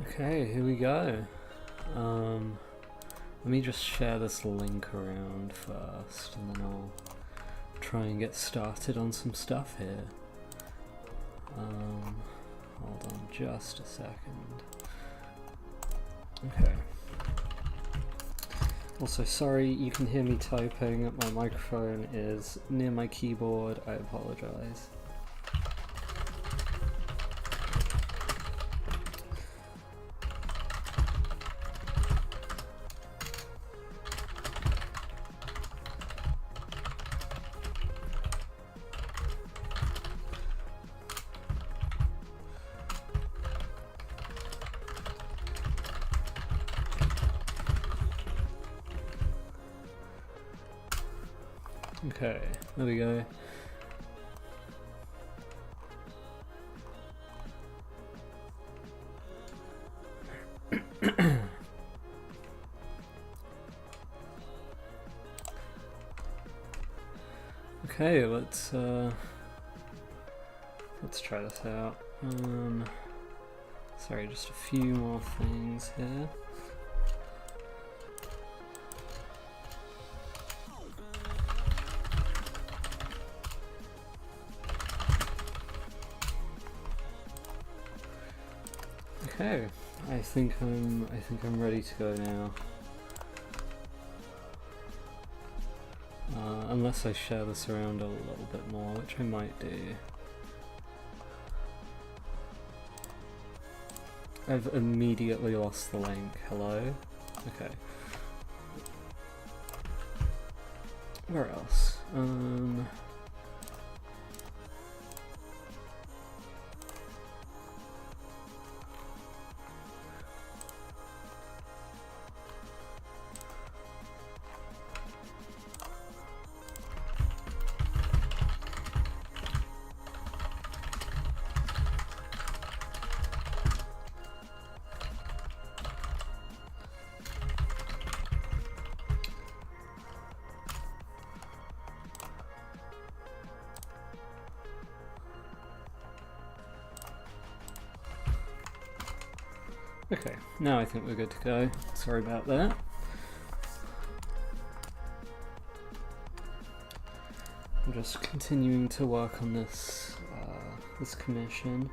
Okay, here we go. Let me just share this link around first, and then I'll try and get started on some stuff here. Hold on just a second. Okay. Also, sorry, you can hear me typing. My microphone is near my keyboard. I apologize. Okay, there we go. Okay, let's try this out. Sorry, just a few more things here. Okay, I think I'm ready to go now. Unless I share this around a little bit more, which I might do. I've immediately lost the link. Hello? Okay. Where else? Okay, now I think we're good to go. Sorry about that. I'm just continuing to work on this this commission.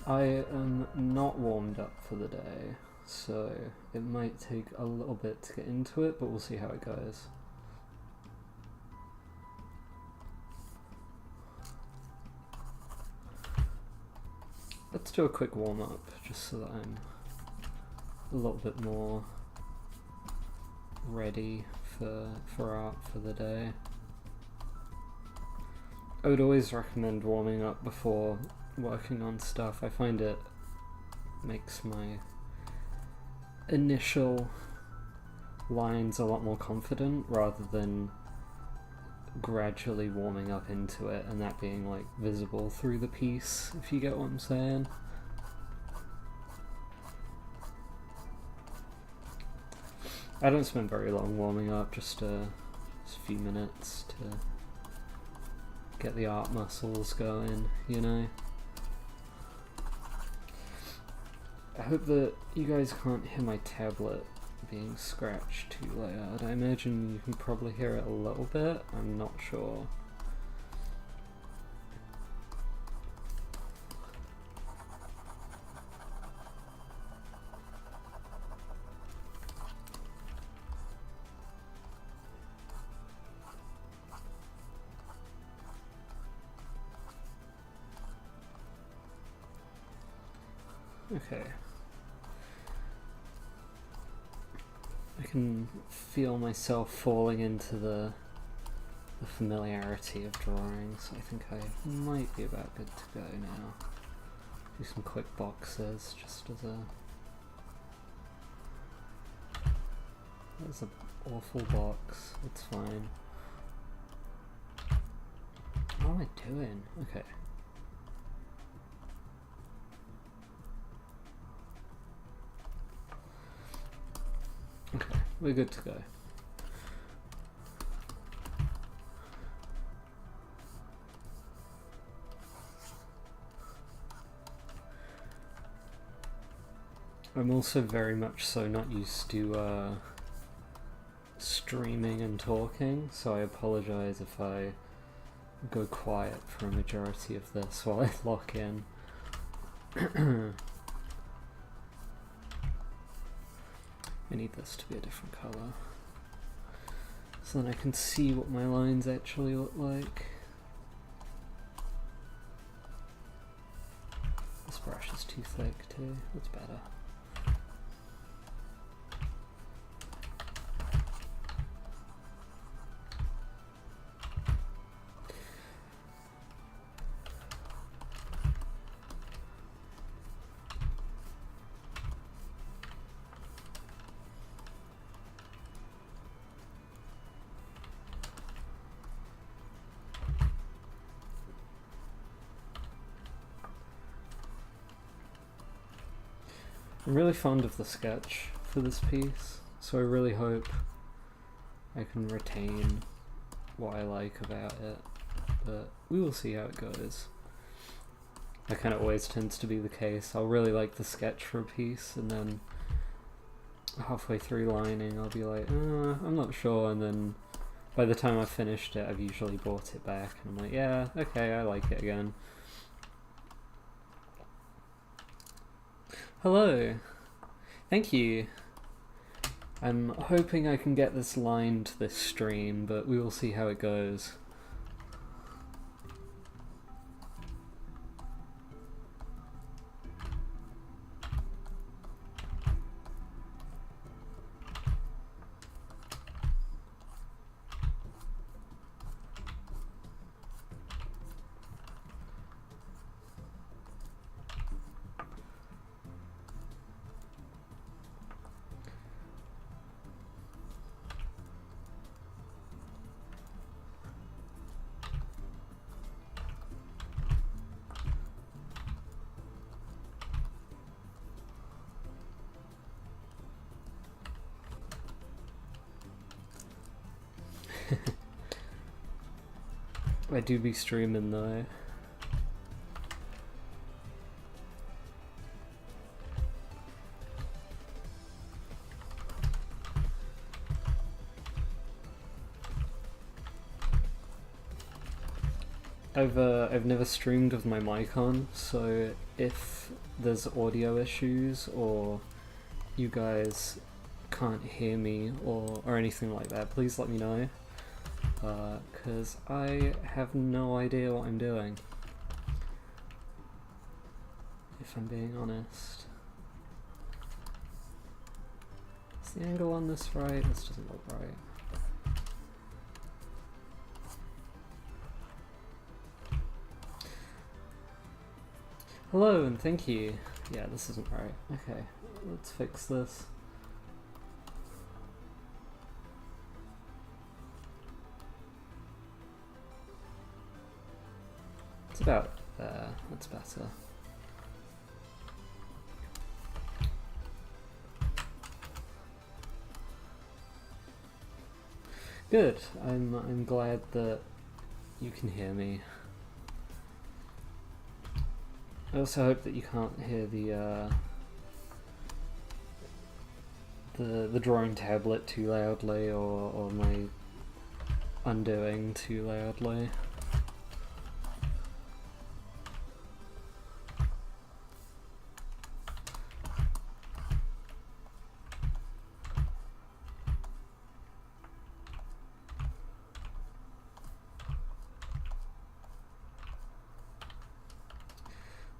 I am not warmed up for the day, so it might take a little bit to get into it, but we'll see how it goes. Let's do a quick warm-up, just so that I'm a little bit more ready for art for the day. I would always recommend warming up before working on stuff. I find it makes my initial lines a lot more confident, rather than gradually warming up into it and that being like visible through the piece, if you get what I'm saying. I don't spend very long warming up, just a few minutes to get the art muscles going, you know. I hope that you guys can't hear my tablet being scratched too loud. I imagine you can probably hear it a little bit, I'm not sure. Okay. I can feel myself falling into the familiarity of drawing, so I think I might be about good to go now. Do some quick boxes, just as an awful box. It's fine. What am I doing? Okay. Okay, we're good to go. I'm also very much so not used to streaming and talking, so I apologize if I go quiet for a majority of this while I lock in. I need this to be a different colour, so then I can see what my lines actually look like. This brush is too thick too, that's better. I'm really fond of the sketch for this piece, so I really hope I can retain what I like about it, but we will see how it goes. That kind of always tends to be the case. I'll really like the sketch for a piece, and then halfway through lining I'll be like, I'm not sure, and then by the time I've finished it I've usually bought it back, and I'm like, yeah, okay, I like it again. Hello! Thank you! I'm hoping I can get this lined this stream, but we will see how it goes. I do be streaming though. I've never streamed with my mic on, so if there's audio issues or you guys can't hear me or anything like that, please let me know. Because I have no idea what I'm doing, if I'm being honest. Is the angle on this right? This doesn't look right. Hello and thank you. Yeah, this isn't right. Okay, let's fix this. It's about there, that's better. Good, I'm glad that you can hear me. I also hope that you can't hear the drawing tablet too loudly or my undoing too loudly.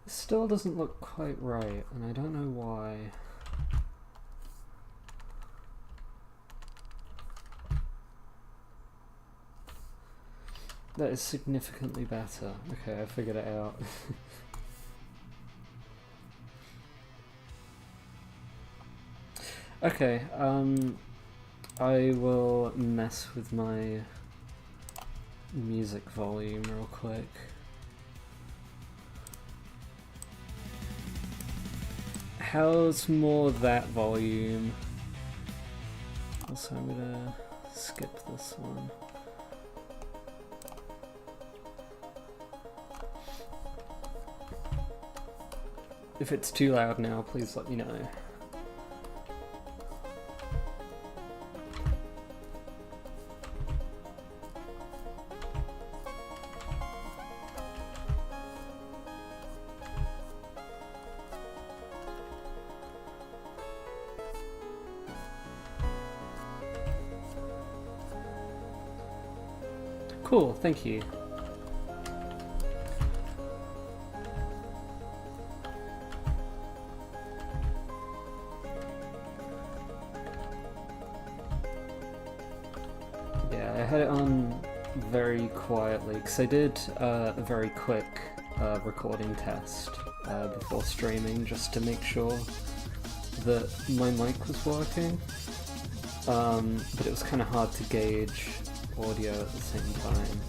Still doesn't look quite right, and I don't know why. That is significantly better. Okay, I figured it out. Okay, I will mess with my music volume real quick. How's more that volume? Also, I'm gonna skip this one. If it's too loud now, please let me know. Cool, thank you. Yeah, I had it on very quietly because I did a very quick recording test before streaming just to make sure that my mic was working, but it was kind of hard to gauge audio at the same time.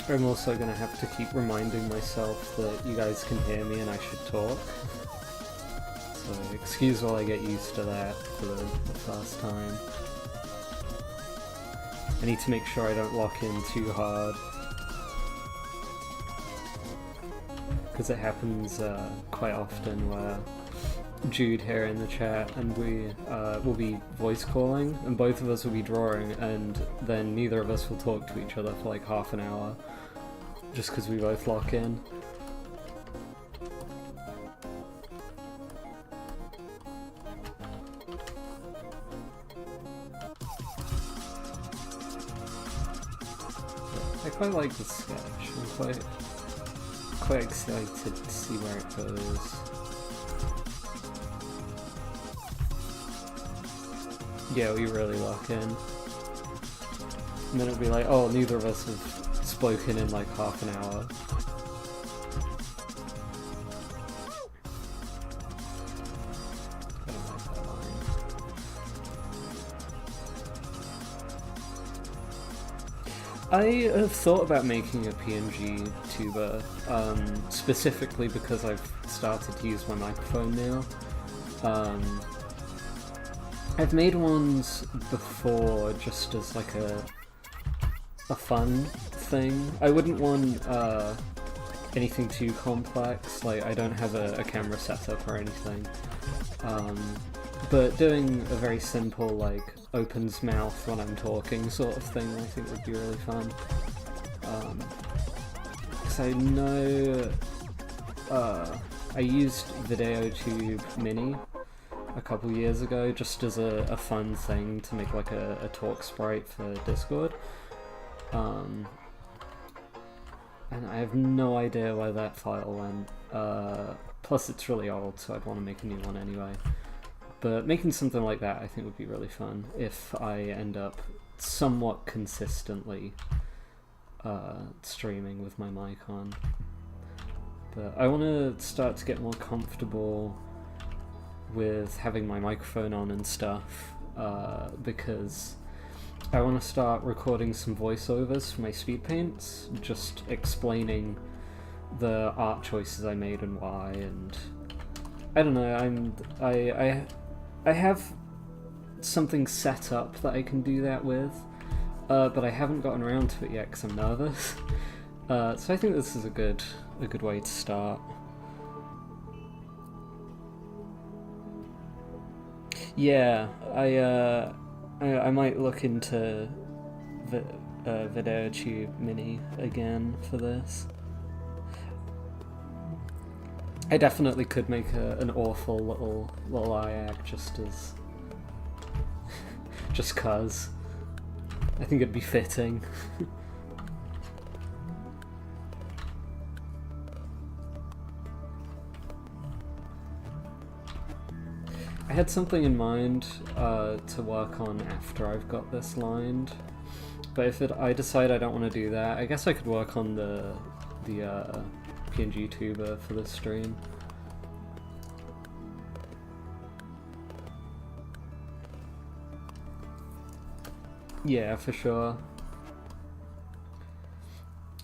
I'm also going to have to keep reminding myself that you guys can hear me and I should talk. So excuse while I get used to that for the first time. I need to make sure I don't lock in too hard, because it happens quite often where Jude here in the chat and we will be voice calling and both of us will be drawing, and then neither of us will talk to each other for like half an hour just because we both lock in. I quite like the sketch. I'm quite excited to see where it goes. Yeah, we really lock in. And then it'll be like, oh, neither of us have spoken in like half an hour. I don't like that line. I have thought about making a PNG tuber, specifically because I've started to use my microphone now. I've made ones before just as like a fun thing. I wouldn't want anything too complex, like I don't have a camera setup or anything. But doing a very simple like opens mouth when I'm talking sort of thing I think would be really fun. Because I know I used VideoTube Mini a couple years ago just as a fun thing to make like a talk sprite for Discord. And I have no idea where that file went. Plus it's really old, so I'd want to make a new one anyway. But making something like that I think would be really fun if I end up somewhat consistently streaming with my mic on. But I want to start to get more comfortable with having my microphone on and stuff, because I want to start recording some voiceovers for my speed paints, just explaining the art choices I made and why, and I don't know, I have something set up that I can do that with, but I haven't gotten around to it yet because I'm nervous. So I think this is a good way to start. Yeah, I might look into VideoTube Mini again for this. I definitely could make an awful little eye act just as... just cuz. I think it'd be fitting. I had something in mind to work on after I've got this lined, but if I decide I don't want to do that, I guess I could work on the PNG tuber for this stream. Yeah, for sure.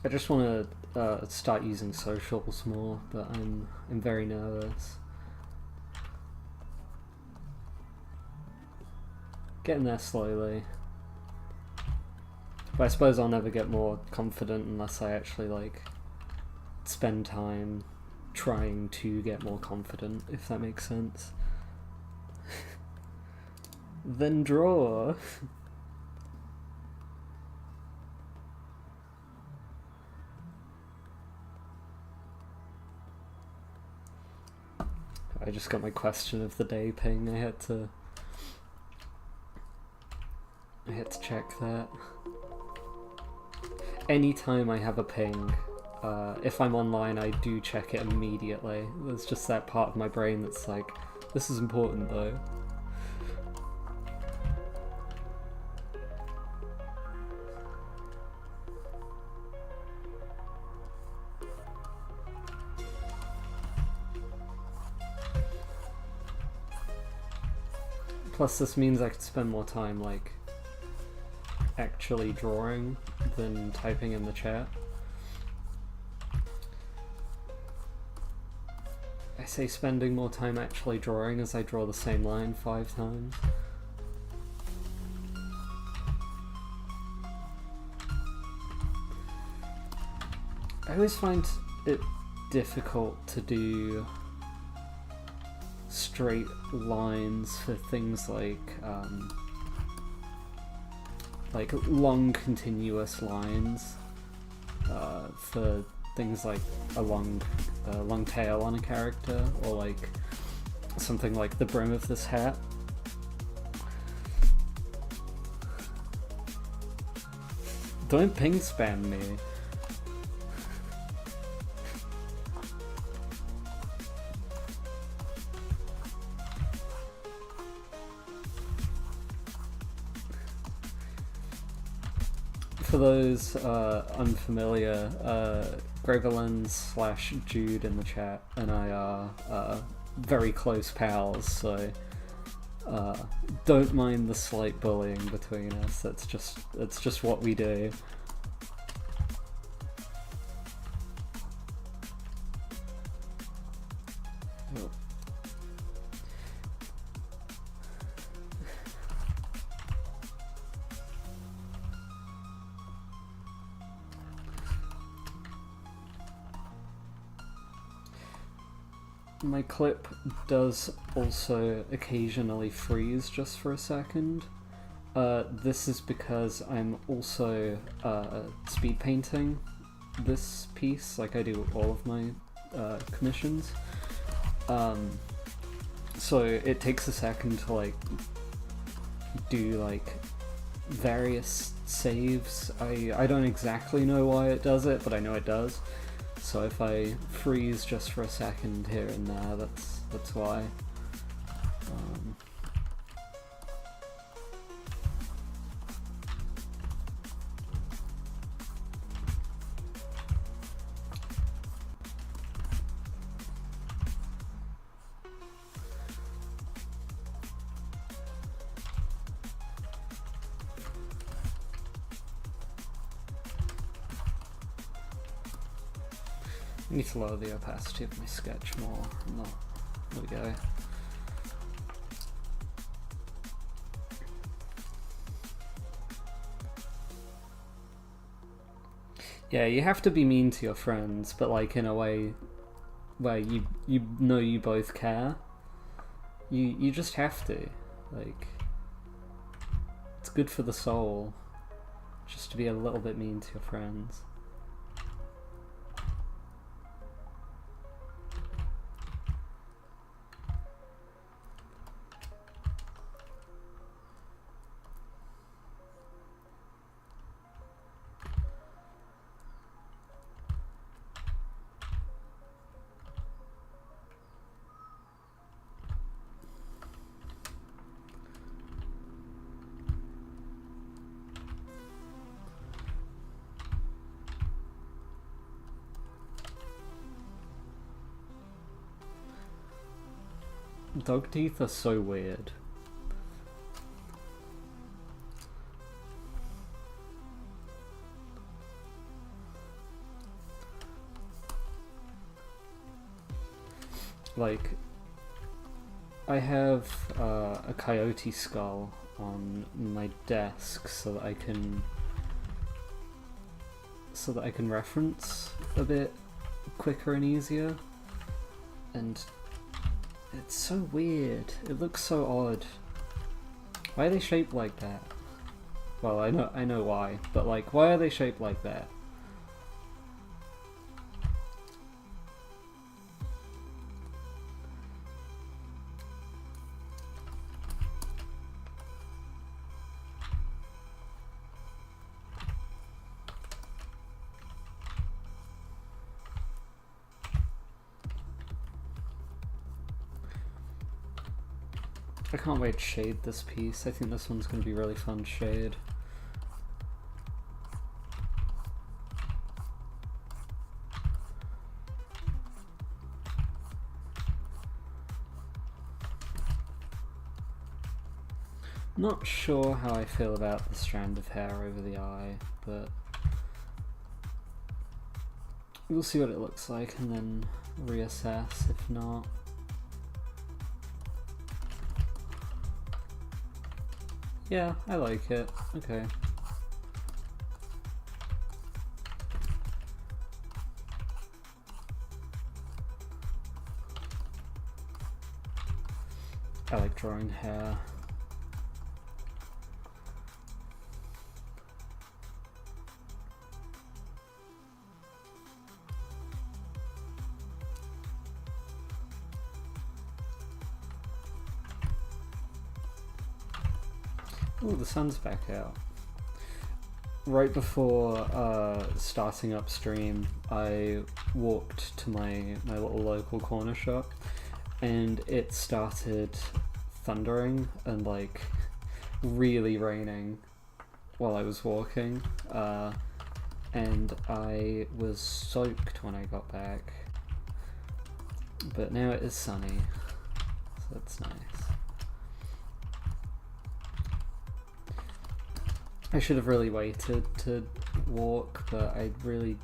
I just want to start using socials more, but I'm very nervous. Getting there slowly. But I suppose I'll never get more confident unless I actually, like, spend time trying to get more confident, if that makes sense. Then draw! I just got my question of the day ping. I had to check that. Anytime I have a ping, if I'm online, I do check it immediately. There's just that part of my brain that's like, this is important though. Plus this means I could spend more time, like, actually drawing than typing in the chat. I say spending more time actually drawing as I draw the same line 5 times. I always find it difficult to do straight lines for things like long continuous lines, for things like a long tail on a character, or like something like the brim of this hat. Don't ping spam me. For those unfamiliar, Gravelens / Jude in the chat and I are very close pals, so don't mind the slight bullying between us. It's just what we do. My clip does also occasionally freeze just for a second. This is because I'm also speed painting this piece, like I do all of my commissions. So it takes a second to like do like various saves. I don't exactly know why it does it, but I know it does. So if I freeze just for a second here and there, that's why. I need to lower the opacity of my sketch more. There we go. Yeah, you have to be mean to your friends, but like in a way where you know you both care. You just have to. Like, it's good for the soul just to be a little bit mean to your friends. Dog teeth are so weird. like, I have a coyote skull on my desk so that I can reference a bit quicker and easier, and it's so weird. It looks so odd. Why are they shaped like that? Well, I know why, but like, why are they shaped like that? I can't wait to shade this piece. I think this one's going to be really fun to shade. Not sure how I feel about the strand of hair over the eye, but we'll see what it looks like and then reassess if not. Yeah, I like it. Okay. I like drawing hair. Oh, the sun's back out. Right before starting up stream, I walked to my little local corner shop, and it started thundering and like really raining while I was walking, and I was soaked when I got back. But now it is sunny, so that's nice. I should have really waited to walk, but I really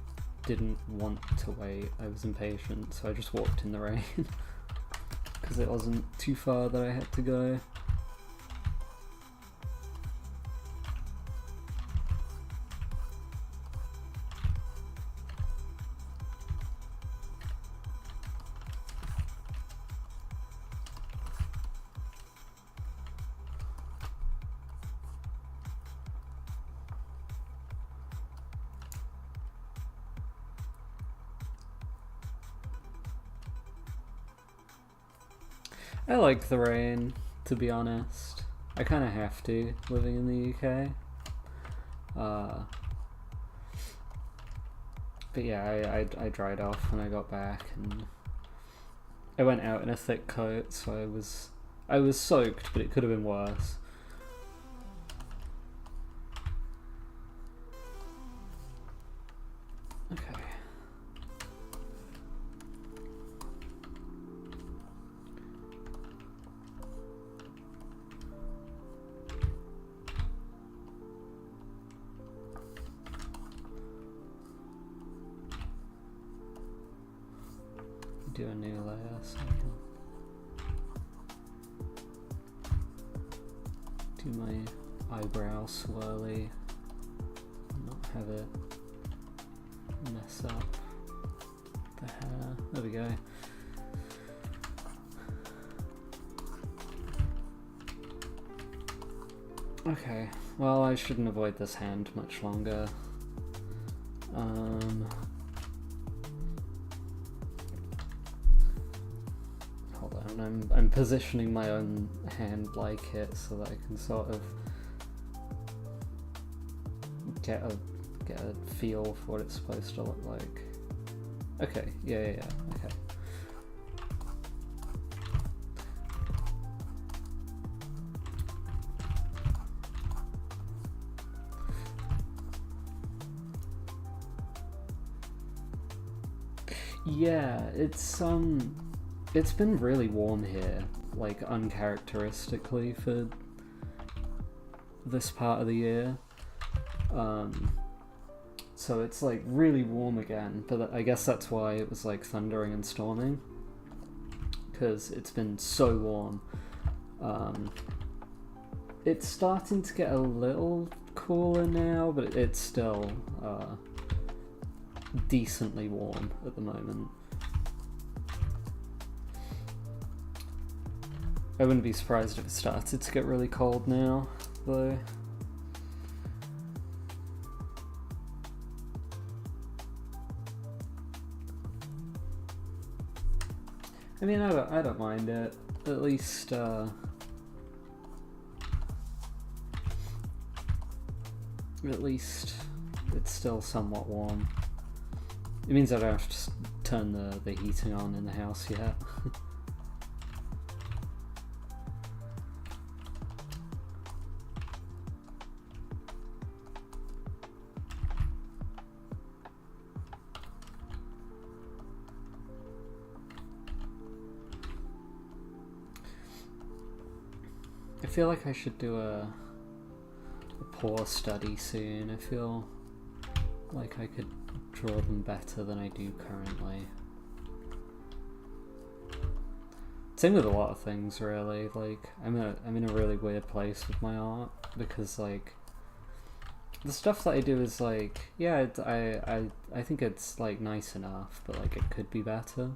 didn't want to wait. I was impatient, so I just walked in the rain because it wasn't too far that I had to go. I like the rain, to be honest. I kind of have to, living in the UK. But yeah, I dried off when I got back, and I went out in a thick coat, so I was soaked, but it could have been worse. Okay. Do a new layer so I can do my eyebrow swirly and not have it mess up the hair. There we go. Okay, well, I shouldn't avoid this hand much longer. Hold on, I'm positioning my own hand like it so that I can sort of get a feel for what it's supposed to look like. Okay, yeah, okay. Yeah, it's been really warm here, like uncharacteristically for this part of the year. So it's like really warm again, but I guess that's why it was like thundering and storming. because it's been so warm. It's starting to get a little cooler now, but it's still decently warm at the moment. I wouldn't be surprised if it started to get really cold now, though. I mean, I don't mind it. At least, it's still somewhat warm. It means I don't have to turn the heating on in the house yet. I feel like I should do a pour study soon. I feel like I could draw them better than I do currently. Same with a lot of things, really. Like, I'm in a really weird place with my art, because like the stuff that I do is like, yeah, I think it's like nice enough, but like it could be better.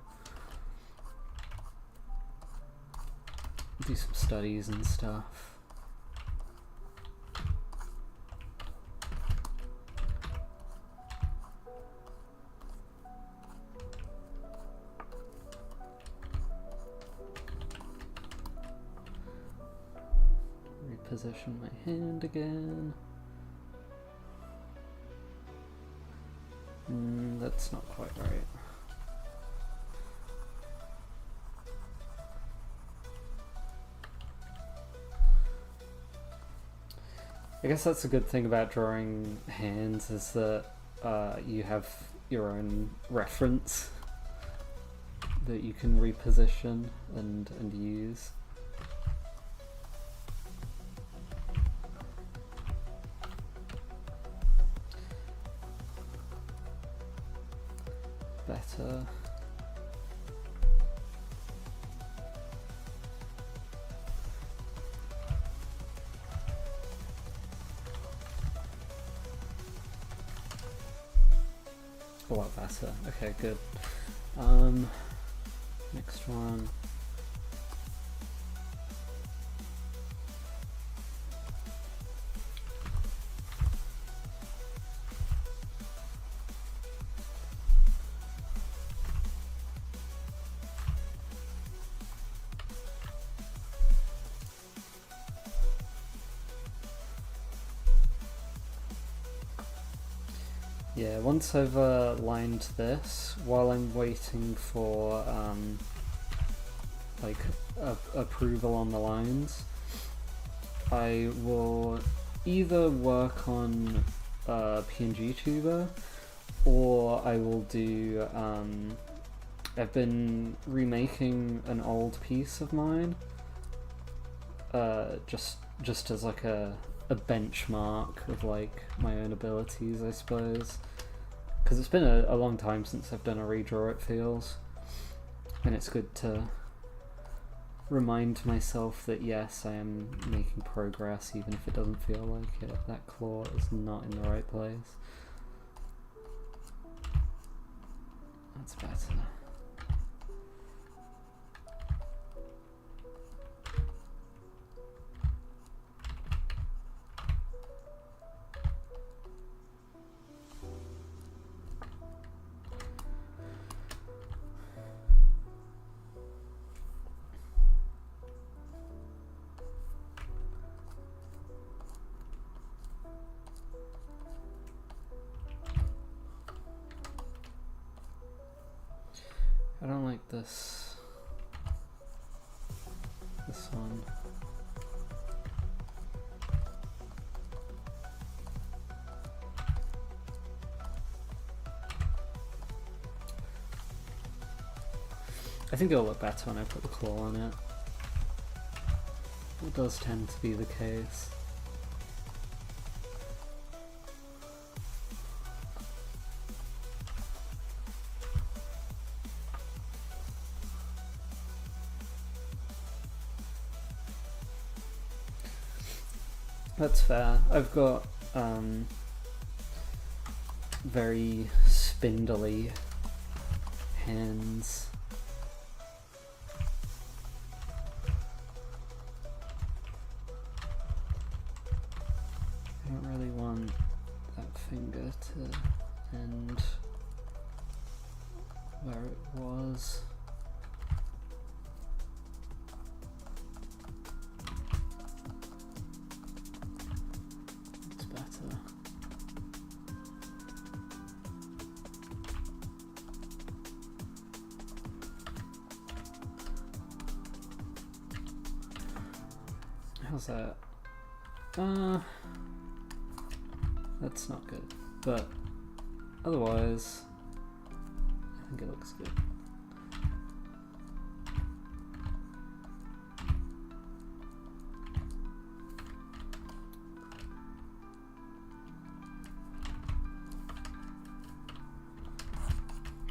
Do some studies and stuff. Reposition my hand again. That's not quite right. I guess that's a good thing about drawing hands, is that you have your own reference that you can reposition and use. Better. A lot better. Okay, good. Next one. Yeah, once I've lined this, while I'm waiting for like approval on the lines, I will either work on PNG Tuber, or I will do I've been remaking an old piece of mine, just as like a benchmark of like my own abilities, I suppose, because it's been a long time since I've done a redraw, it feels, and it's good to remind myself that yes, I am making progress even if it doesn't feel like it. That claw is not in the right place. That's better. I don't like this one. I think it'll look better when I put the claw on it. It does tend to be the case. That's fair. I've got very spindly hands. I don't really want that finger to end where it was. It's better. How's that? That's not good, but otherwise, I think it looks good.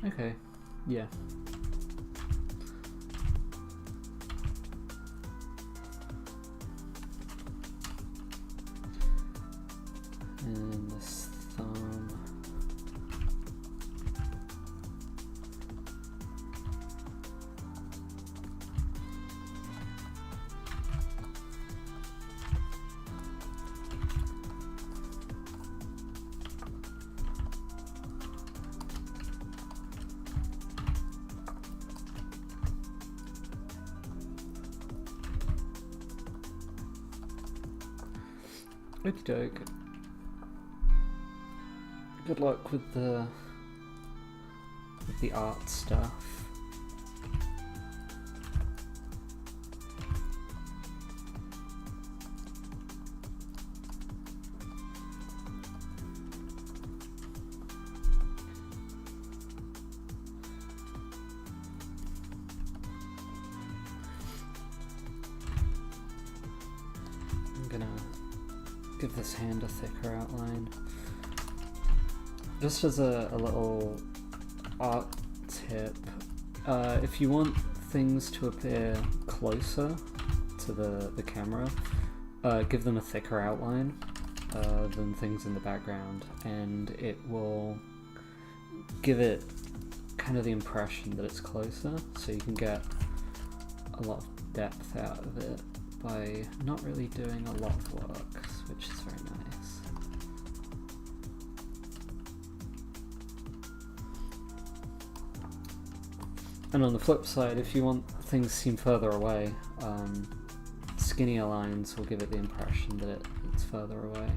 Okay, yeah. And this thumb. Okie doke. Good luck with the art stuff. I'm gonna give this hand a thicker outline. Just as a little art tip, if you want things to appear closer to the camera, give them a thicker outline than things in the background, and it will give it kind of the impression that it's closer, so you can get a lot of depth out of it by not really doing a lot of work, which is very nice. And on the flip side, if you want things to seem further away, skinnier lines will give it the impression that it's further away.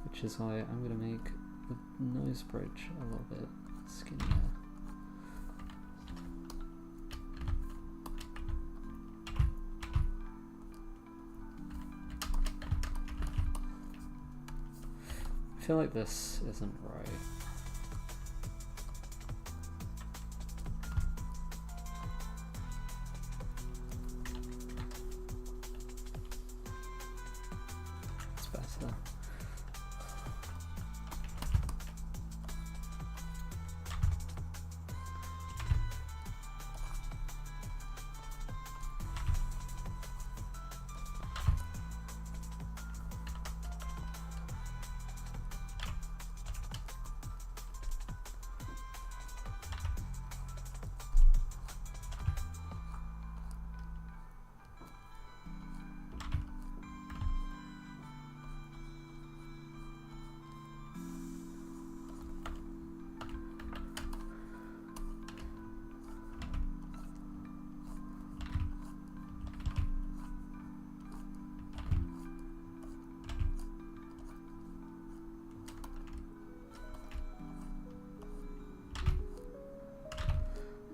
Which is why I'm going to make the nose bridge a little bit skinnier. I feel like this isn't right. It's better.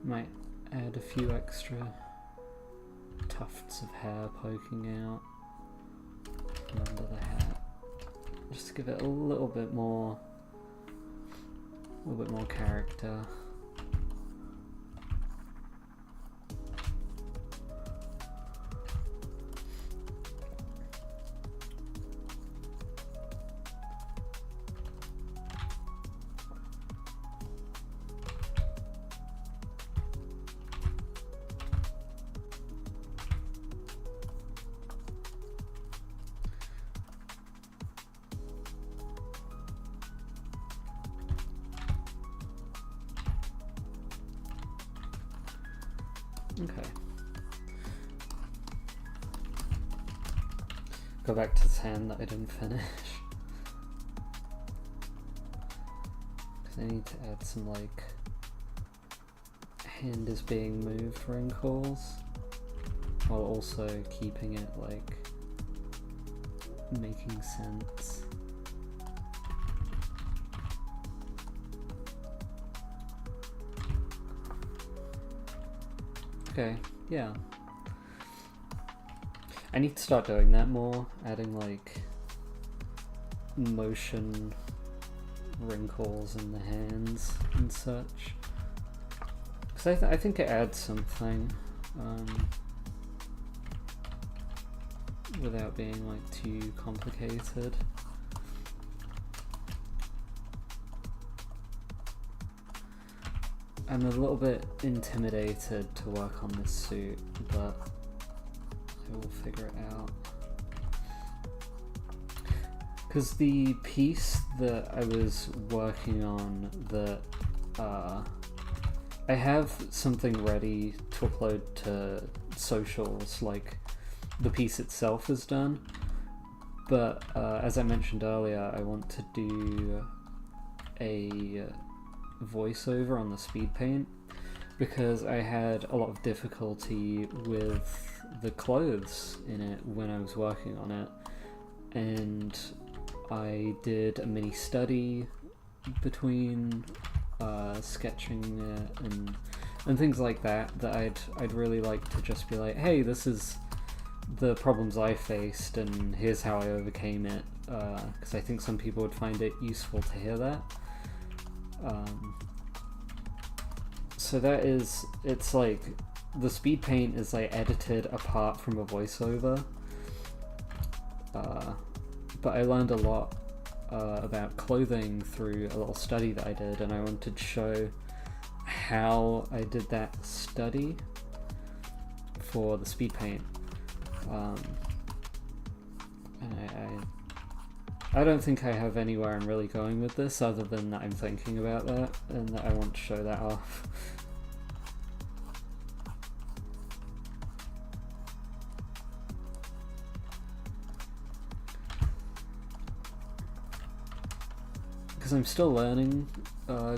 Might add a few extra tufts of hair poking out from under the hat, just to give it a little bit more character. Okay. Go back to this hand that I didn't finish. Because I need to add some, like, hand is being moved wrinkles, while also keeping it, like, making sense. Okay, yeah. I need to start doing that more, adding like motion wrinkles in the hands and such. Because I think it adds something without being like too complicated. I'm a little bit intimidated to work on this suit, but I will figure it out. Because the piece that I was working on, that I have something ready to upload to socials, like the piece itself is done, but as I mentioned earlier, I want to do a voiceover on the speed paint because I had a lot of difficulty with the clothes in it when I was working on it, and I did a mini study between sketching it and things like that I'd really like to just be like, hey, this is the problems I faced and here's how I overcame it, because I think some people would find it useful to hear that. So that is, it's like the speed paint is like edited apart from a voiceover, but I learned a lot about clothing through a little study that I did, and I wanted to show how I did that study for the speed paint. And I don't think I have anywhere I'm really going with this other than that I'm thinking about that and that I want to show that off. Because I'm still learning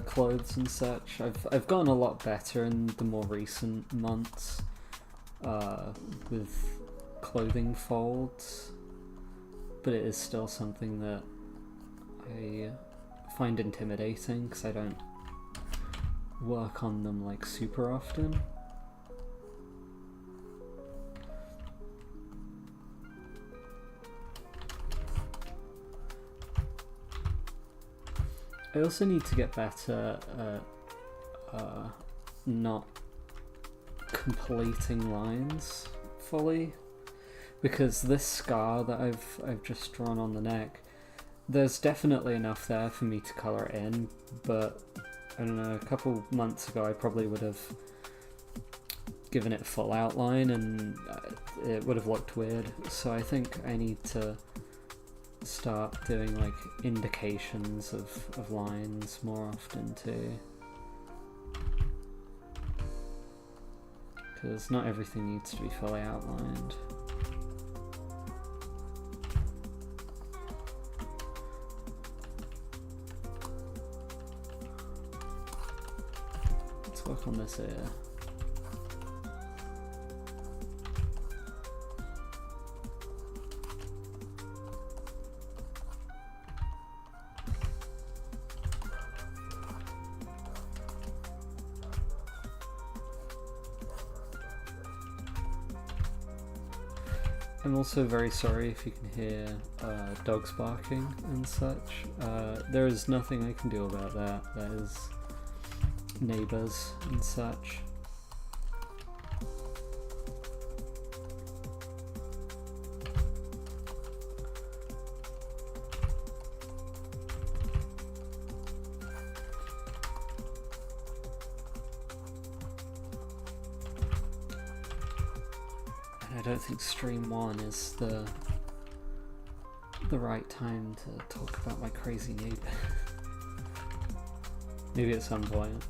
clothes and such. I've gotten a lot better in the more recent months with clothing folds, but it is still something that I find intimidating because I don't work on them like super often. I also need to get better at not completing lines fully, because this scar that I've just drawn on the neck, there's definitely enough there for me to colour it in, but I don't know, a couple months ago I probably would have given it a full outline and it would have looked weird, so I think I need to start doing like indications of lines more often too, because not everything needs to be fully outlined. Let's work on this ear. I'm also very sorry if you can hear dogs barking and such. There is nothing I can do about that. That is neighbours and such. I don't think stream 1 is the right time to talk about my crazy neighbour. Maybe at some point.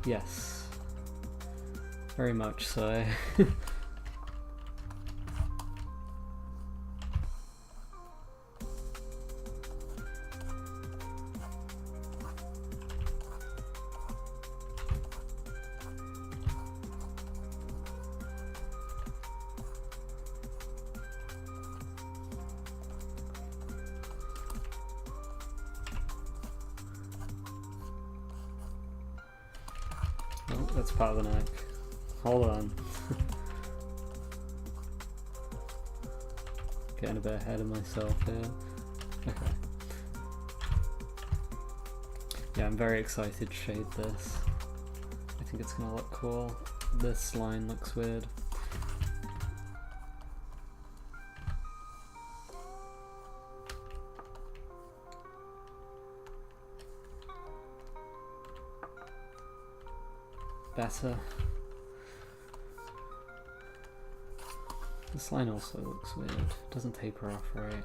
Yes. Very much so. Oh, that's part of the neck. Hold on. Getting a bit ahead of myself here. Okay. Yeah, I'm very excited to shade this. I think it's gonna look cool. This line looks weird. Better. This line also looks weird. Doesn't taper off right.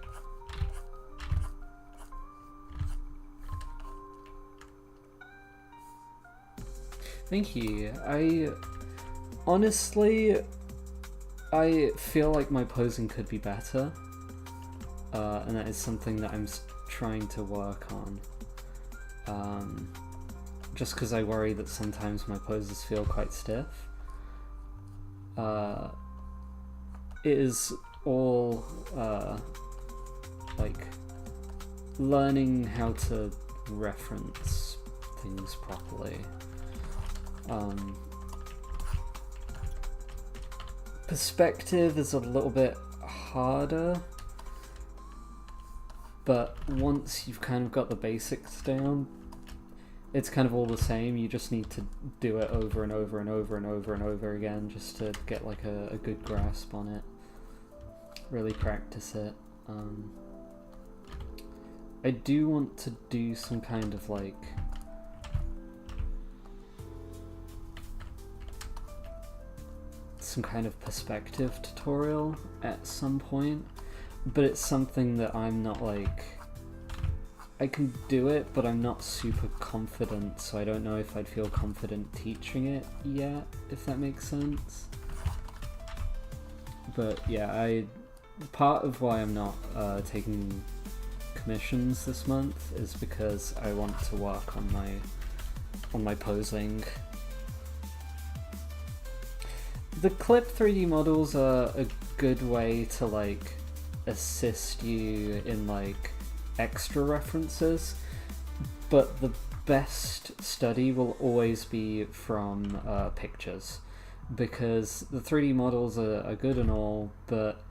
Thank you. Honestly, I feel like my posing could be better, and that is something that I'm trying to work on. Just because I worry that sometimes my poses feel quite stiff. It is all like learning how to reference things properly. Perspective is a little bit harder, but once you've kind of got the basics down, it's kind of all the same. You just need to do it over and over and over and over and over again just to get like a good grasp on it. Really practice it. I do want to do some kind of like perspective tutorial at some point, but it's something that I'm not like, I can do it, but I'm not super confident, so I don't know if I'd feel confident teaching it yet, if that makes sense. But yeah, part of why I'm not taking commissions this month is because I want to work on my posing. The clip 3D models are a good way to like assist you in like extra references, but the best study will always be from pictures, because the 3D models are good and all, but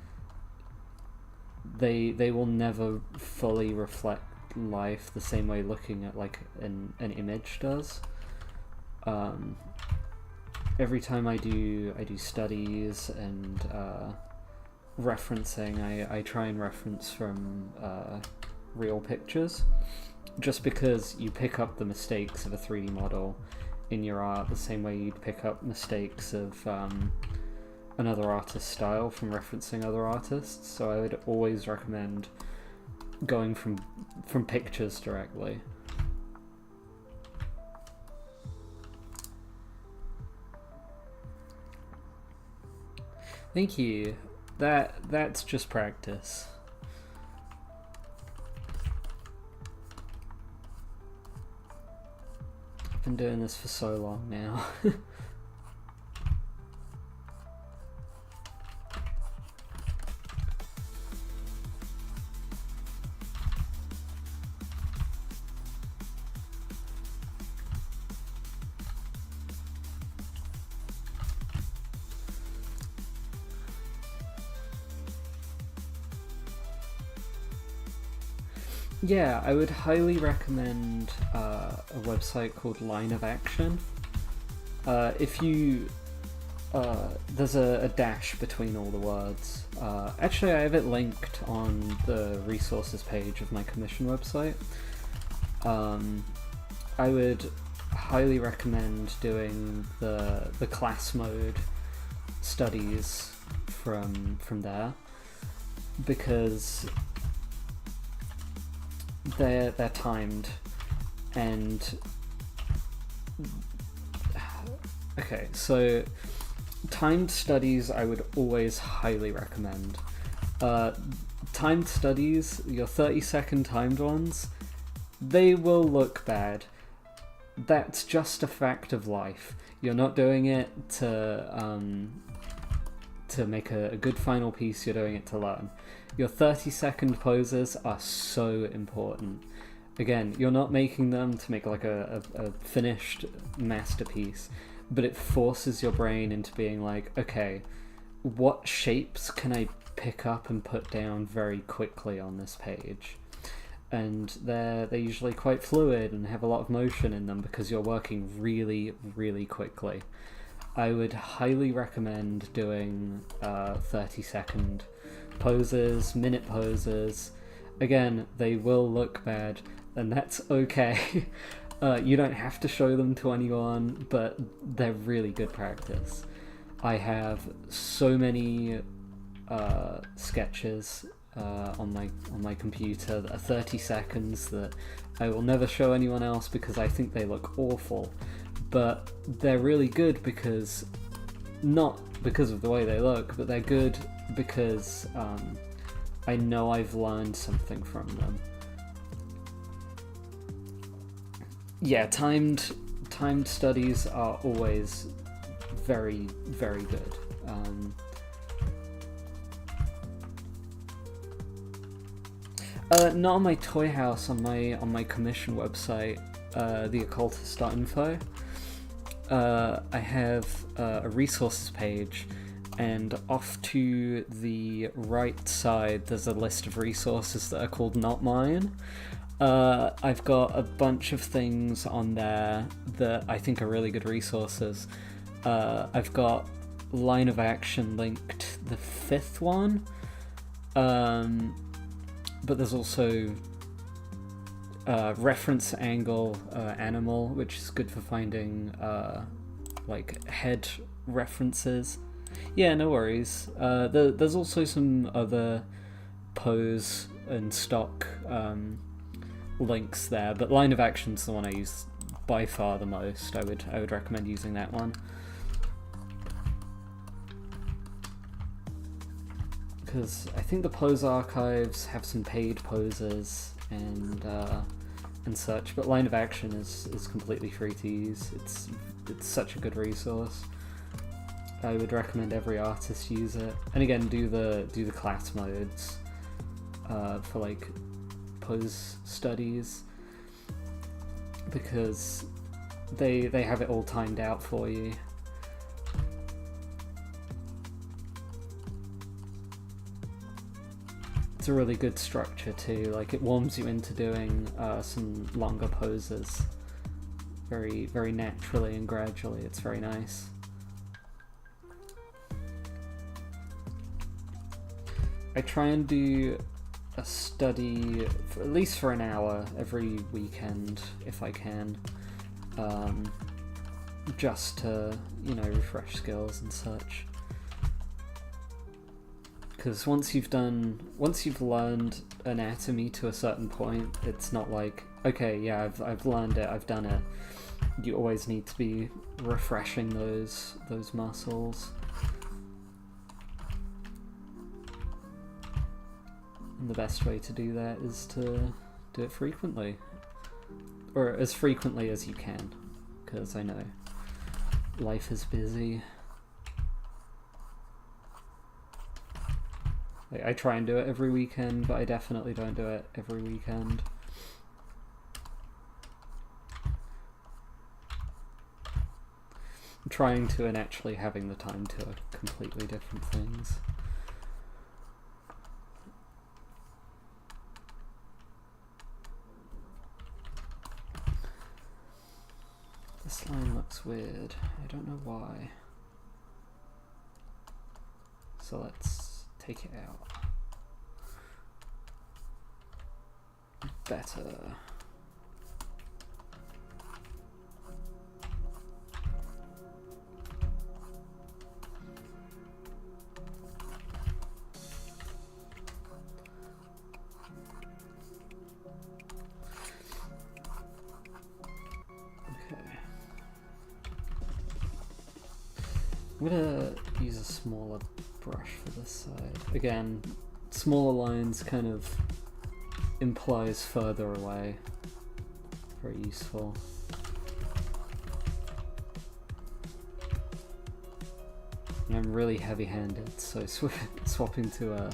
they will never fully reflect life the same way looking at like an image does. Every time I do studies and referencing, I try and reference from real pictures, just because you pick up the mistakes of a 3D model in your art the same way you'd pick up mistakes of another artist's style from referencing other artists. So I would always recommend going from pictures directly. Thank you. That's just practice. I've been doing this for so long now. Yeah, I would highly recommend a website called Line of Action. If you... there's a dash between all the words. Actually, I have it linked on the resources page of my commission website. I would highly recommend doing the class mode studies from there, because they're timed, and Okay, so timed studies I would always highly recommend. Timed studies, your 30-second timed ones, they will look bad. That's just a fact of life. You're not doing it to make a good final piece, you're doing it to learn. Your 30-second poses are so important. Again, you're not making them to make like a finished masterpiece, but it forces your brain into being like, okay, what shapes can I pick up and put down very quickly on this page? And they're usually quite fluid and have a lot of motion in them because you're working really, really quickly. I would highly recommend doing 30-second poses, minute poses. Again, they will look bad, and that's okay. You don't have to show them to anyone, but they're really good practice. I have so many sketches on my computer that are 30 seconds that I will never show anyone else because I think they look awful, but they're really good because, not because of the way they look, but they're good because I know I've learned something from them. Yeah, timed studies are always very, very good. Not on my toy house, on my commission website, theoccultist.info. I have a resources page, and off to the right side there's a list of resources that are called Not Mine. I've got a bunch of things on there that I think are really good resources. I've got Line of Action linked, the 5th one, but there's also Reference Angle Animal, which is good for finding like head references. Yeah, no worries. There's also some other pose and stock links there, but Line of Action's the one I use by far the most. I would recommend using that one. Because I think the pose archives have some paid poses and such, but Line of Action is completely free to use. It's such a good resource. I would recommend every artist use it. And again, do the class modes for like pose studies, because they have it all timed out for you. It's a really good structure too, like it warms you into doing some longer poses very, very naturally and gradually. It's very nice. I try and do a study at least for an hour every weekend if I can, just to, refresh skills and such. Because once you've learned anatomy to a certain point, it's not like, okay, yeah, I've learned it, I've done it. You always need to be refreshing those muscles. And the best way to do that is to do it frequently. Or as frequently as you can, because I know life is busy. I try and do it every weekend, but I definitely don't do it every weekend. Trying to and actually having the time to are completely different things. This line looks weird. I don't know why. So let's take it out. Better. I'm gonna use a smaller brush for this side. Again, smaller lines kind of implies further away. Very useful. And I'm really heavy-handed, so swapping to a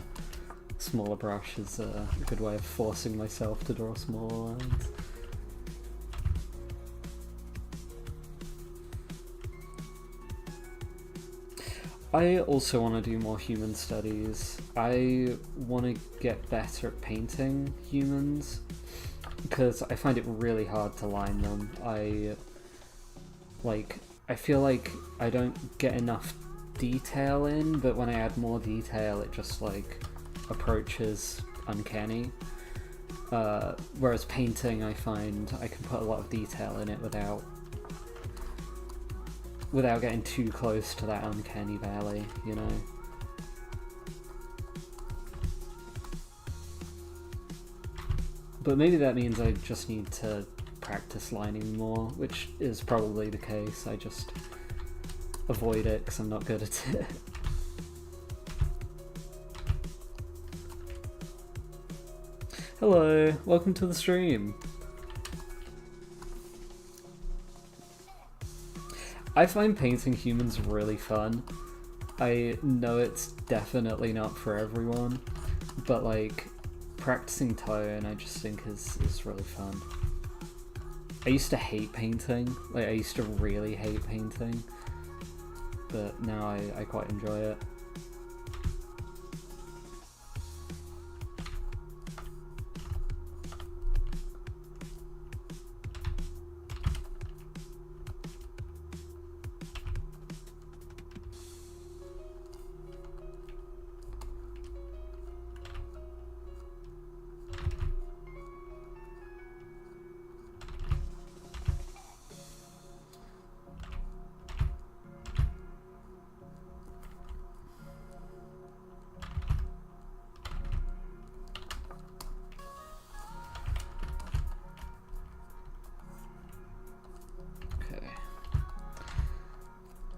smaller brush is a good way of forcing myself to draw smaller lines. I also want to do more human studies. I want to get better at painting humans, because I find it really hard to line them. I feel like I don't get enough detail in, but when I add more detail it just like approaches uncanny. Whereas painting, I find I can put a lot of detail in it without getting too close to that uncanny valley, you know? But maybe that means I just need to practice lining more, which is probably the case. I just avoid it because I'm not good at it. Hello, welcome to the stream. I find painting humans really fun. I know it's definitely not for everyone, but like practicing tone I just think is really fun. I used to hate painting, like I used to really hate painting, but now I quite enjoy it.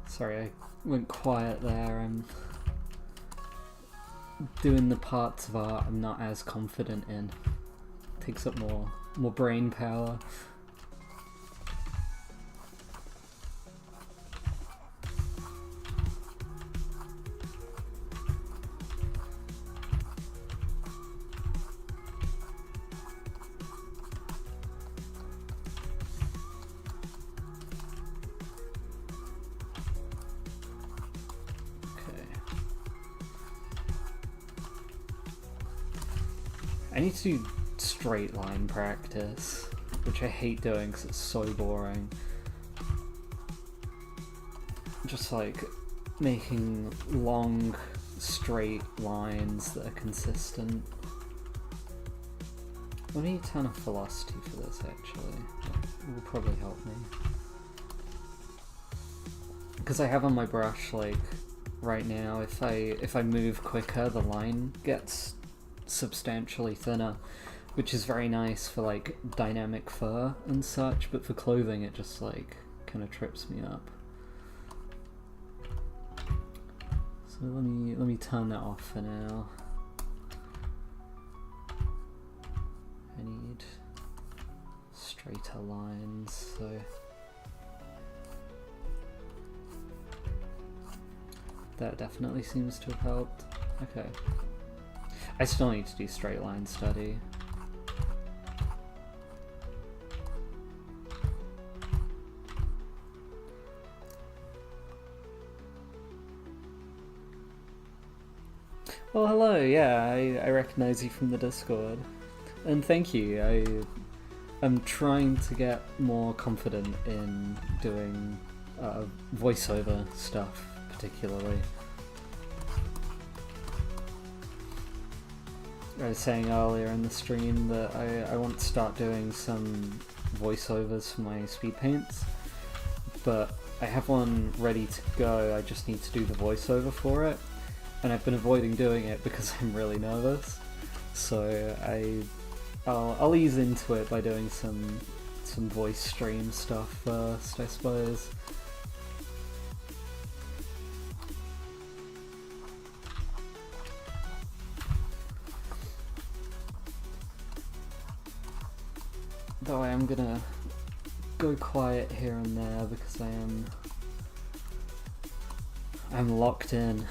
Sorry, I went quiet there. I'm doing the parts of art I'm not as confident in. Takes up more brain power. I need to do straight line practice, which I hate doing because it's so boring. Just like making long, straight lines that are consistent. I need a ton of velocity for this actually. It will probably help me. Because I have on my brush, like, right now, if I move quicker, the line gets substantially thinner, which is very nice for like dynamic fur and such, but for clothing it just like kind of trips me up. So let me turn that off for now. I need straighter lines, so that definitely seems to have helped. Okay. I still need to do straight line study. Well, hello, yeah, I recognize you from the Discord. And thank you, I'm trying to get more confident in doing voiceover stuff, particularly. I was saying earlier in the stream that I want to start doing some voiceovers for my speed paints, but I have one ready to go. I just need to do the voiceover for it, and I've been avoiding doing it because I'm really nervous. So I'll ease into it by doing some voice stream stuff first, I suppose. Though I am gonna go quiet here and there because I'm locked in.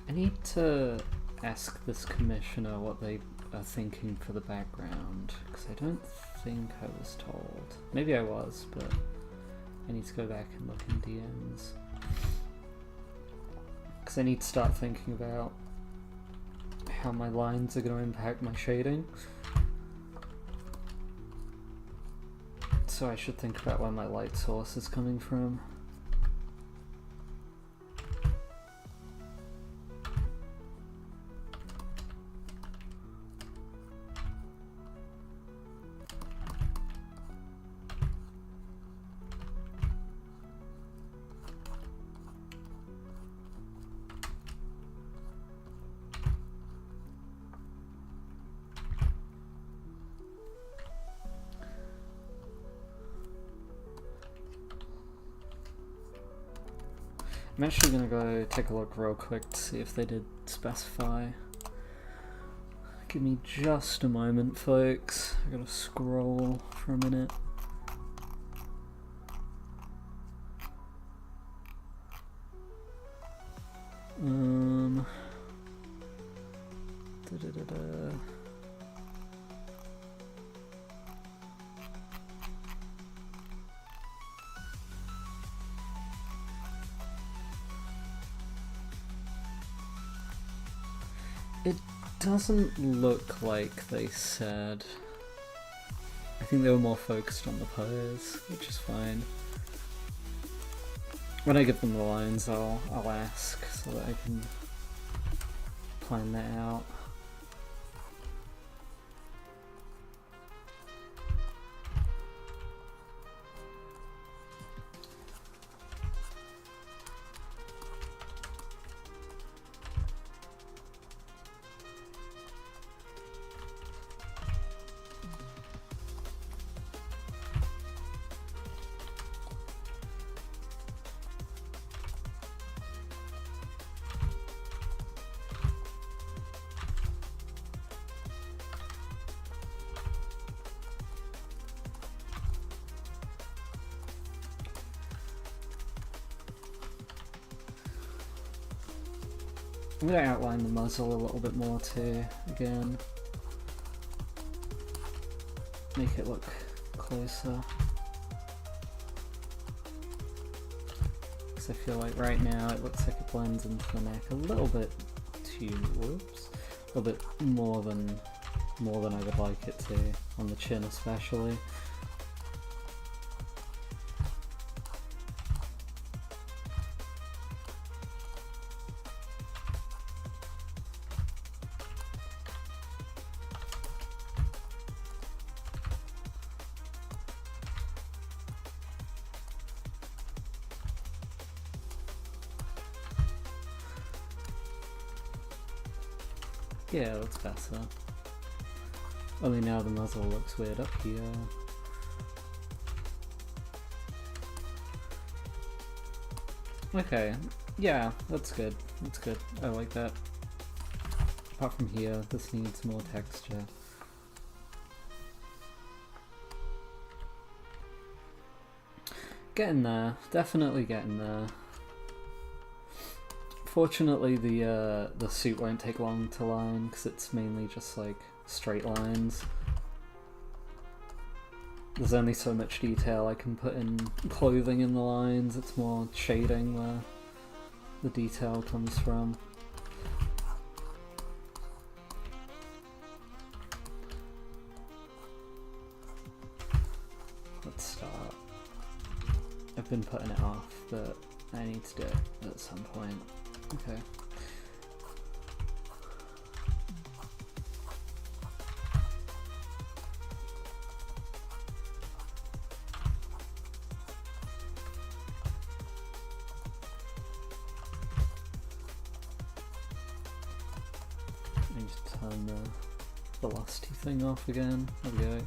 I need to ask this commissioner what they are thinking for the background, because I don't think I was told. Maybe I was, but I need to go back and look in DMs. Because I need to start thinking about how my lines are going to impact my shading. So I should think about where my light source is coming from. I'm actually gonna go take a look real quick to see if they did specify. Give me just a moment, folks. I gotta scroll for a minute. It doesn't look like they said. I think they were more focused on the pose, which is fine. When I give them the lines, I'll ask so that I can plan that out. I'm going to outline the muzzle a little bit more too, again. Make it look closer. Because I feel like right now it looks like it blends into the neck a little bit too, whoops, a little bit more than I would like it to, on the chin especially. Yeah, that's better. Only now the muzzle looks weird up here. Okay, yeah, that's good. That's good. I like that. Apart from here, this needs more texture. Getting there. Definitely getting there. Fortunately, the suit won't take long to line because it's mainly just like straight lines. There's only so much detail I can put in clothing in the lines. It's more shading where the detail comes from. Let's start. I've been putting it off, but I need to do it at some point. Okay. turn the velocity thing off again. There we go.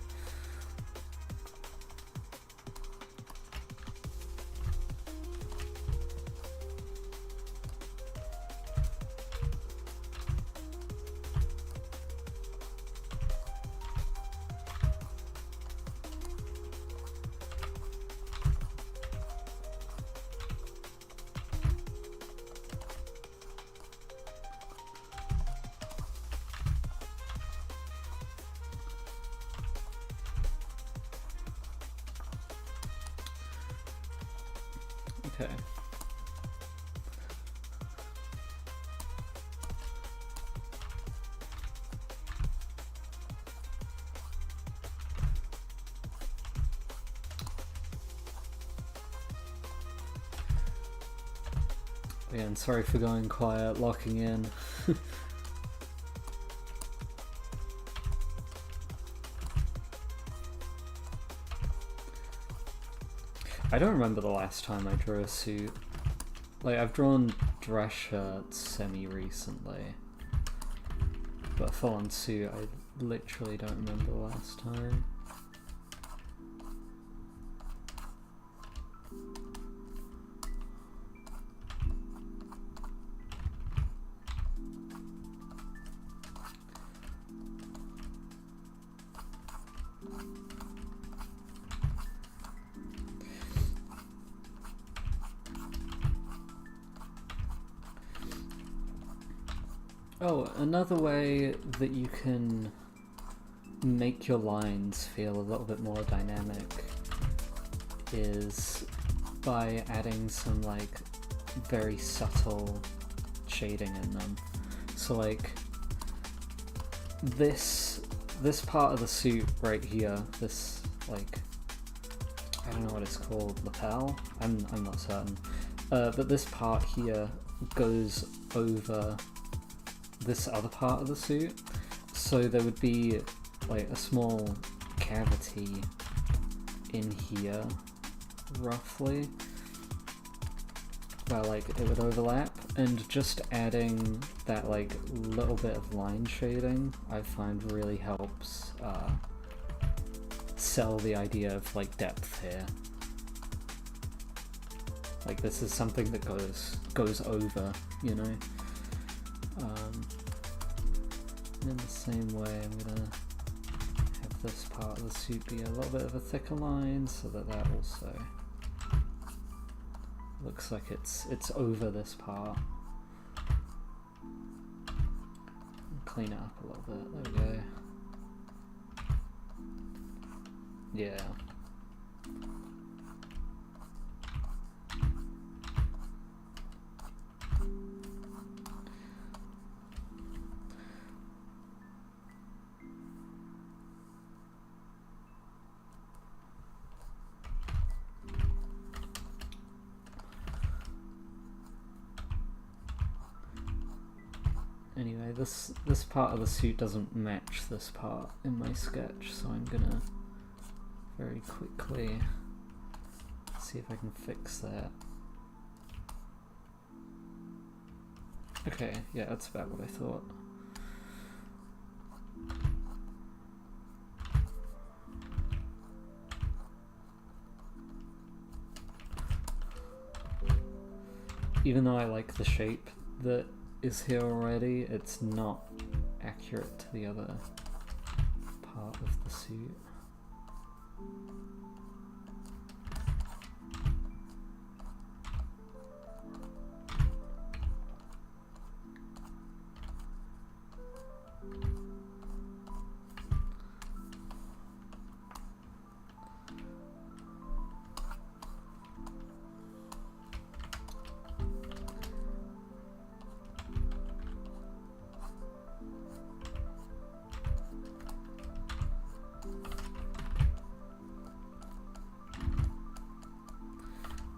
Okay. Again, sorry for going quiet, locking in. I don't remember the last time I drew a suit. Like, I've drawn dress shirts semi-recently, but a full-on suit, I literally don't remember the last time. Oh, another way that you can make your lines feel a little bit more dynamic is by adding some like very subtle shading in them. So like this part of the suit right here, this like, I don't know what it's called, lapel? I'm not certain. But this part here goes over this other part of the suit, so there would be like a small cavity in here roughly where like it would overlap, and just adding that like little bit of line shading I find really helps sell the idea of like depth here. Like this is something that goes over, you know. In the same way, I'm gonna have this part of the suit be a little bit of a thicker line, so that also looks like it's over this part. Clean it up a little bit. There we go. Yeah. Anyway, this part of the suit doesn't match this part in my sketch, so I'm gonna very quickly see if I can fix that. Okay, yeah, that's about what I thought. Even though I like the shape that is here already, it's not accurate to the other part of the suit.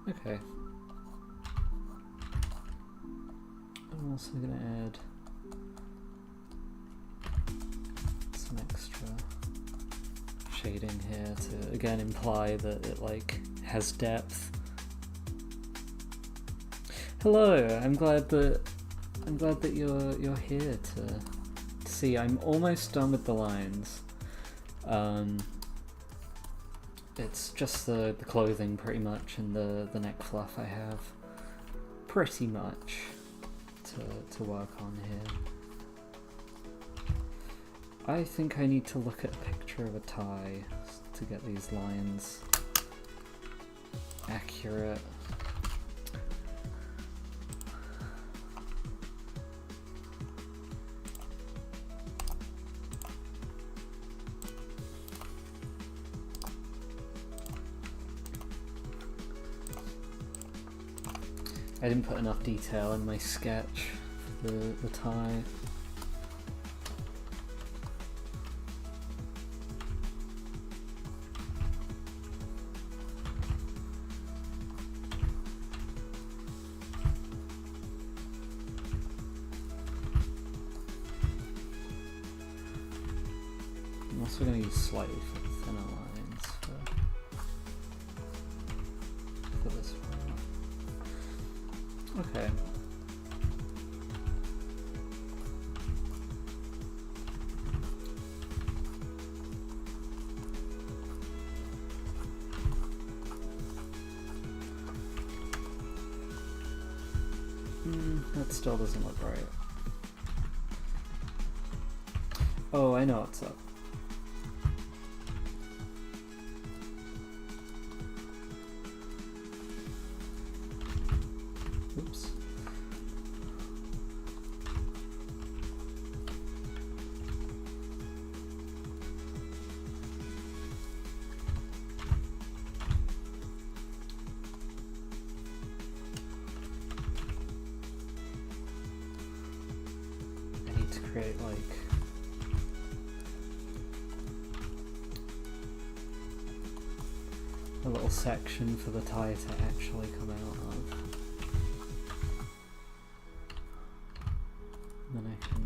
Okay. I'm also going to add some extra shading here to again imply that it like has depth. Hello, I'm glad that you're here to see, I'm almost done with the lines. It's just the clothing pretty much and the neck fluff I have pretty much to work on here. I think I need to look at a picture of a tie to get these lines accurate. I didn't put enough detail in my sketch for the tie. I'm also going to use slightly thinner lines for this one. Okay. That still doesn't look right. Oh, I know what's up. Oops. I need to create like a little section for the tie to actually come out of. Then I can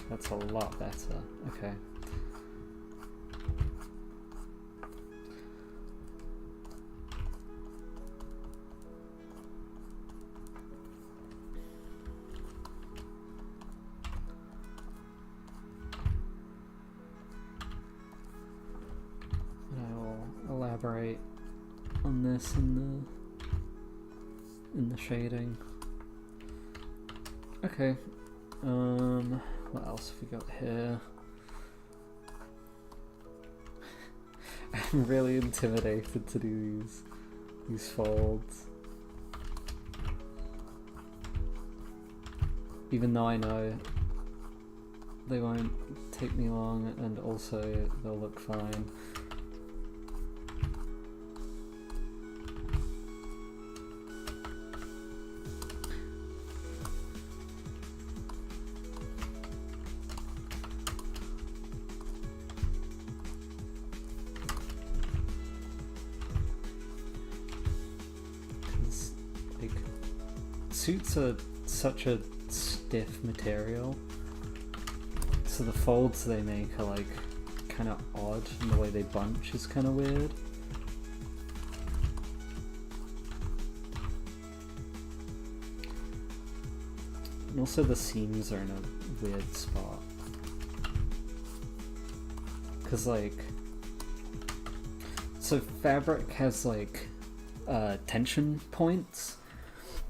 that's a lot better. Okay. And I will elaborate on this in the shading. Okay. What else have we got here? I'm really intimidated to do these folds. Even though I know they won't take me long and also they'll look fine. Suits are such a stiff material, so the folds they make are like kind of odd, and the way they bunch is kind of weird. And also the seams are in a weird spot, because like, so fabric has like tension points.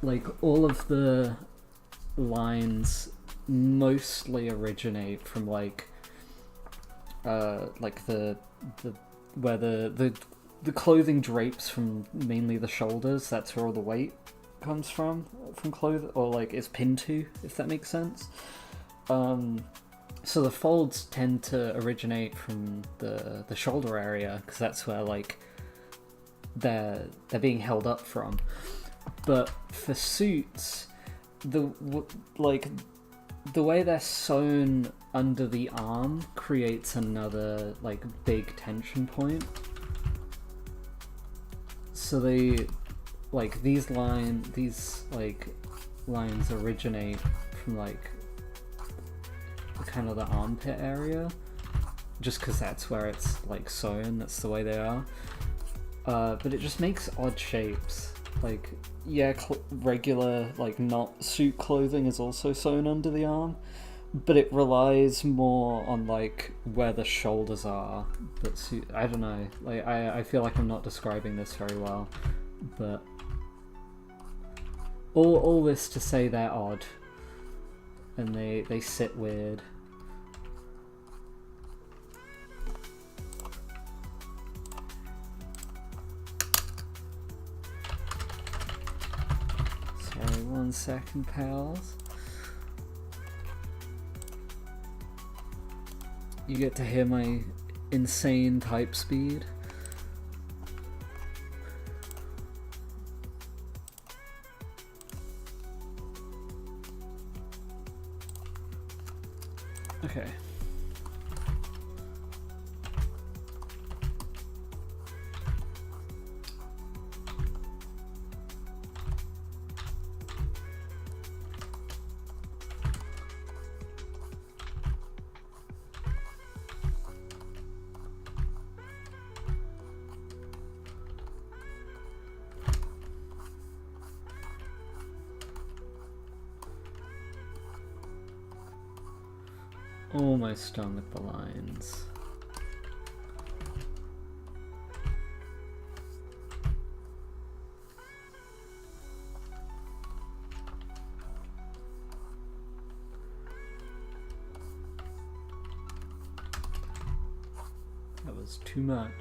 Like all of the lines mostly originate from like the where the clothing drapes from mainly the shoulders. That's where all the weight comes from clothing, or like is pinned to, if that makes sense. So the folds tend to originate from the shoulder area, because that's where like they're being held up from. But for suits, the way they're sewn under the arm creates another like big tension point. So they like these lines originate from like kind of the armpit area, just because that's where it's like sewn. That's the way they are. But it just makes odd shapes. Like, yeah, regular, like, not suit clothing is also sewn under the arm, but it relies more on, like, where the shoulders are. But I don't know, like, I feel like I'm not describing this very well, but all this to say they're odd, and they sit weird. Sorry, 1 second, pals. You get to hear my insane type speed. Okay. Almost done with the lines. That was too much.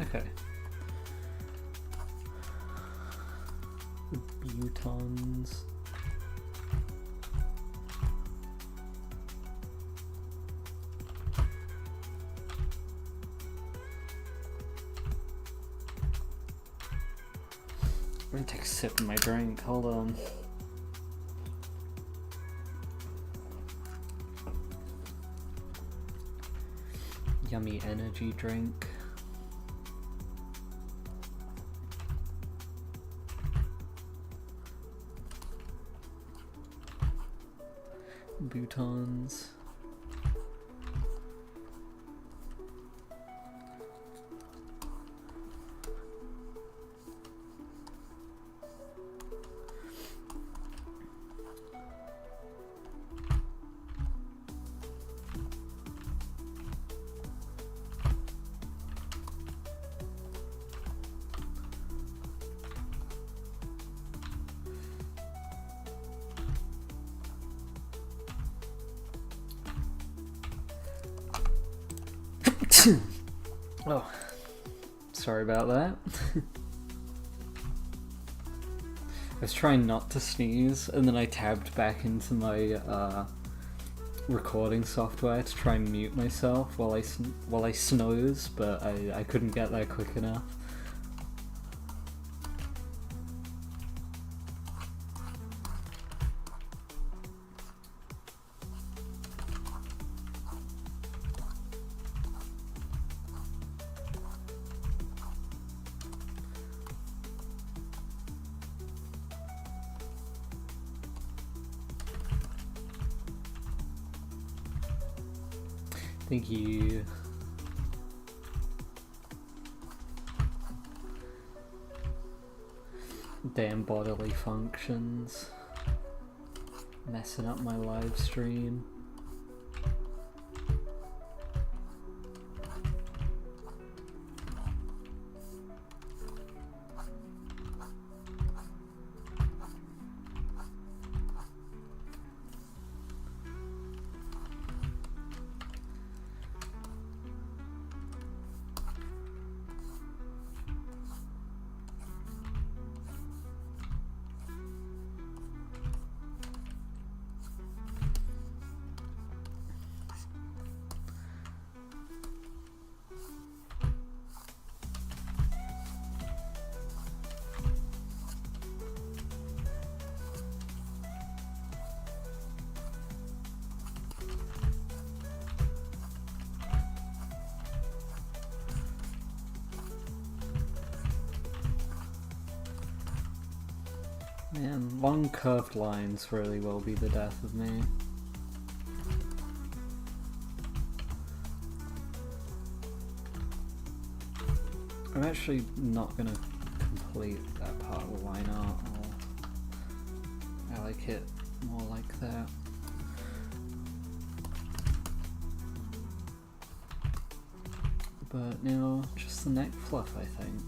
Okay. The Butons. I'm gonna take a sip of my drink, hold on. Yummy energy drink. Butons. Oh, sorry about that. I was trying not to sneeze, and then I tabbed back into my recording software to try and mute myself while I snooze, but I couldn't get there quick enough. Thank you. Damn bodily functions. Messing up my live stream. Man, long curved lines really will be the death of me. I'm actually not gonna complete that part of the line art, or I like it more like that. But now, just the neck fluff, I think.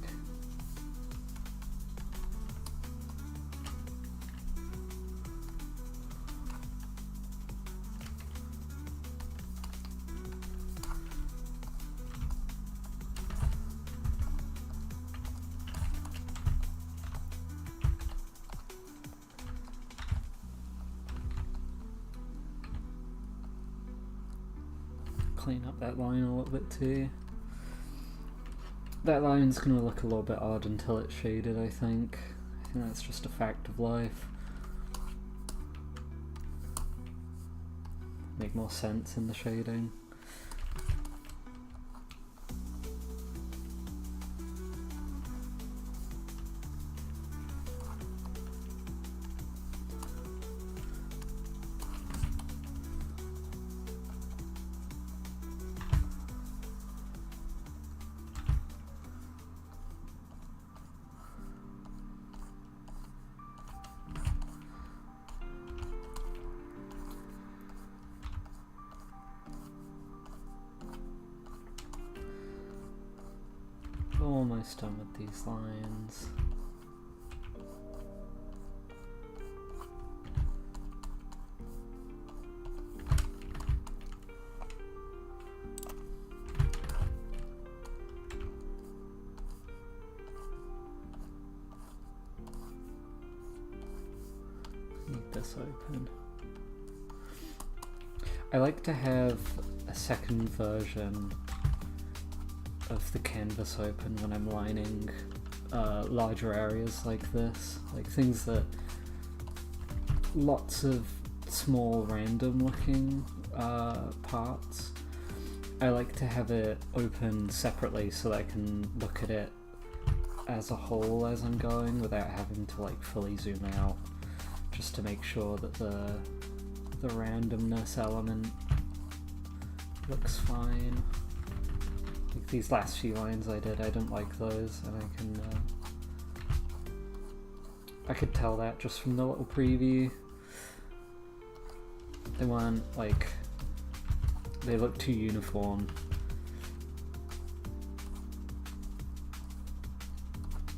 Clean up that line a little bit too. That line's going to look a little bit odd until it's shaded, I think. I think that's just a fact of life. Make more sense in the shading. Almost done with these lines. Leave this open. I like to have a second version of the canvas open when I'm lining larger areas like this, like things that lots of small random looking parts. I like to have it open separately so that I can look at it as a whole as I'm going without having to like fully zoom out, just to make sure that the randomness element looks fine. Like these last few lines I didn't like those, and I could tell that just from the little preview. They weren't like, they look too uniform.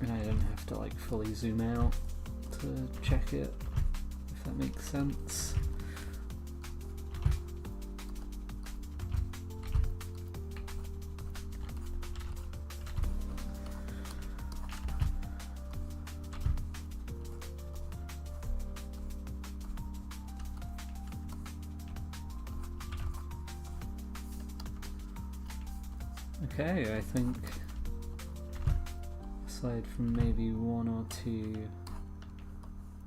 And I didn't have to like fully zoom out to check it, if that makes sense. Okay, I think aside from maybe one or two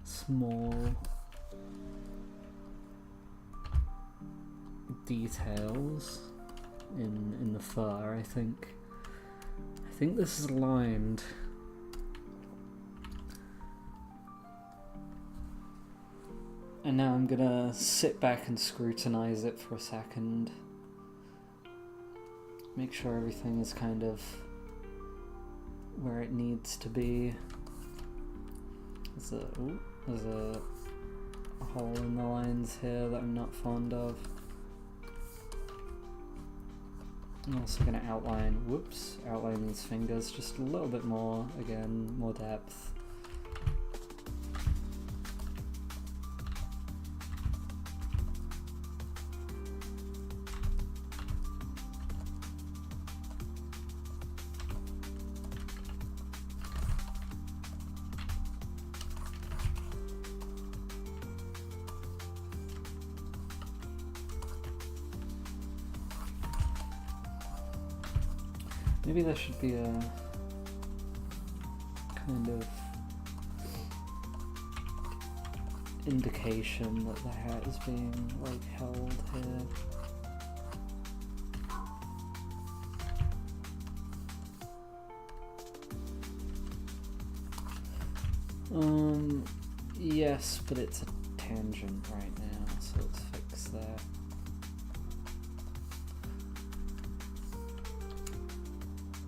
small details in the fur, I think this is aligned. And now I'm gonna sit back and scrutinize it for a second. Make sure everything is kind of where it needs to be. There's a hole in the lines here that I'm not fond of. I'm also going to outline these fingers just a little bit more, again, more depth. Maybe there should be a kind of indication that the hat is being like held here. Yes, but it's a tangent right now, so let's fix that.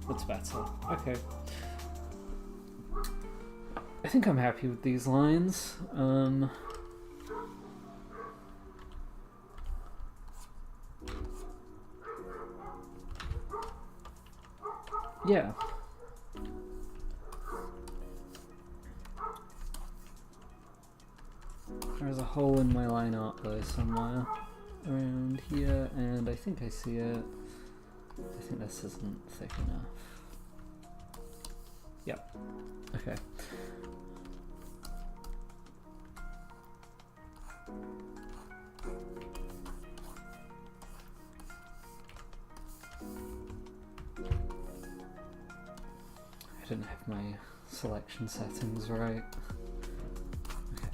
That's better. Okay. I think I'm happy with these lines. Yeah. There's a hole in my line art though somewhere around here, and I think I see it. I think this isn't thick enough. Yep. Okay. I didn't have my selection settings right. Okay.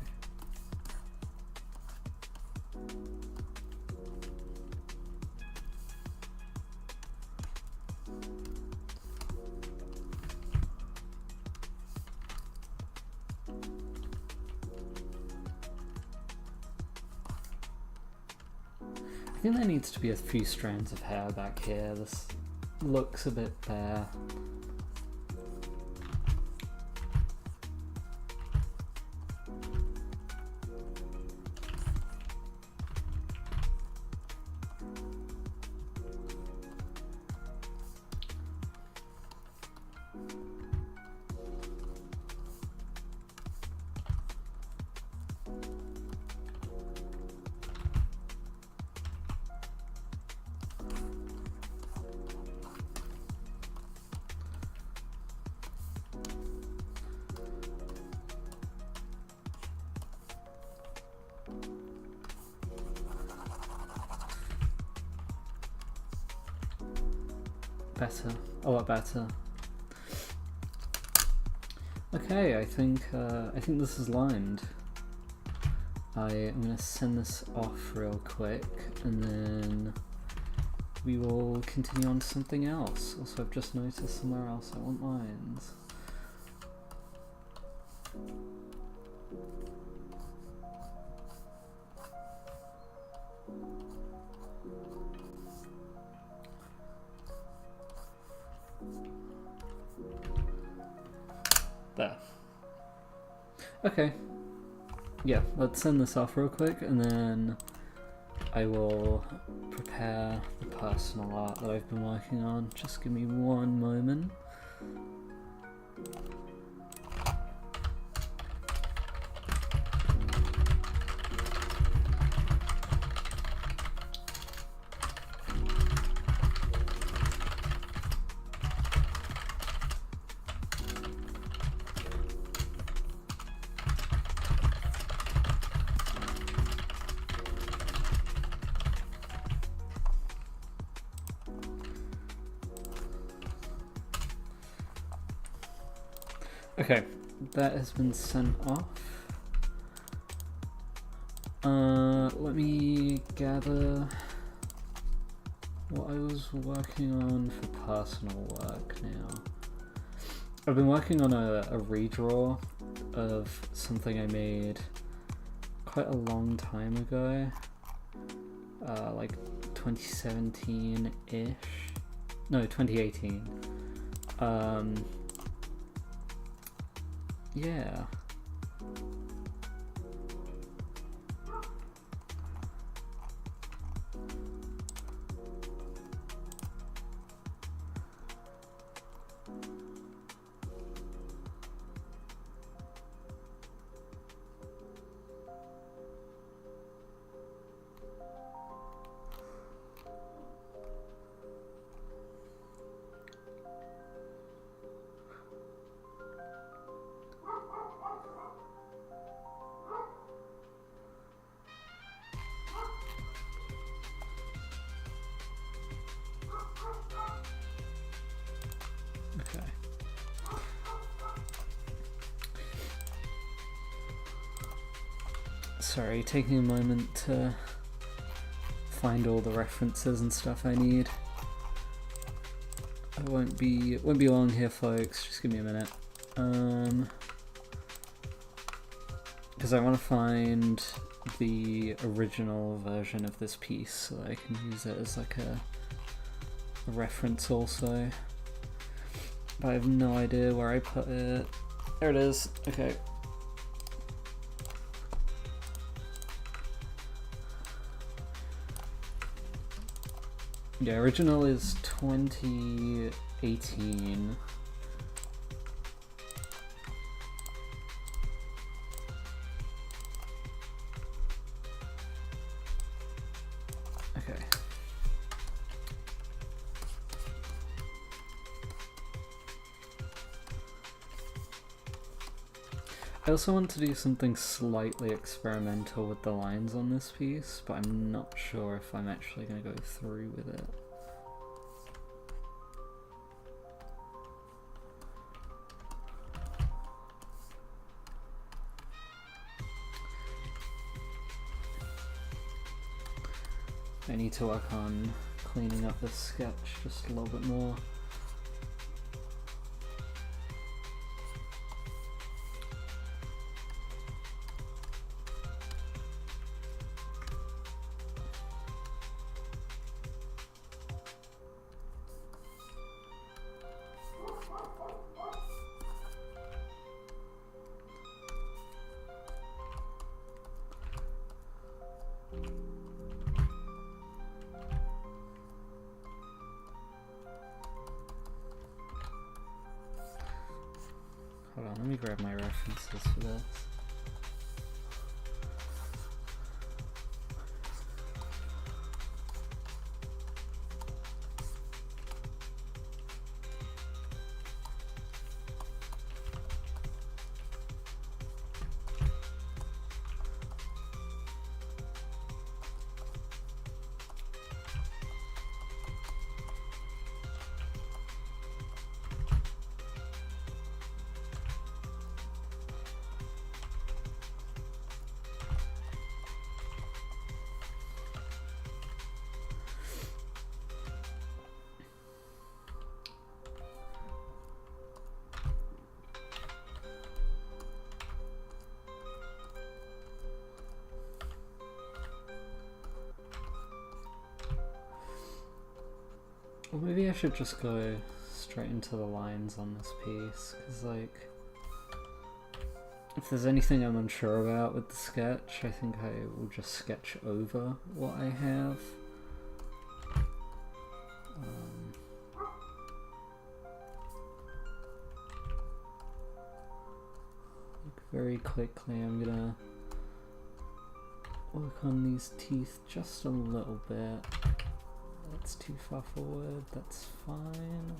I think there needs to be a few strands of hair back here. This looks a bit bare. Better, a lot better. Okay, I think this is lined. I am gonna send this off real quick, and then we will continue on to something else. Also, I've just noticed somewhere else I want lines. There. Okay. Yeah, let's send this off real quick, and then I will prepare the personal art that I've been working on. Just give me one moment. Okay, that has been sent off. Let me gather what I was working on for personal work now. I've been working on a redraw of something I made quite a long time ago, like 2017-ish. No, 2018. Yeah. Sorry, taking a moment to find all the references and stuff I need. I won't be long here, folks. Just give me a minute. because I want to find the original version of this piece so that I can use it as like a reference also. But I have no idea where I put it. There it is. Okay. Yeah, original is 2018. Okay. I also want to do something slightly experimental with the lines on this piece, but I'm not sure if I'm actually going to go through with it. I need to work on cleaning up this sketch just a little bit more. Hold on, let me grab my references for this. Or maybe I should just go straight into the lines on this piece, because like, if there's anything I'm unsure about with the sketch, I think I will just sketch over what I have. Very quickly I'm gonna work on these teeth just a little bit. That's too far forward, that's fine.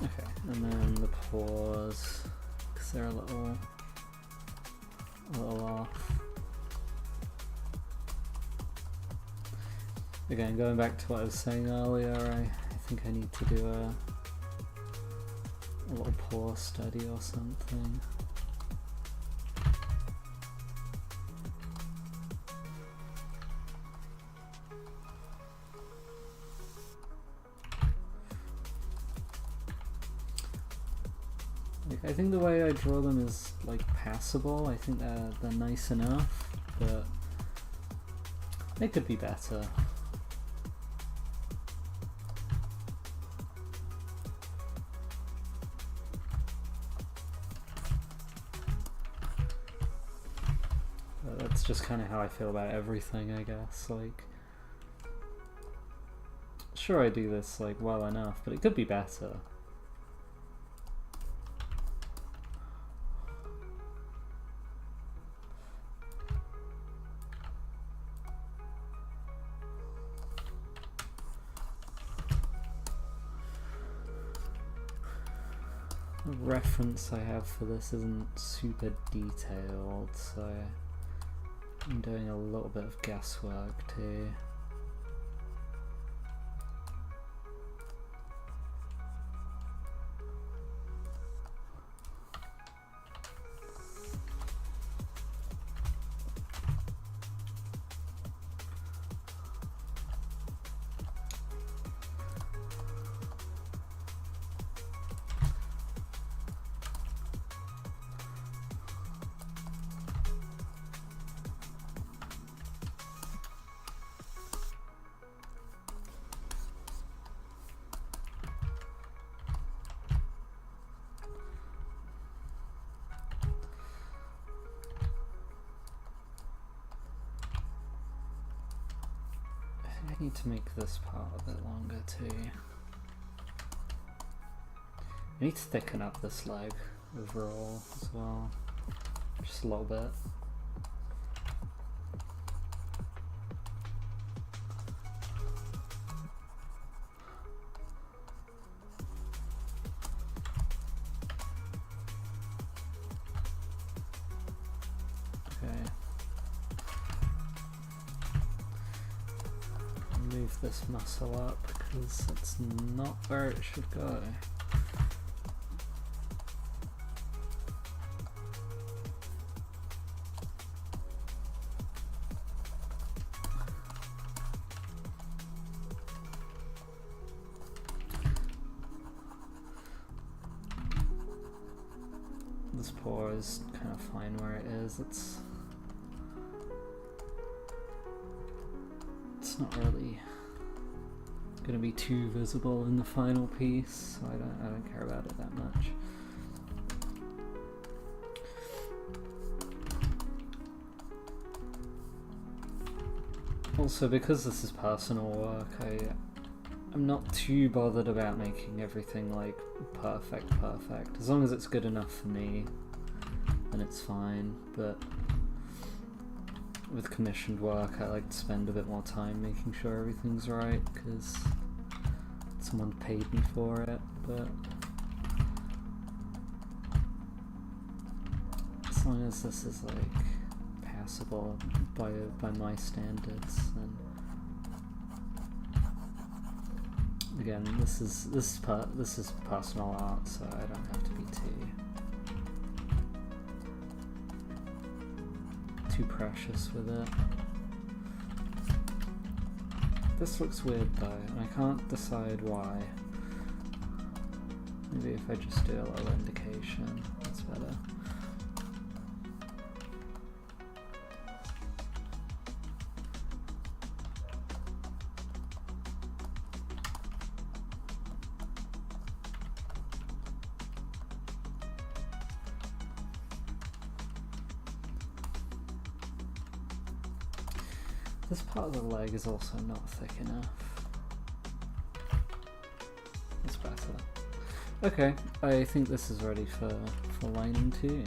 Okay, and then the pause, because they're a little off. Again, going back to what I was saying earlier, I think I need to do a little pause study or something. I think the way I draw them is like passable. I think they're nice enough, but they could be better. But that's just kind of how I feel about everything, I guess. Like, sure I do this like well enough, but it could be better. The reference I have for this isn't super detailed, so I'm doing a little bit of guesswork too. I need to make this part a bit longer too. I need to thicken up this leg overall as well, just a little bit. Move this muscle up because it's not where it should go. This paw is kind of fine where it is. It's not really gonna be too visible in the final piece, so I don't care about it that much. Also, because this is personal work, I'm not too bothered about making everything like perfect. As long as it's good enough for me, then it's fine. But with commissioned work, I like to spend a bit more time making sure everything's right, because someone paid me for it. But as long as this is like passable by my standards, then again, this is personal art, so I don't have to be too precious with it. This looks weird though, and I can't decide why. Maybe if I just do a little indication, that's better. This part of the leg is also not thick enough. It's better. Okay, I think this is ready for lining too.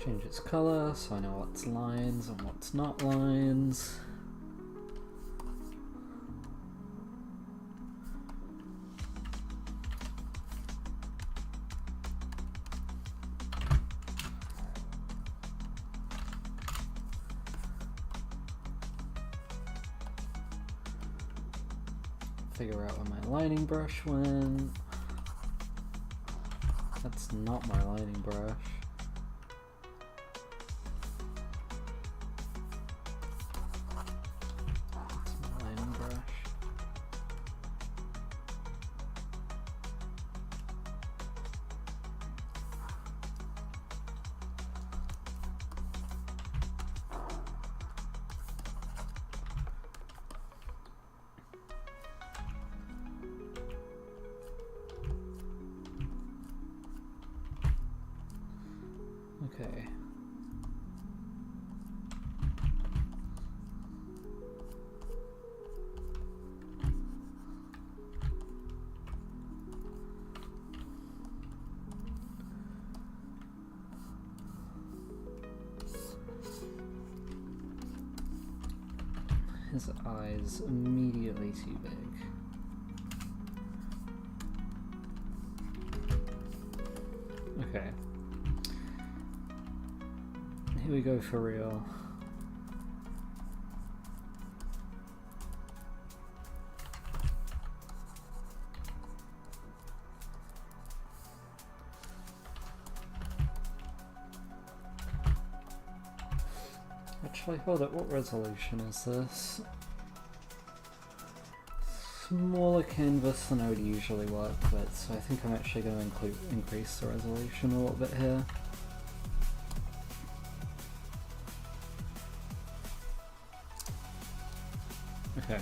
Change its color so I know what's lines and what's not lines. Figure out where my lining brush went. That's not my lining brush. Okay. His eyes immediately too big. Okay. Here we go for real. Actually, hold up, what resolution is this? Smaller canvas than I would usually work with, so I think I'm actually going to increase the resolution a little bit here. Okay.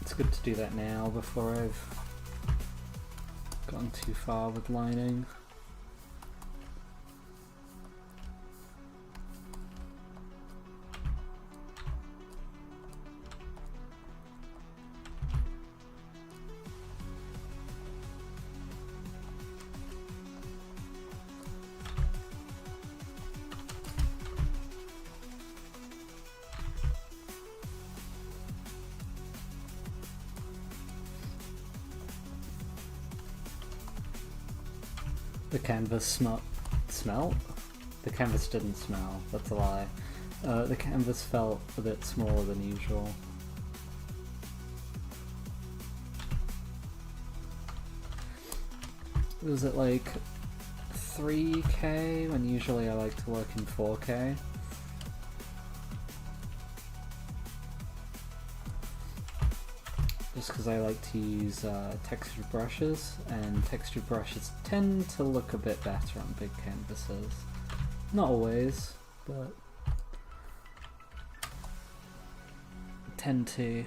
It's good to do that now before I've gone too far with lining. The canvas smelt? The canvas didn't smell, that's a lie. The canvas felt a bit smaller than usual. It was at like 3K when usually I like to work in 4K. Just because I like to use textured brushes, and textured brushes tend to look a bit better on big canvases. Not always, but tend to.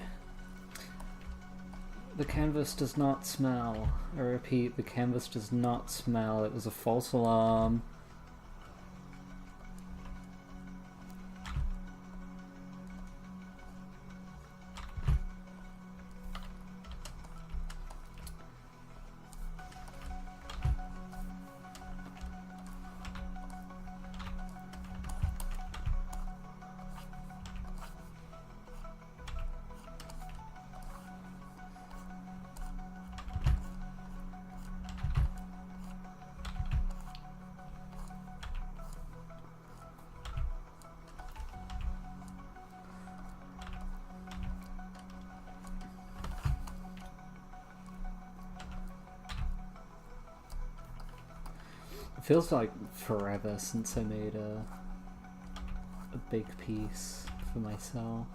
The canvas does not smell. I repeat, the canvas does not smell. It was a false alarm. It feels like forever since I made a big piece for myself.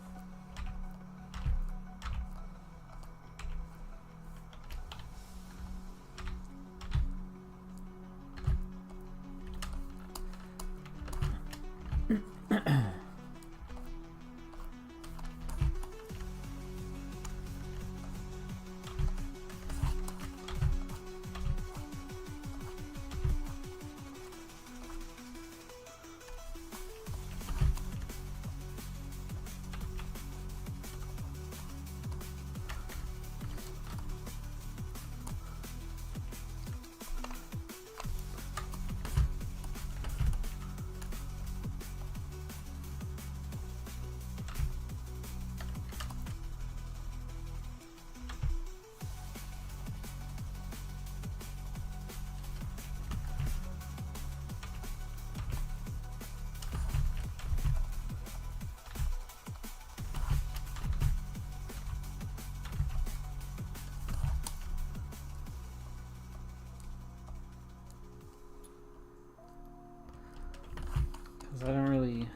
I don't really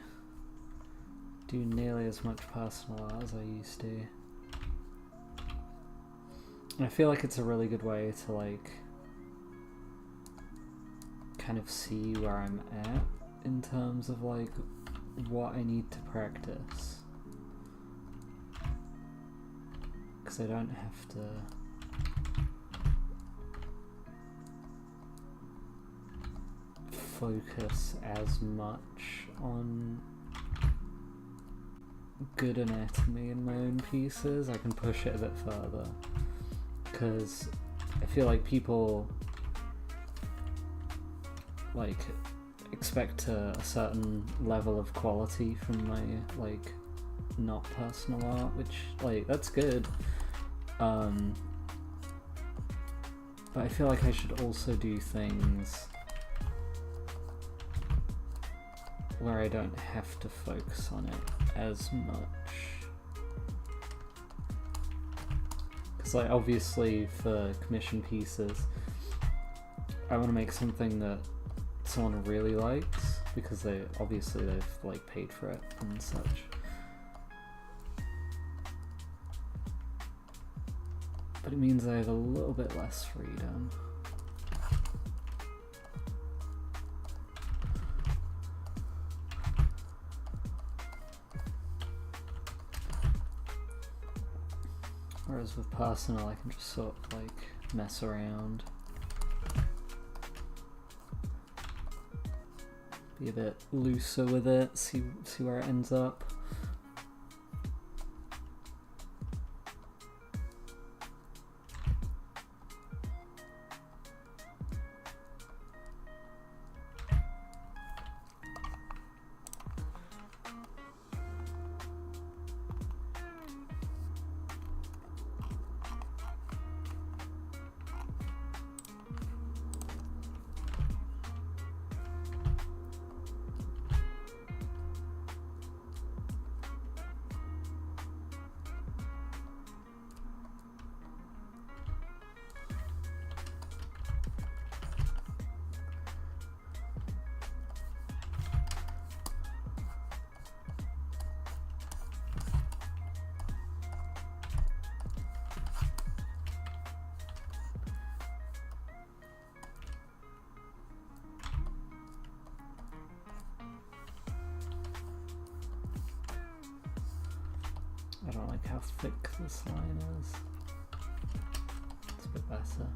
do nearly as much personal art as I used to. And I feel like it's a really good way to like kind of see where I'm at in terms of like what I need to practice. Because I don't have to focus as much on good anatomy in my own pieces. I can push it a bit further, because I feel like people like expect a certain level of quality from my like not personal art, which like that's good, but I feel like I should also do things where I don't have to focus on it as much. Because like obviously for commission pieces I want to make something that someone really likes, because they've like paid for it and such. But it means I have a little bit less freedom. Whereas with personal, I can just sort of like mess around. Be a bit looser with it, see where it ends up. I don't like how thick this line is. It's a bit better.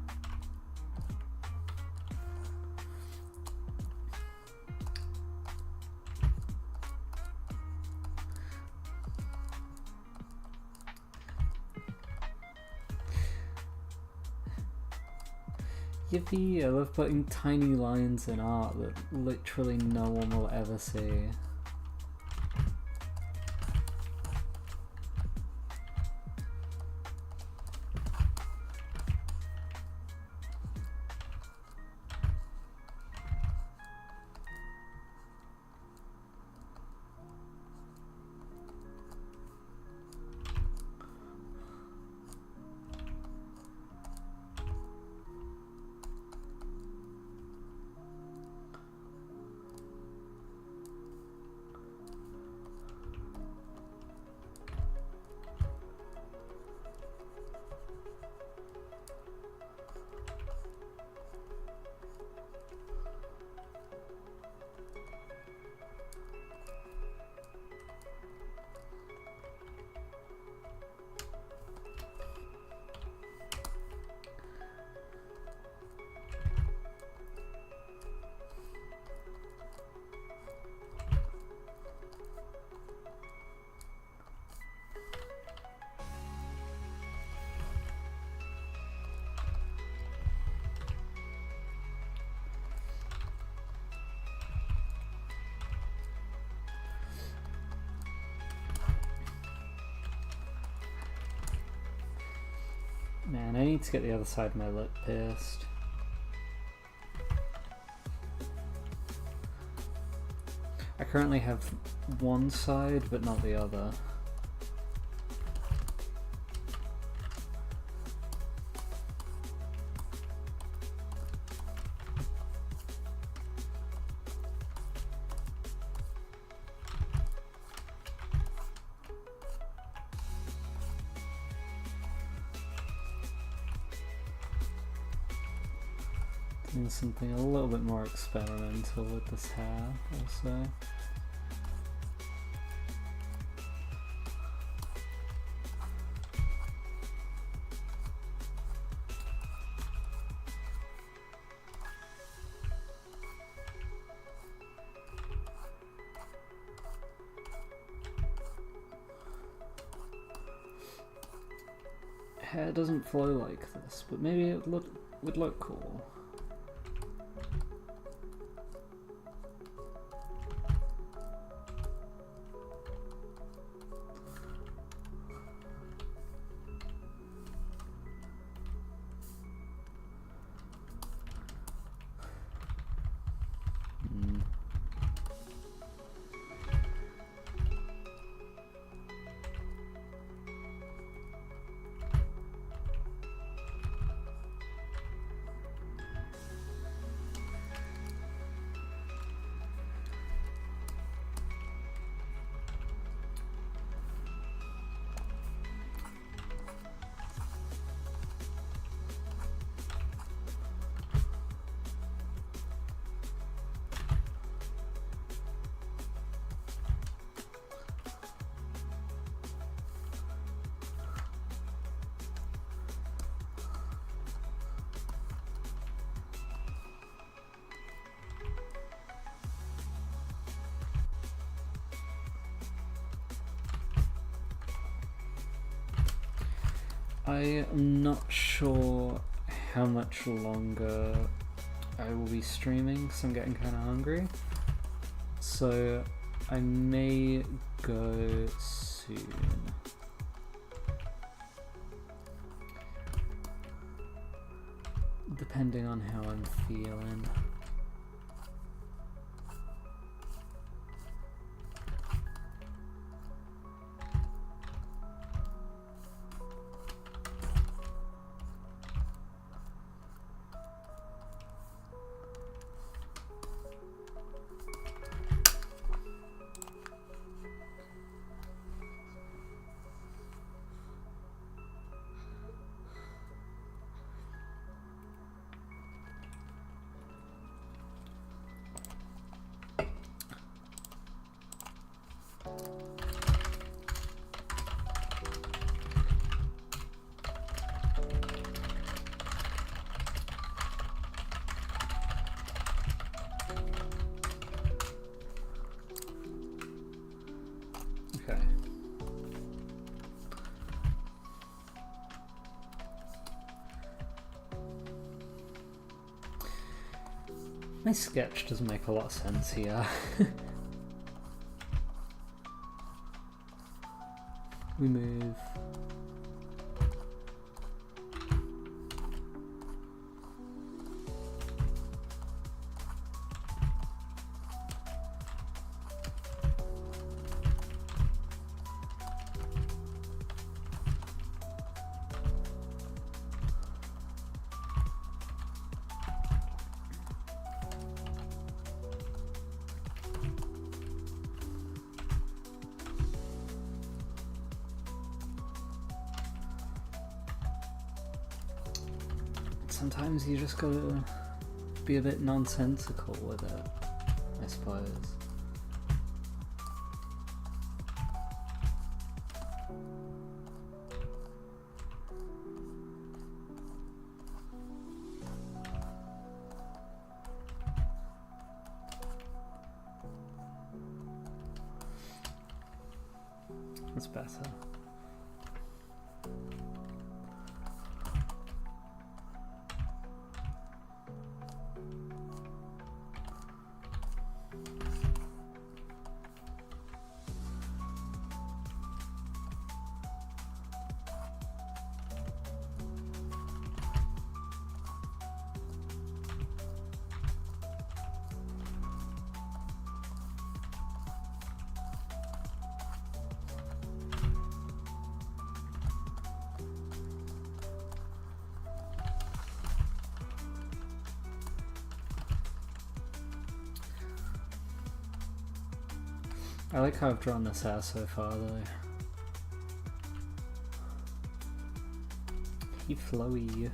Yippee, I love putting tiny lines in art that literally no one will ever see. Man, I need to get the other side of my lip pierced. I currently have one side, but not the other. Doing something a little bit more experimental with this hair also. hair doesn't flow like this, but maybe it would look cool. I am not sure how much longer I will be streaming because I'm getting kind of hungry. So I may go soon. Depending on how I'm feeling. My sketch doesn't make a lot of sense here. We move. Sometimes you just gotta be a bit nonsensical with it, I suppose. That's better. I like how I've drawn this hair so far though. He flowy.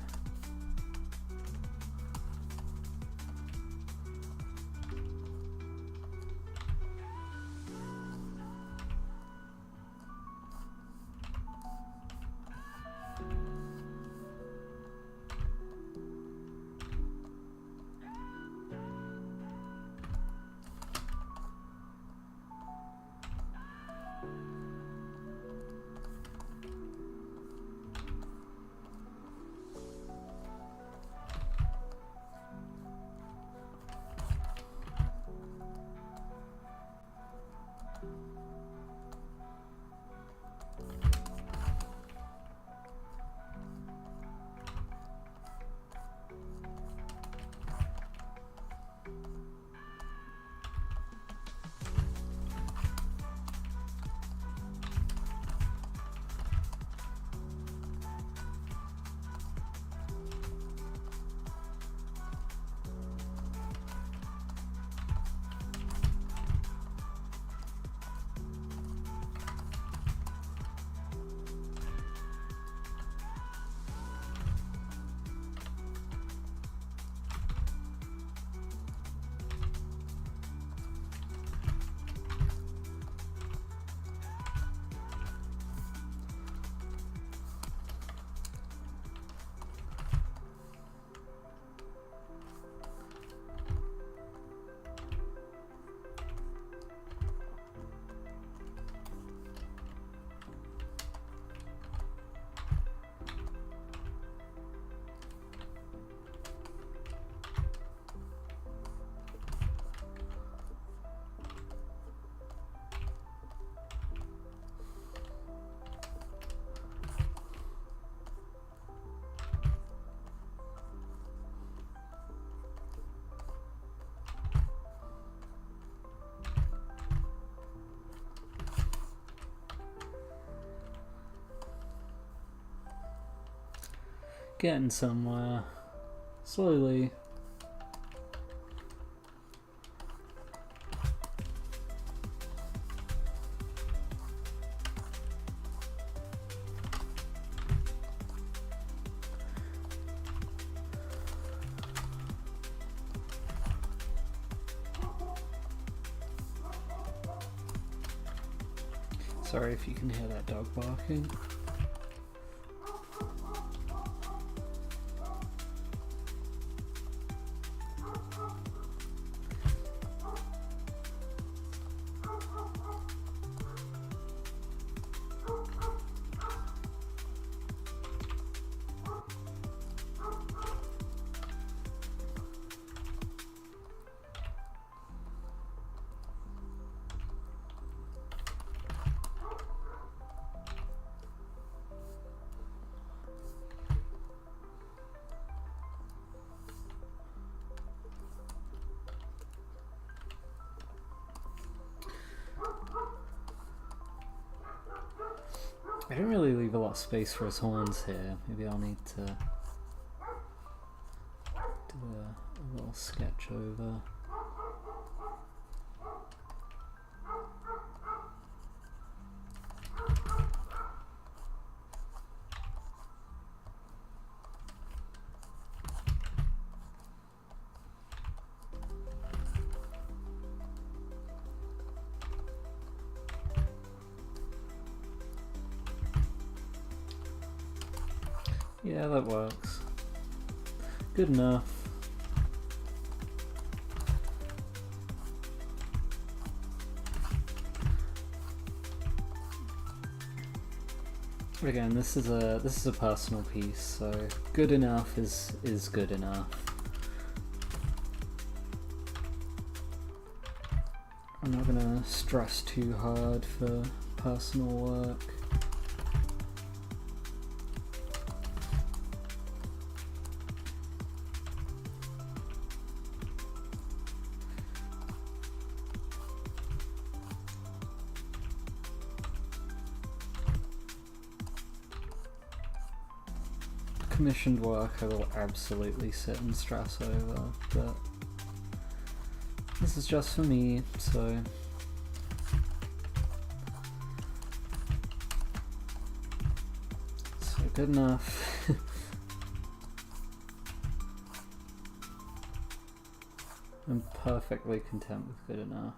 Getting somewhere. Slowly. Sorry if you can hear that dog barking. I don't really leave a lot of space for his horns here. Maybe I'll need to do a little sketch over. Yeah, that works. Good enough. Again, this is a personal piece, so good enough is good enough. I'm not gonna stress too hard for personal work. Commissioned work I will absolutely sit and stress over, but this is just for me, so good enough. I'm perfectly content with good enough.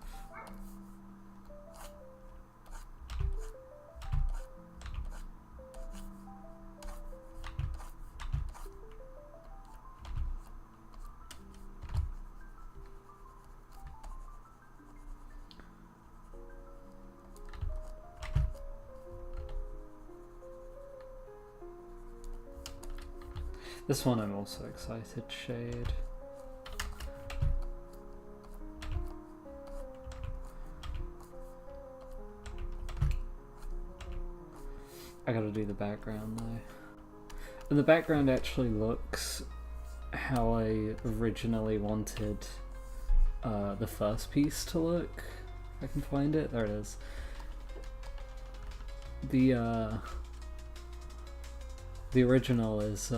This one I'm also excited to shade. I gotta do the background though. And the background actually looks how I originally wanted the first piece to look. If I can find it. There it is. The original is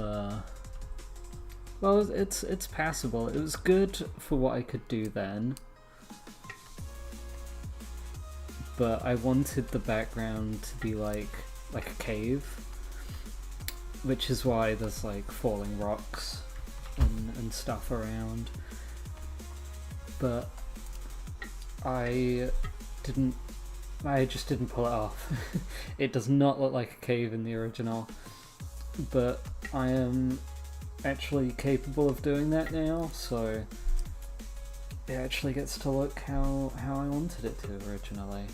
well, it's passable. It was good for what I could do then, but I wanted the background to be like a cave, which is why there's like falling rocks and stuff around. But I just didn't pull it off. It does not look like a cave in the original, but I am actually capable of doing that now, so it actually gets to look how I wanted it to originally.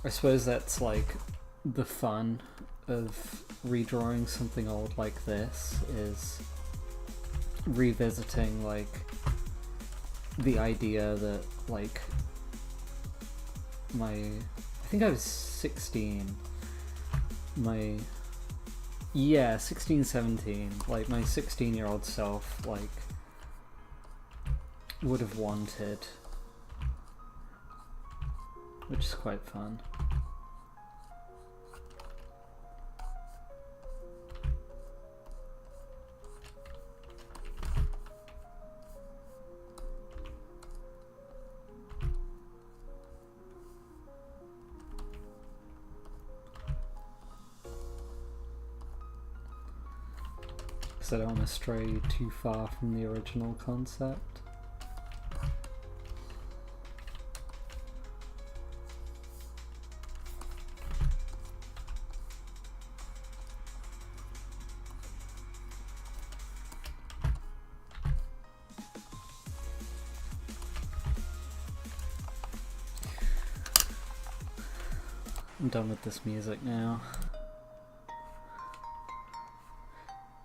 I suppose that's like the fun of redrawing something old like this, is revisiting like the idea that like I think I was 16, 16, 17, like my 16-year-old self like would have wanted which is quite fun. Because I don't want to stray too far from the original concept. I'm done with this music now.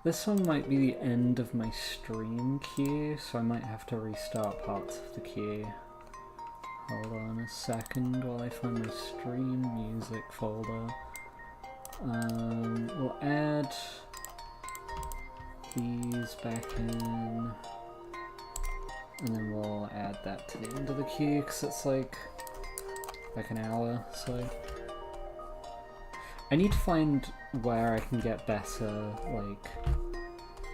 This one might be the end of my stream queue, so I might have to restart parts of the queue. Hold on a second while I find my stream music folder. We'll add these back in, and then we'll add that to the end of the queue, because it's like an hour, so... I need to find where I can get better, like,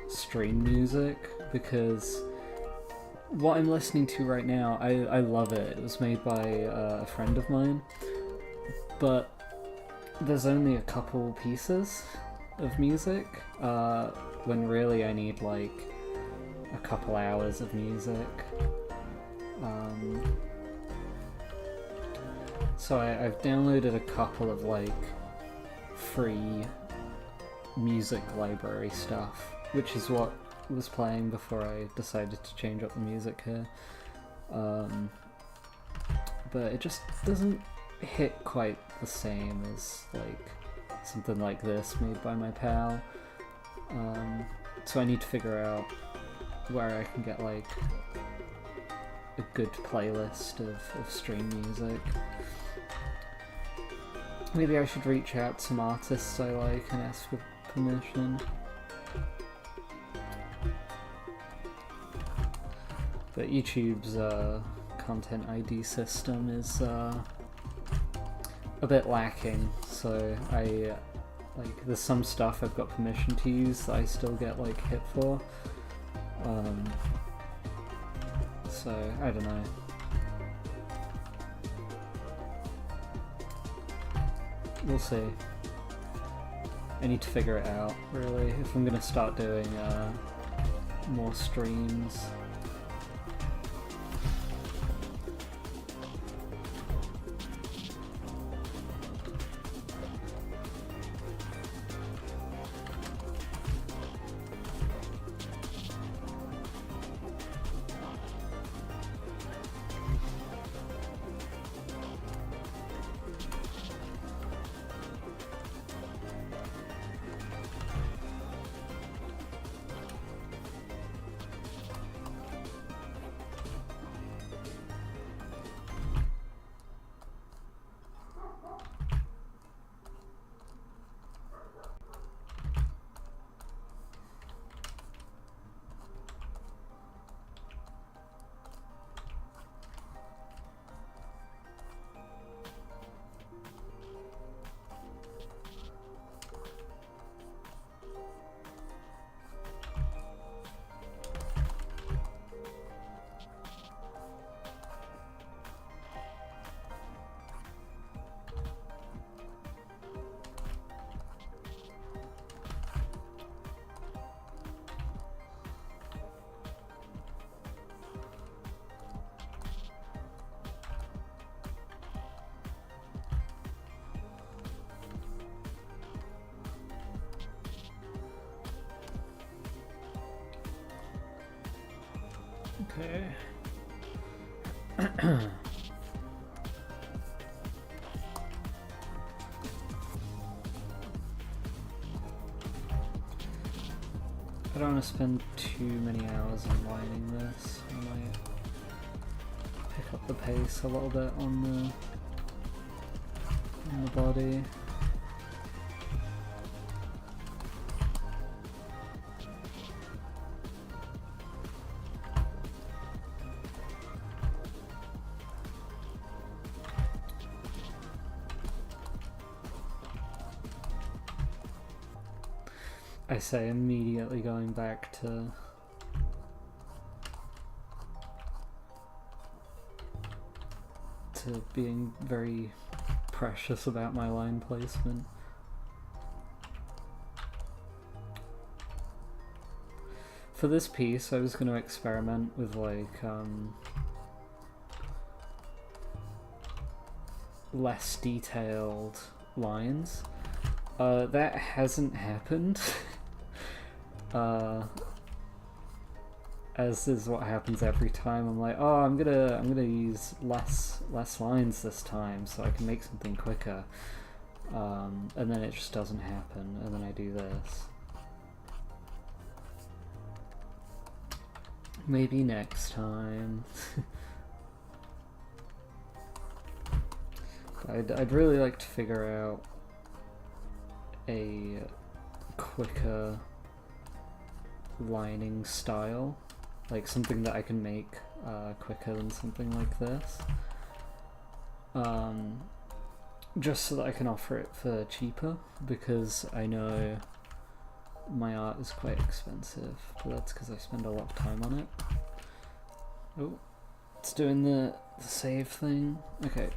stream music, because what I'm listening to right now, I love it. It was made by a friend of mine, but there's only a couple pieces of music, when really I need, like, a couple hours of music. So I've downloaded a couple of, like, free music library stuff, which is what was playing before I decided to change up the music here. But it just doesn't hit quite the same as like something like this made by my pal. So I need to figure out where I can get like a good playlist of stream music. Maybe I should reach out to some artists I like and ask for permission. But YouTube's content ID system is a bit lacking, so there's some stuff I've got permission to use that I still get like hit for. So I don't know. We'll see. I need to figure it out, really, if I'm gonna start doing more streams. Okay. I don't want to spend too many hours unwinding this. I might pick up the pace a little bit on the body. I say immediately going back to being very precious about my line placement. For this piece, I was going to experiment with like less detailed lines. That hasn't happened. As is what happens every time. I'm like, oh, I'm gonna use less lines this time so I can make something quicker, and then it just doesn't happen, and then I do this. Maybe next time. I'd really like to figure out a quicker lining style, like something that I can make quicker than something like this, just so that I can offer it for cheaper, because I know my art is quite expensive, but that's because I spend a lot of time on it. Oh, it's doing the save thing. Okay.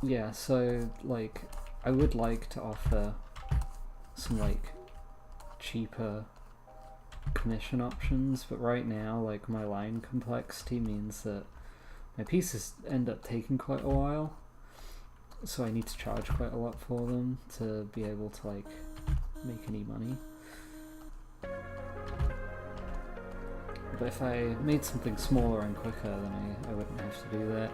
Yeah, so like I would like to offer some like cheaper commission options, but right now like my line complexity means that my pieces end up taking quite a while, so I need to charge quite a lot for them to be able to like make any money. But if I made something smaller and quicker, then I wouldn't have to do that.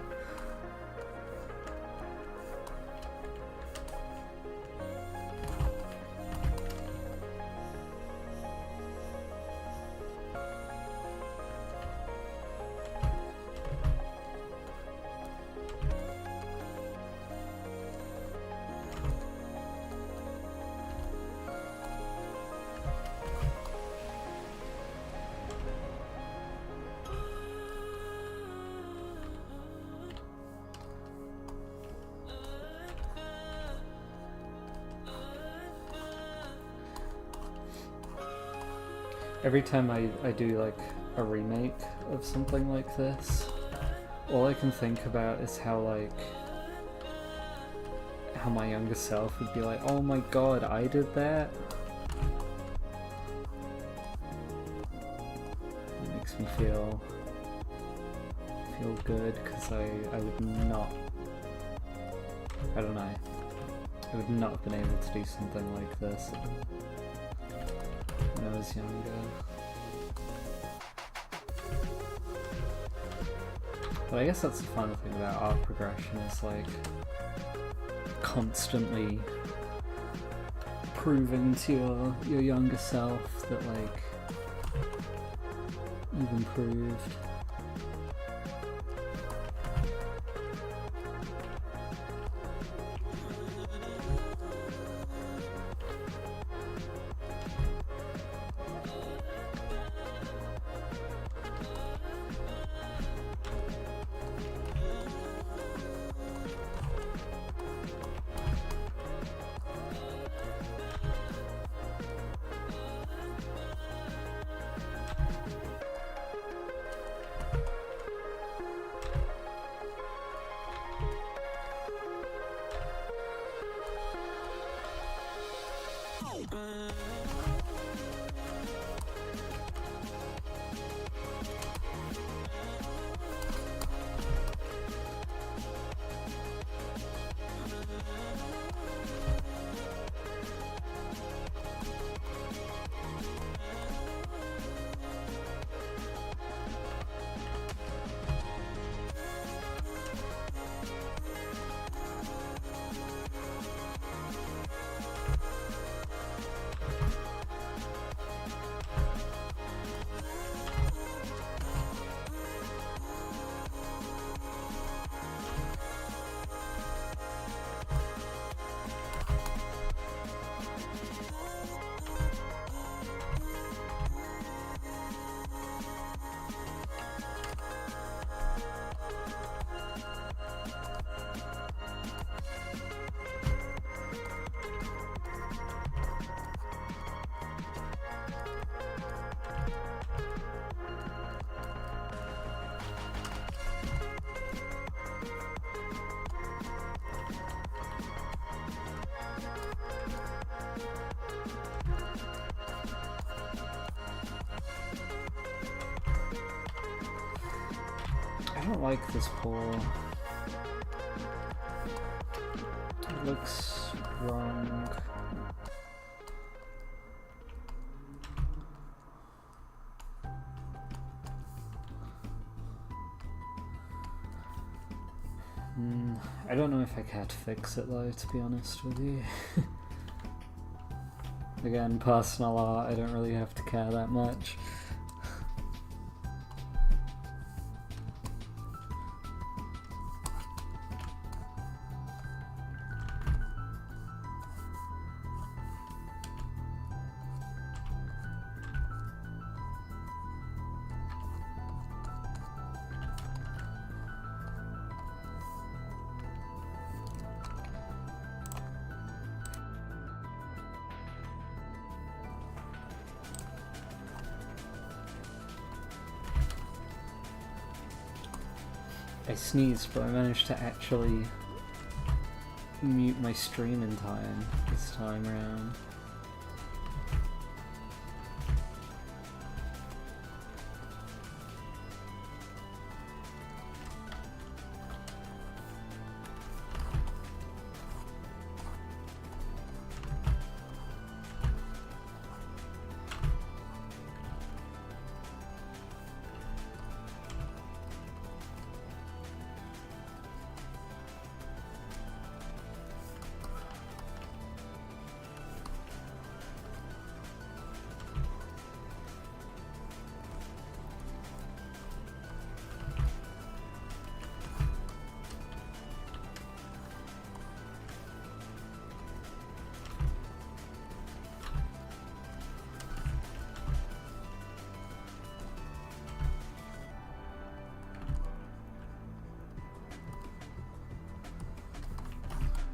Every time I do like a remake of something like this, all I can think about is how my younger self would be like, oh my god, I did that? It makes me feel good, because I would not, I don't know, I would not have been able to do something like this when I was younger. But I guess that's the fun thing about art progression, is like constantly proving to your younger self that like you've improved. I don't like this paw. It looks wrong. I don't know if I care to fix it though, to be honest with you. Again, personal art, I don't really have to care that much. I sneezed, but I managed to actually mute my stream in time this time around.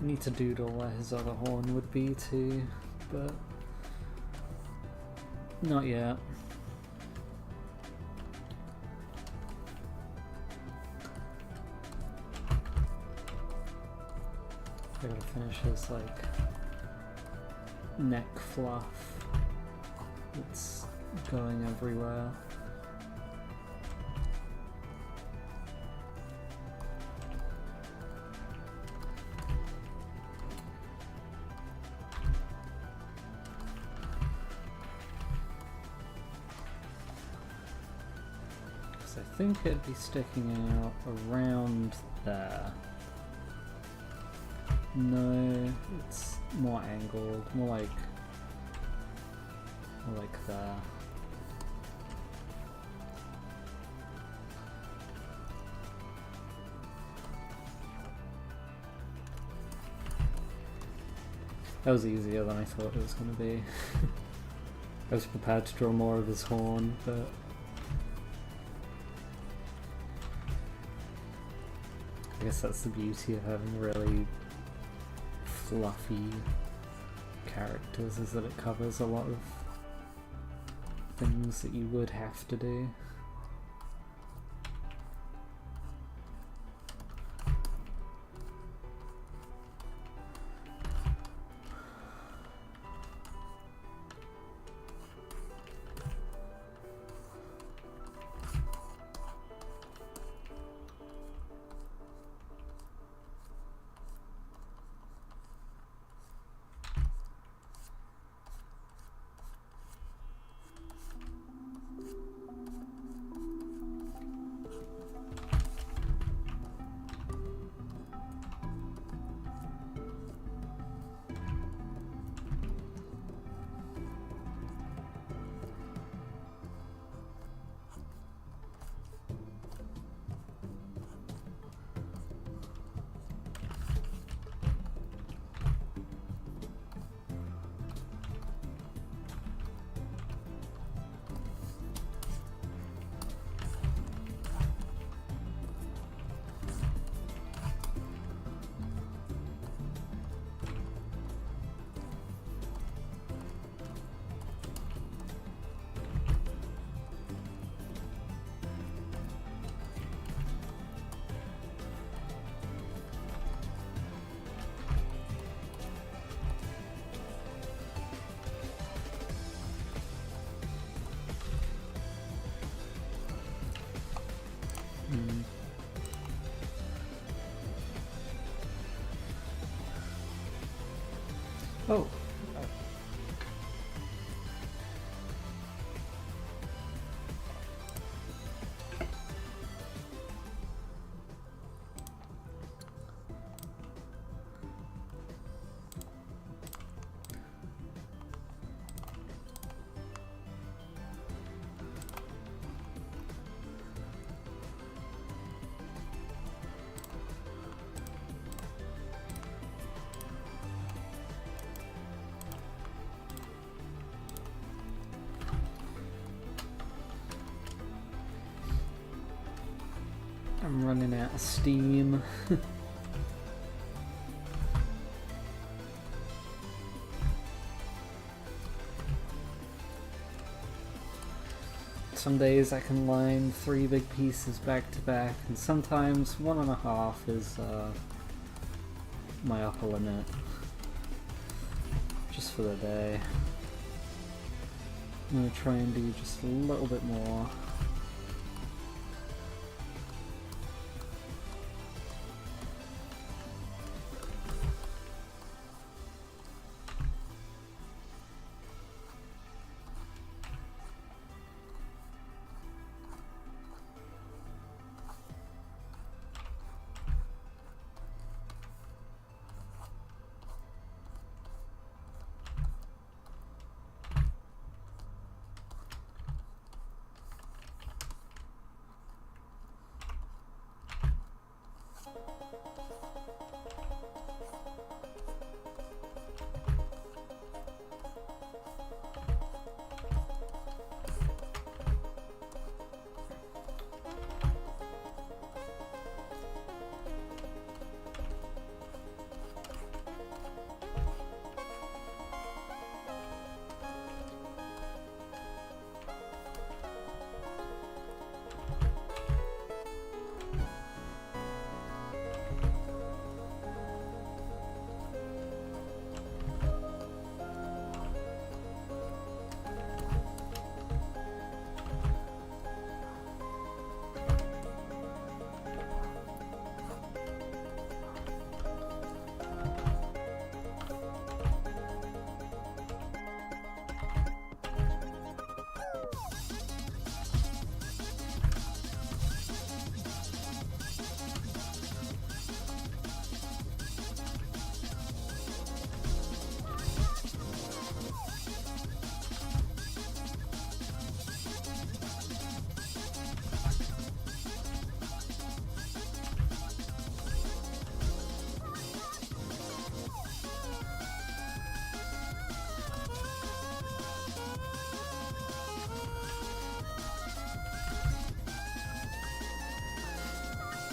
I need to doodle where his other horn would be too, but not yet. I gotta finish his like neck fluff. It's going everywhere. I think it'd be sticking out around there. No, it's more angled, more like there. That was easier than I thought it was going to be. I was prepared to draw more of his horn, but I guess that's the beauty of having really fluffy characters, is that it covers a lot of things that you would have to do. Oh. I'm running out of steam. Some days I can line 3 big pieces back to back, and sometimes 1.5 is my upper limit. Just for the day. I'm gonna try and do just a little bit more.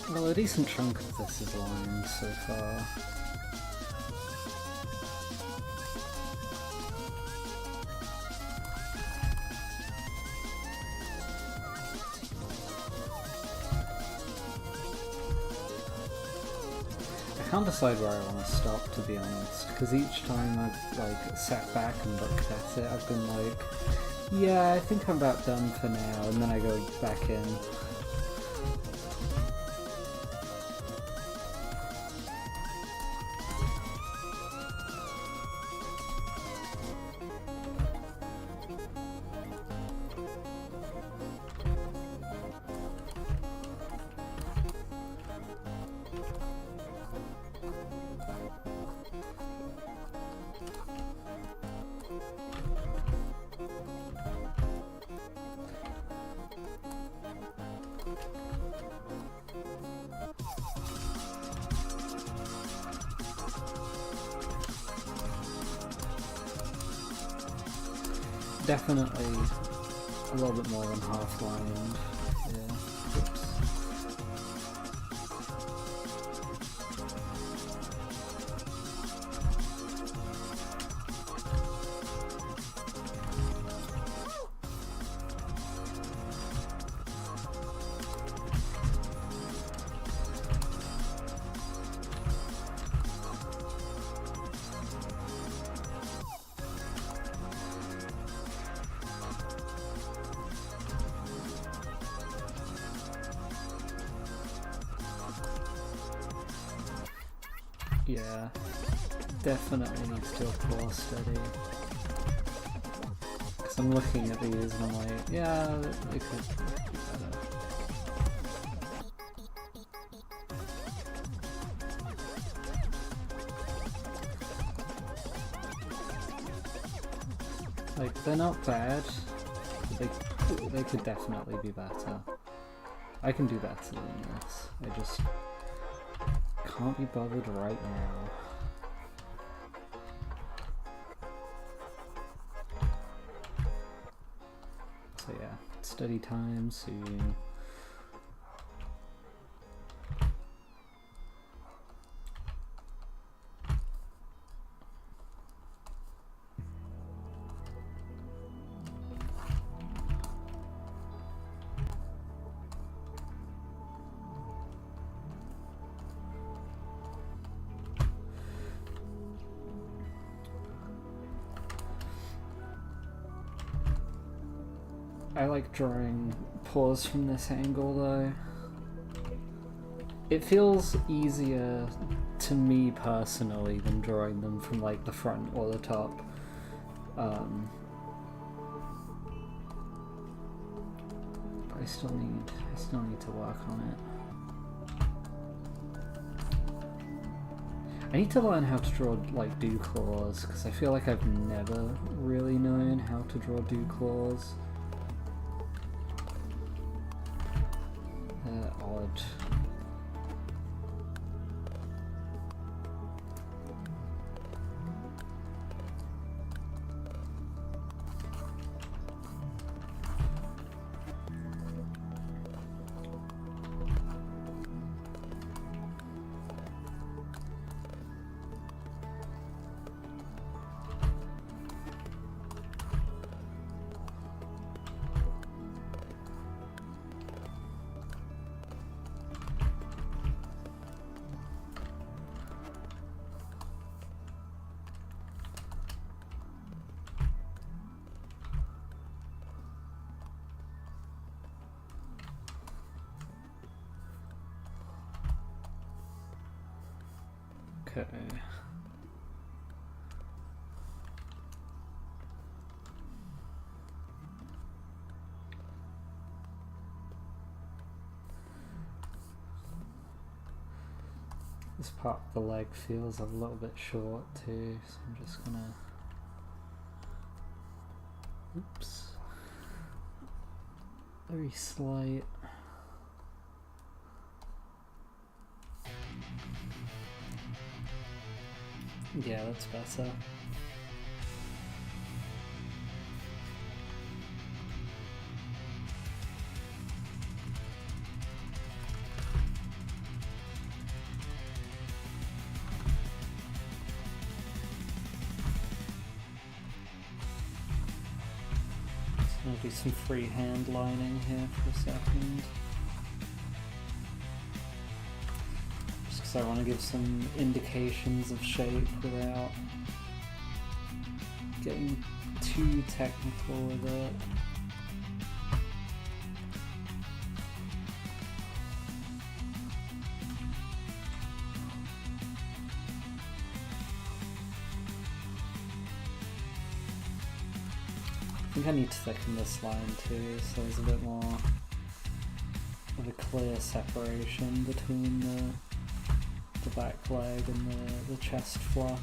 Well, a decent chunk of this is lined so far. I can't decide where I want to stop, to be honest, because each time I've like sat back and looked at it, I've been like, yeah, I think I'm about done for now, and then I go back in. Definitely a little bit more than half lined. Yeah. Oops. Yeah. definitely needs to apply steady. Because I'm looking at these and I'm like, yeah, they could be better. Like, they're not bad, but they could definitely be better. I can do better than this. I just can't be bothered right now. So yeah, study time soon. I like drawing paws from this angle though. It feels easier to me personally than drawing them from like the front or the top. But I still need to work on it. I need to learn how to draw like dew claws because I feel like I've never really known how to draw dew claws. Odd. Okay. This part of the leg feels a little bit short too, so I'm just gonna... Oops. Very slight. Yeah, that's better. Just gonna do some freehand lining here for a second. So I want to give some indications of shape without getting too technical with it. I think I need to thicken this line too, so there's a bit more of a clear separation between the back leg and the chest fluff.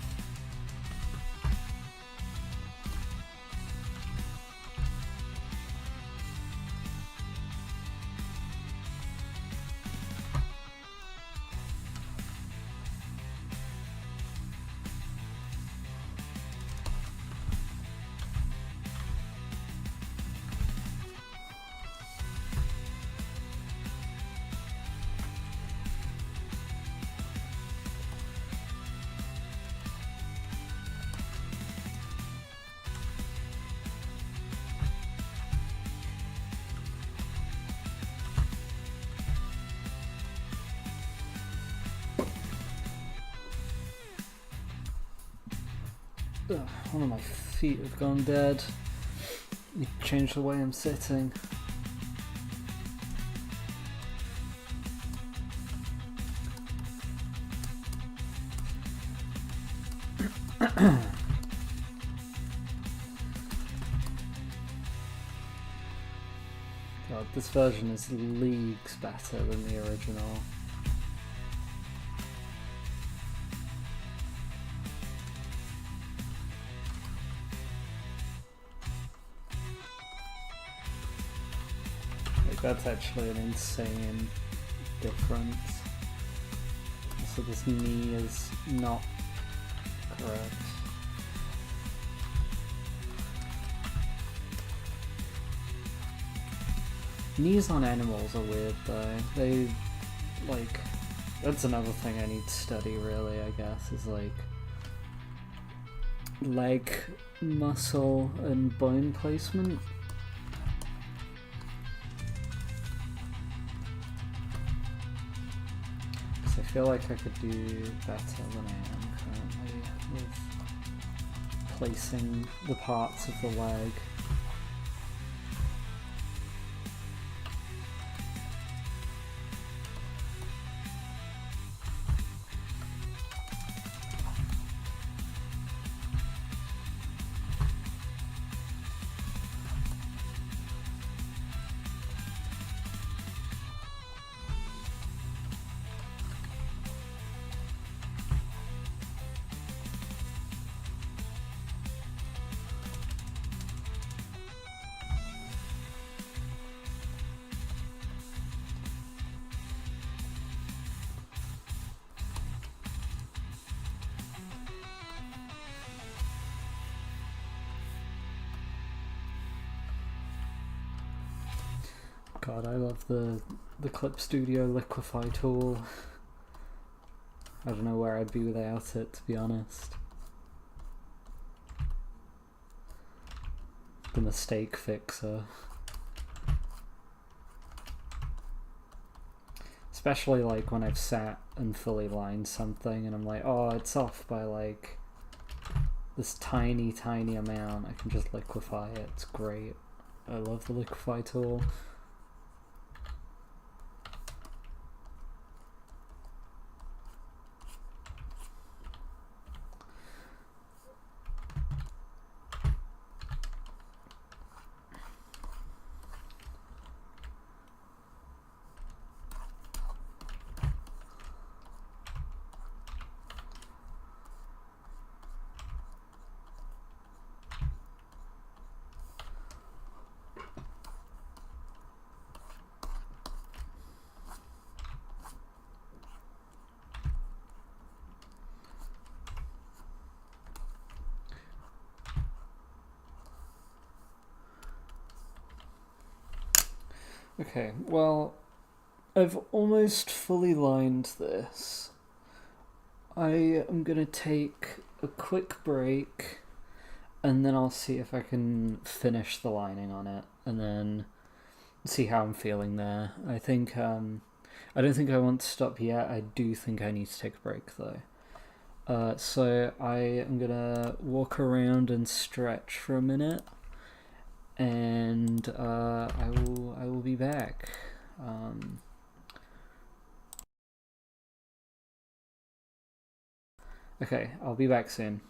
Ugh, one of my feet have gone dead. Need to change the way I'm sitting. God, this version is leagues better than the original. Like, that's actually an insane difference. So this knee is not correct. Knees on animals are weird though. They, like, that's another thing I need to study really, I guess, is like leg muscle and bone placement. Because I feel like I could do better than I am currently with placing the parts of the leg. God, I love the Clip Studio Liquify tool. I don't know where I'd be without it, to be honest. The mistake fixer. Especially like when I've sat and fully lined something and I'm like, oh, it's off by like this tiny amount. I can just liquefy it. It's great. I love the Liquify tool. Okay, well, I've almost fully lined this. I am gonna take a quick break and then I'll see if I can finish the lining on it and then see how I'm feeling there. I think, I don't think I want to stop yet. I do think I need to take a break though. So I am gonna walk around and stretch for a minute and I will be back. Okay, I'll be back soon.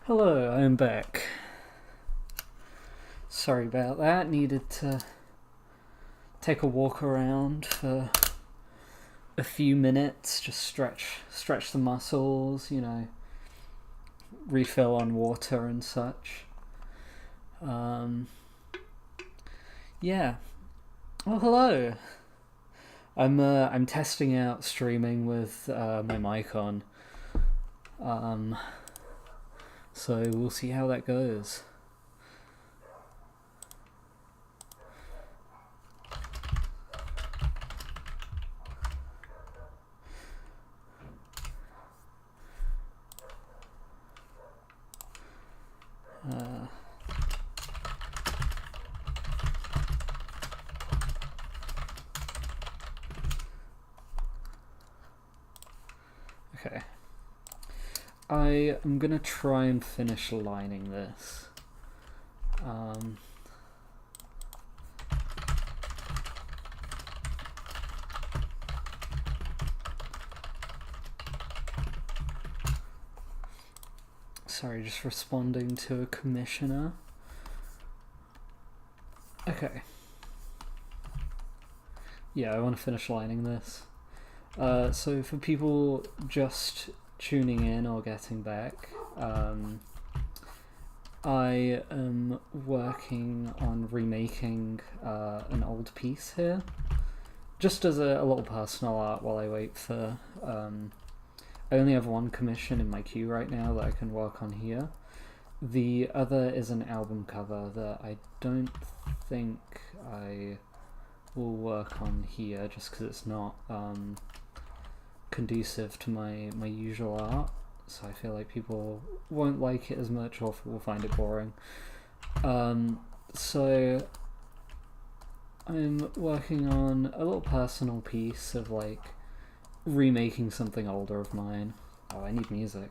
Hello, I'm back. Sorry about that, needed to take a walk around for a few minutes, just stretch the muscles, you know, refill on water and such. Yeah. Oh, hello. I'm testing out streaming with my mic on. So we'll see how that goes. Okay. I am gonna try and finish lining this. Sorry, just responding to a commissioner. Okay. Yeah, I want to finish lining this. So for people just tuning in or getting back, I am working on remaking an old piece here, just as a little personal art while I wait for... I only have one commission in my queue right now that I can work on here. The other is an album cover that I don't think I will work on here just because it's not conducive to my usual art, so I feel like people won't like it as much or will find it boring. So I'm working on a little personal piece of like remaking something older of mine. Oh, I need music.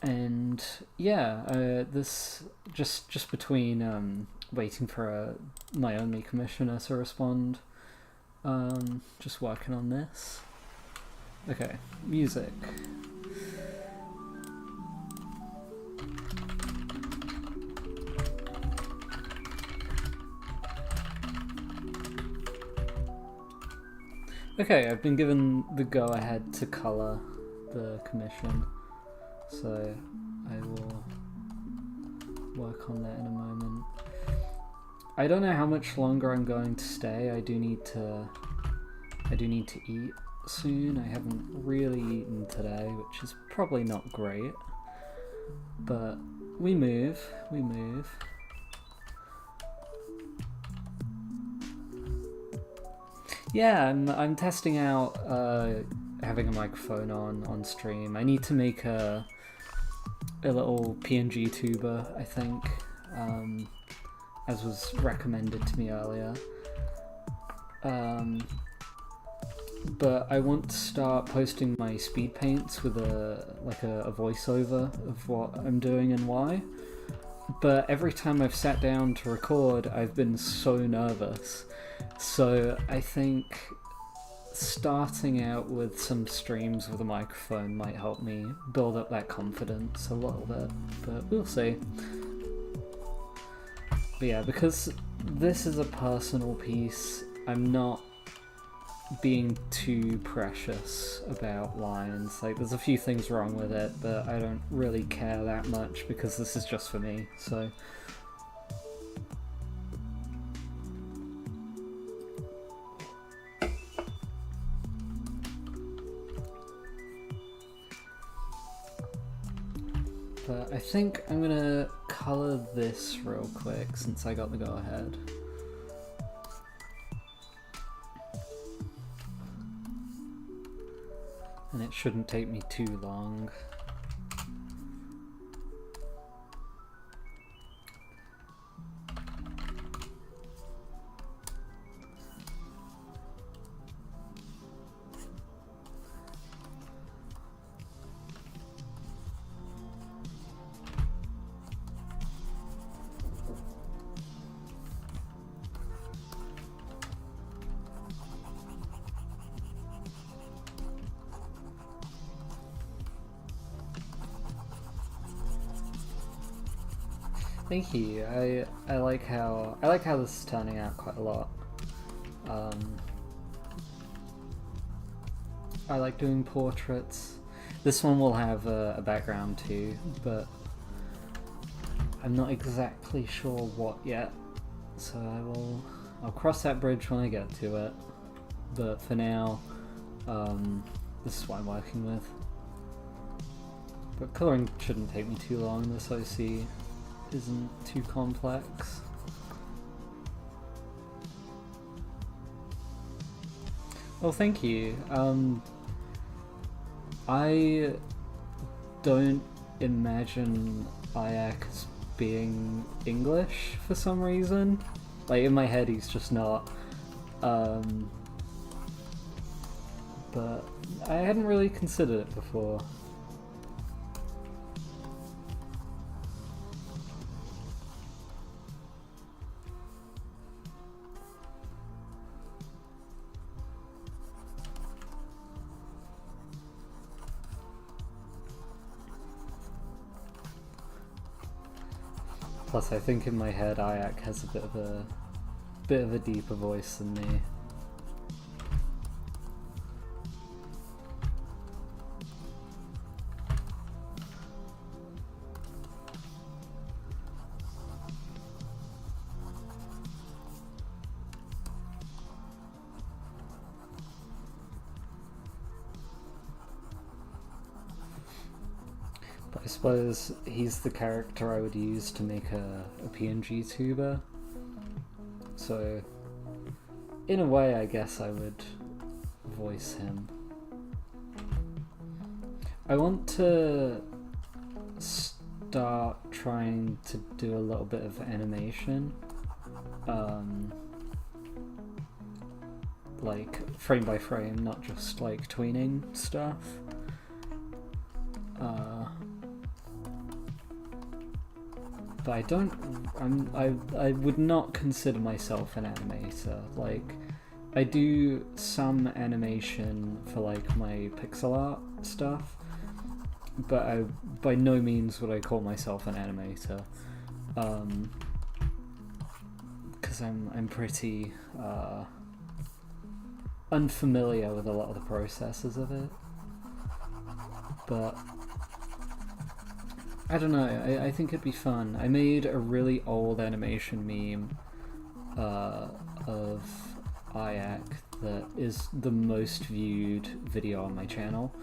And yeah, this just between waiting for my only commissioner to respond, just working on this. Okay, music. Okay, I've been given the go-ahead to colour the commission, so I will work on that in a moment. I don't know how much longer I'm going to stay. I do need to eat soon. I haven't really eaten today, which is probably not great, but we move. Yeah, I'm testing out having a microphone on stream. I need to make a little PNG tuber, I think, as was recommended to me earlier. But I want to start posting my speed paints with a voiceover of what I'm doing and why. But every time I've sat down to record, I've been so nervous. So I think starting out with some streams with a microphone might help me build up that confidence a little bit, but we'll see. But yeah, because this is a personal piece, I'm not being too precious about lines. Like, there's a few things wrong with it, but I don't really care that much because this is just for me, so... But I think I'm gonna colour this real quick since I got the go-ahead. And it shouldn't take me too long. Thank you. I like how this is turning out quite a lot. I like doing portraits. This one will have a background too, but I'm not exactly sure what yet. So I'll cross that bridge when I get to it. But for now, this is what I'm working with. But colouring shouldn't take me too long. This OC isn't too complex. Well, thank you. I don't imagine Ayak as being English for some reason. Like, in my head he's just not. But I hadn't really considered it before. Plus, I think in my head, Ayak has a bit of a deeper voice than me. I suppose he's the character I would use to make a PNG tuber. So, in a way, I guess I would voice him. I want to start trying to do a little bit of animation. Like, frame by frame, not just like tweening stuff. But I would not consider myself an animator. Like, I do some animation for like my pixel art stuff, but by no means would I call myself an animator. Because I'm pretty unfamiliar with a lot of the processes of it. But I don't know, I think it'd be fun. I made a really old animation meme of Ayak that is the most viewed video on my channel.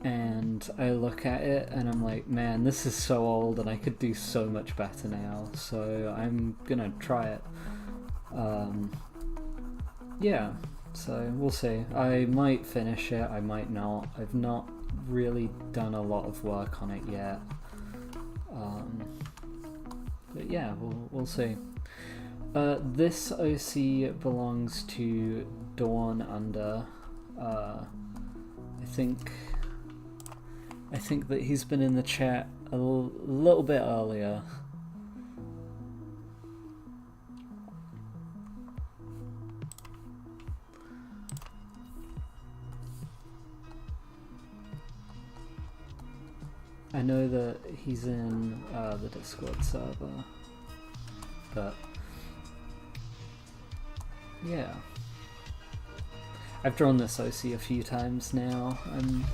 And I look at it and I'm like, man, this is so old and I could do so much better now. So I'm gonna try it. Yeah, so we'll see. I might finish it, I might not. I've not really done a lot of work on it yet. But yeah, we'll see. This OC belongs to Dawn Under. I think that he's been in the chat a little bit earlier. I know that he's in the Discord server, but yeah. I've drawn this OC a few times now. I'm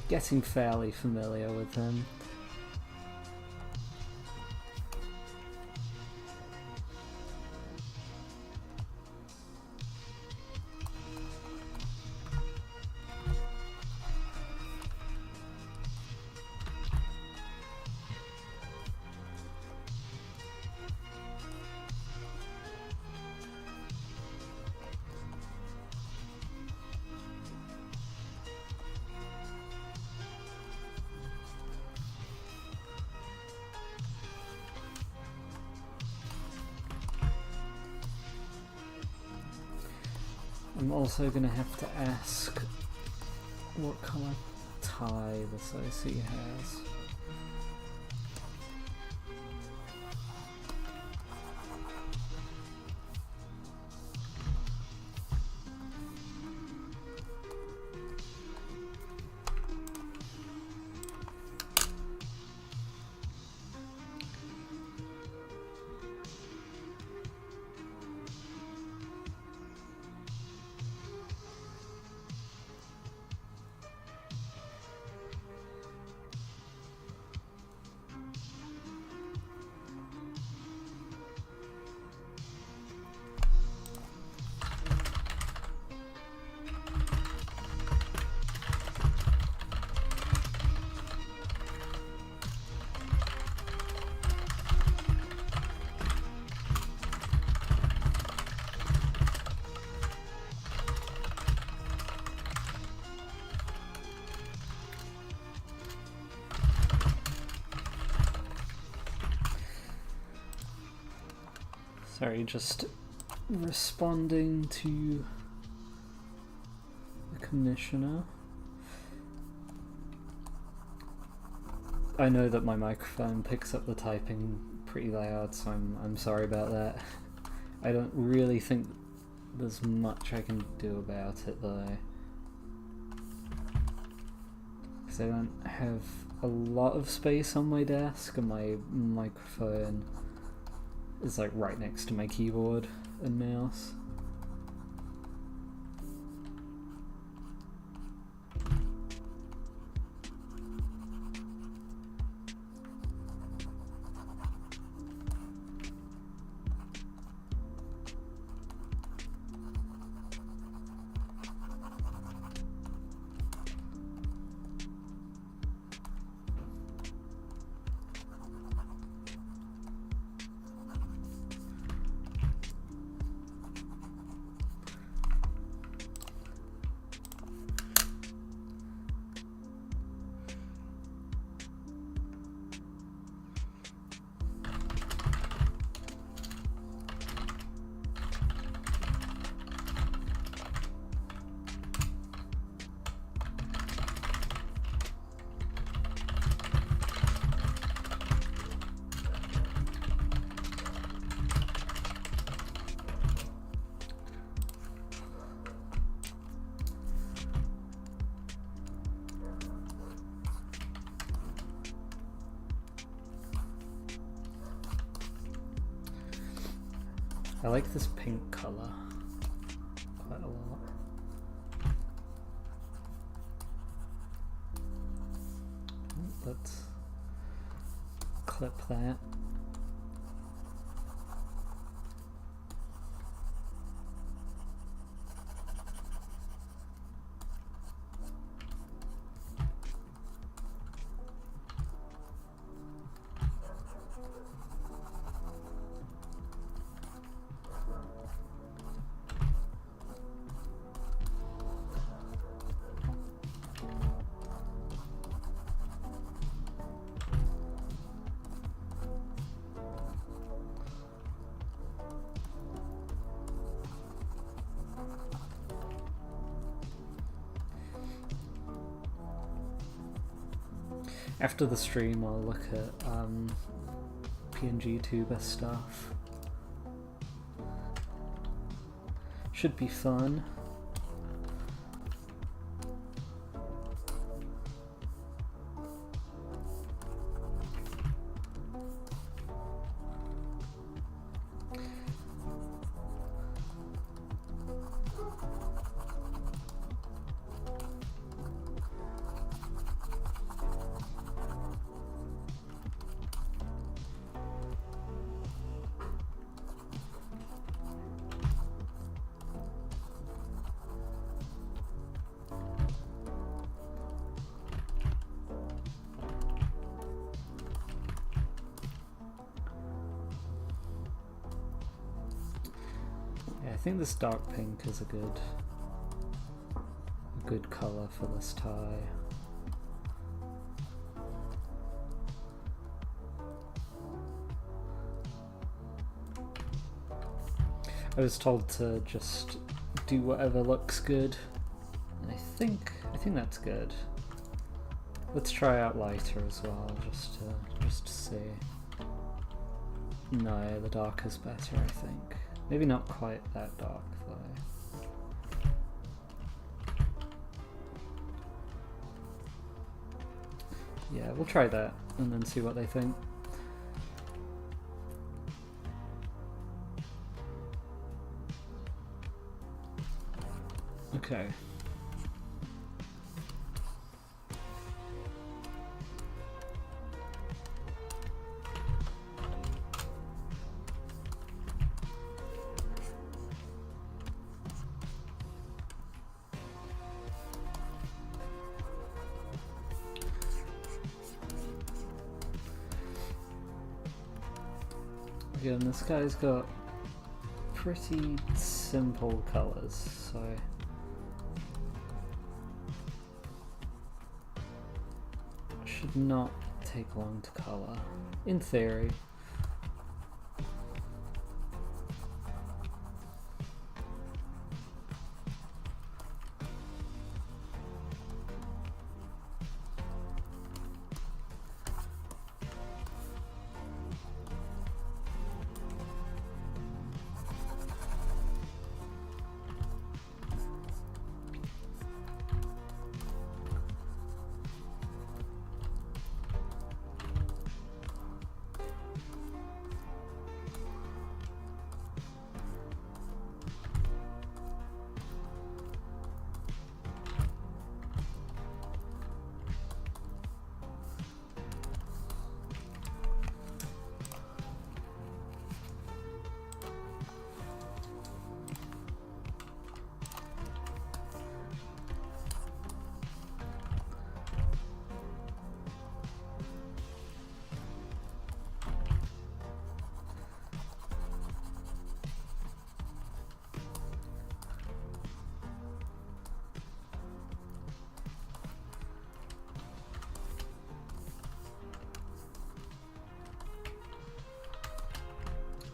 getting fairly familiar with him. I'm also going to have to ask what colour tie this OC has. Sorry, just responding to the commissioner. I know that my microphone picks up the typing pretty loud, so I'm sorry about that. I don't really think there's much I can do about it though, because I don't have a lot of space on my desk and my microphone is like right next to my keyboard and mouse. I like this pink colour quite a lot. Let's clip that. After the stream, I'll look at PNG tuber stuff. Should be fun. I think this dark pink is a good colour for this tie. I was told to just do whatever looks good, and I think that's good. Let's try out lighter as well, just to see. No, the dark is better, I think. Maybe not quite that dark though. Yeah, we'll try that and then see what they think. Okay. Again, this guy's got pretty simple colours, so should not take long to colour, in theory.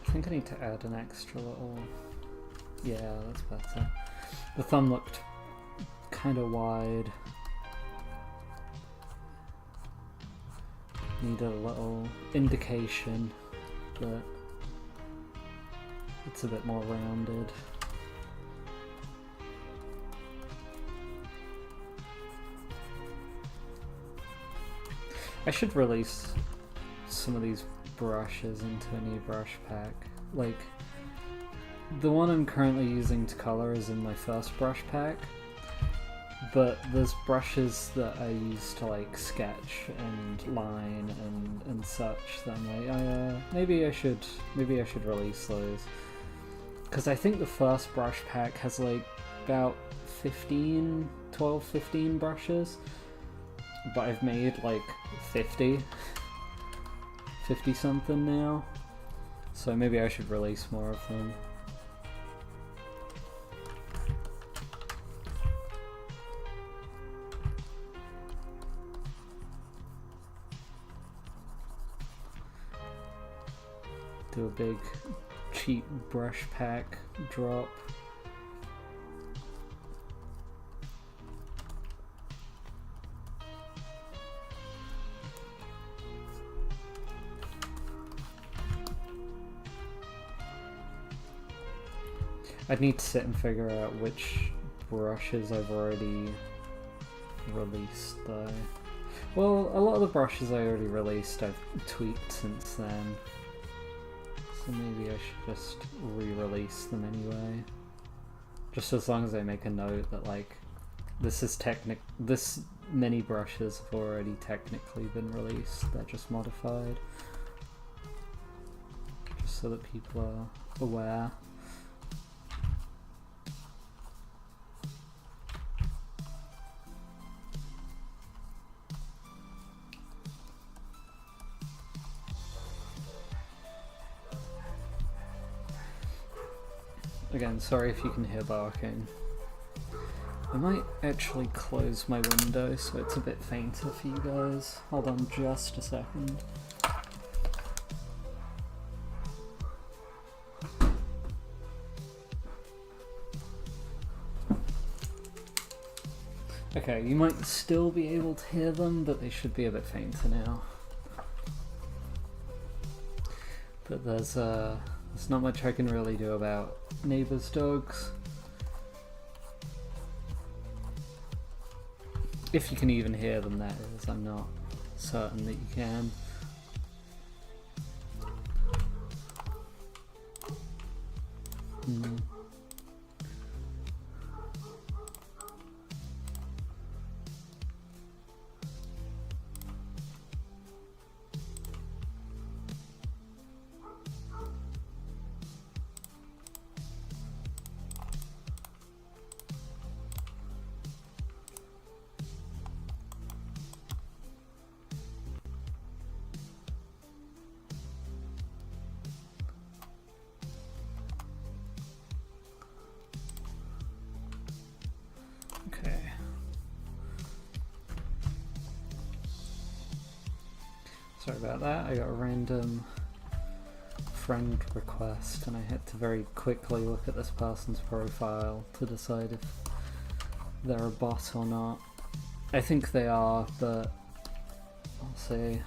I think I need to add an extra little... Yeah, that's better. The thumb looked kind of wide. Need a little indication that it's a bit more rounded. I should release some of these brushes into a new brush pack. Like, the one I'm currently using to color is in my first brush pack, but there's brushes that I use to like sketch and line and such that I'm like, maybe I should release those, because I think the first brush pack has like about 12, 15 brushes, but I've made like 50 something now, so maybe I should release more of them. Do a big cheap brush pack drop. I'd need to sit and figure out which brushes I've already released though. Well, a lot of the brushes I already released I've tweaked since then. So maybe I should just re-release them anyway. Just as long as I make a note that like, this many brushes have already technically been released, they're just modified. Just so that people are aware. Again, sorry if you can hear barking. I might actually close my window so it's a bit fainter for you guys. Hold on just a second. Okay, you might still be able to hear them, but they should be a bit fainter now. But there's not much I can really do about neighbours' dogs. If you can even hear them, that is. I'm not certain that you can. Sorry about that, I got a random friend request and I had to very quickly look at this person's profile to decide if they're a bot or not. I think they are, but I'll see.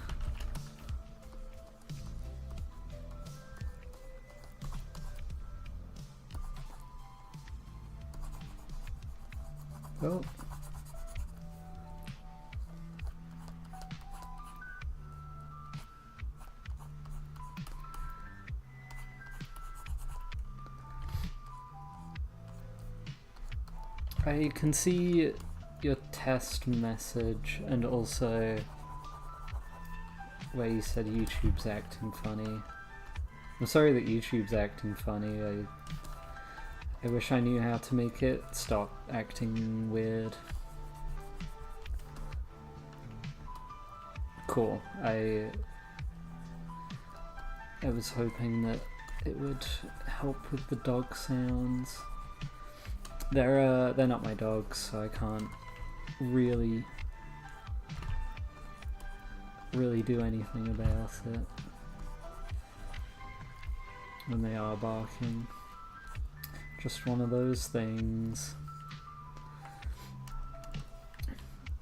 Oh. I can see your test message and also where you said YouTube's acting funny. I'm sorry that YouTube's acting funny. I wish I knew how to make it stop acting weird. Cool. I was hoping that it would help with the dog sounds. They're not my dogs, so I can't really do anything about it. when they are barking. Just one of those things.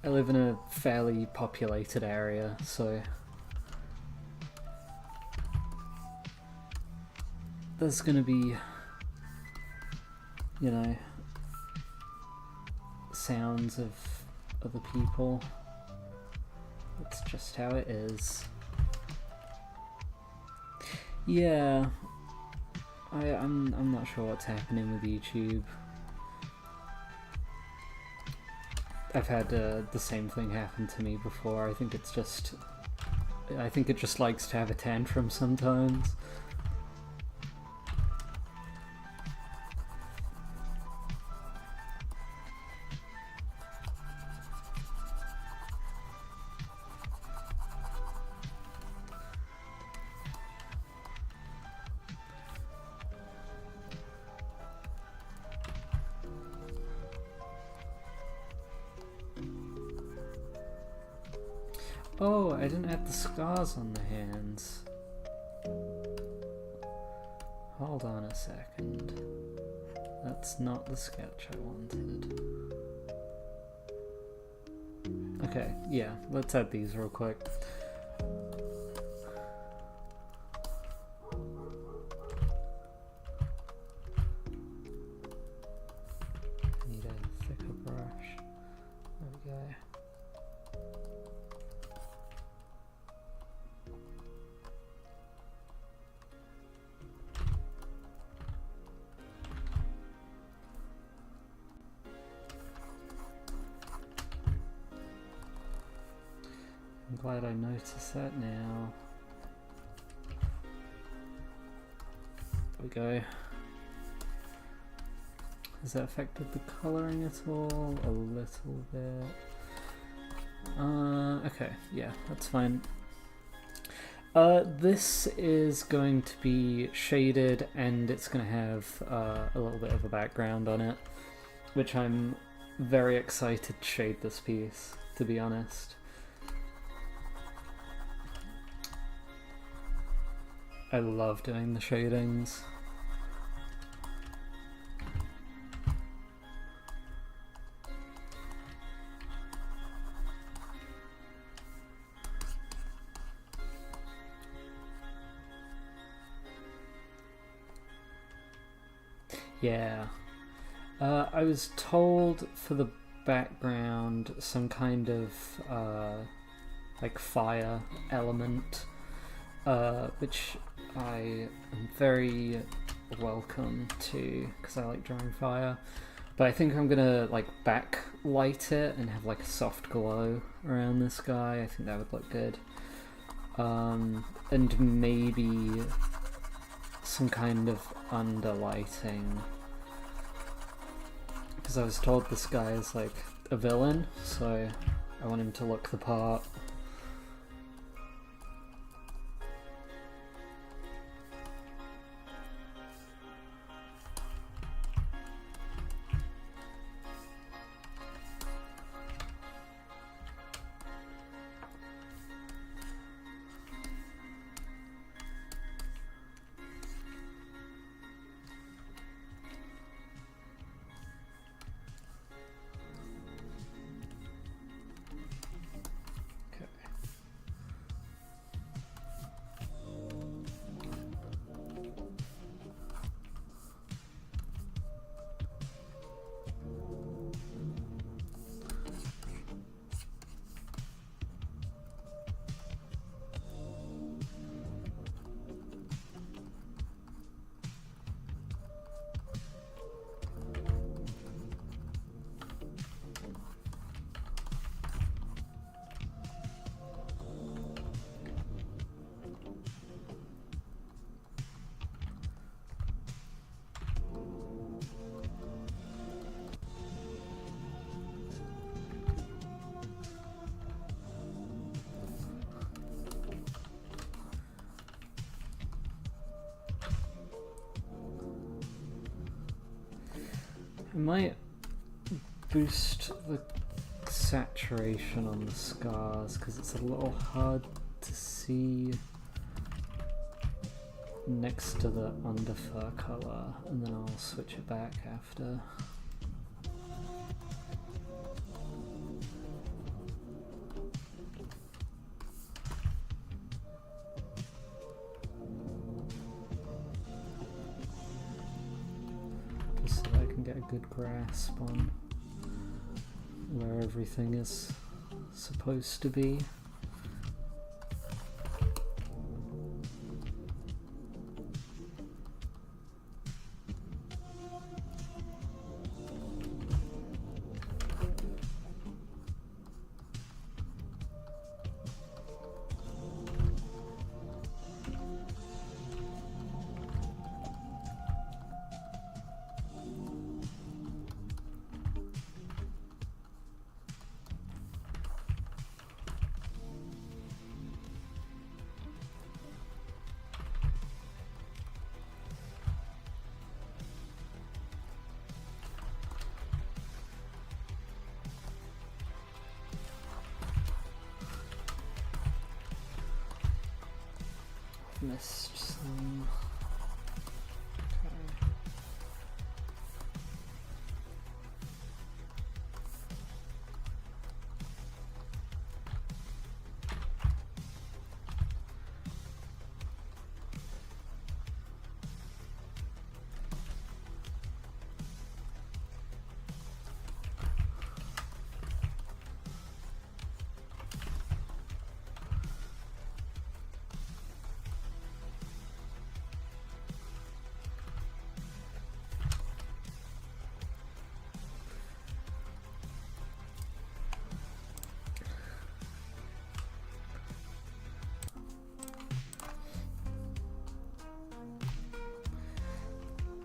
I live in a fairly populated area, so there's gonna be, you know, sounds of other people. That's just how it is. Yeah, I'm not sure what's happening with YouTube. I've had the same thing happen to me before. I think it just likes to have a tantrum sometimes. Oh, I didn't add the scars on the hands. Hold on a second. That's not the sketch I wanted. Okay, yeah, let's add these real quick. Need a thicker brush. There we go. I'm glad I noticed that now. There we go. Has that affected the colouring at all? A little bit. Okay, yeah, that's fine. This is going to be shaded and it's going to have a little bit of a background on it, which I'm very excited to shade this piece, to be honest. I love doing the shadings. Yeah. I was told for the background some kind of like fire element, which I am very welcome to because I like drawing fire. But I think I'm gonna like backlight it and have like a soft glow around this guy. I think that would look good. And maybe some kind of underlighting, because I was told this guy is like a villain, so I want him to look the part. I might boost the saturation on the scars because it's a little hard to see next to the underfur color, and then I'll switch it back after. Just so I can get a good grasp on where everything is supposed to be. Missed some. Okay.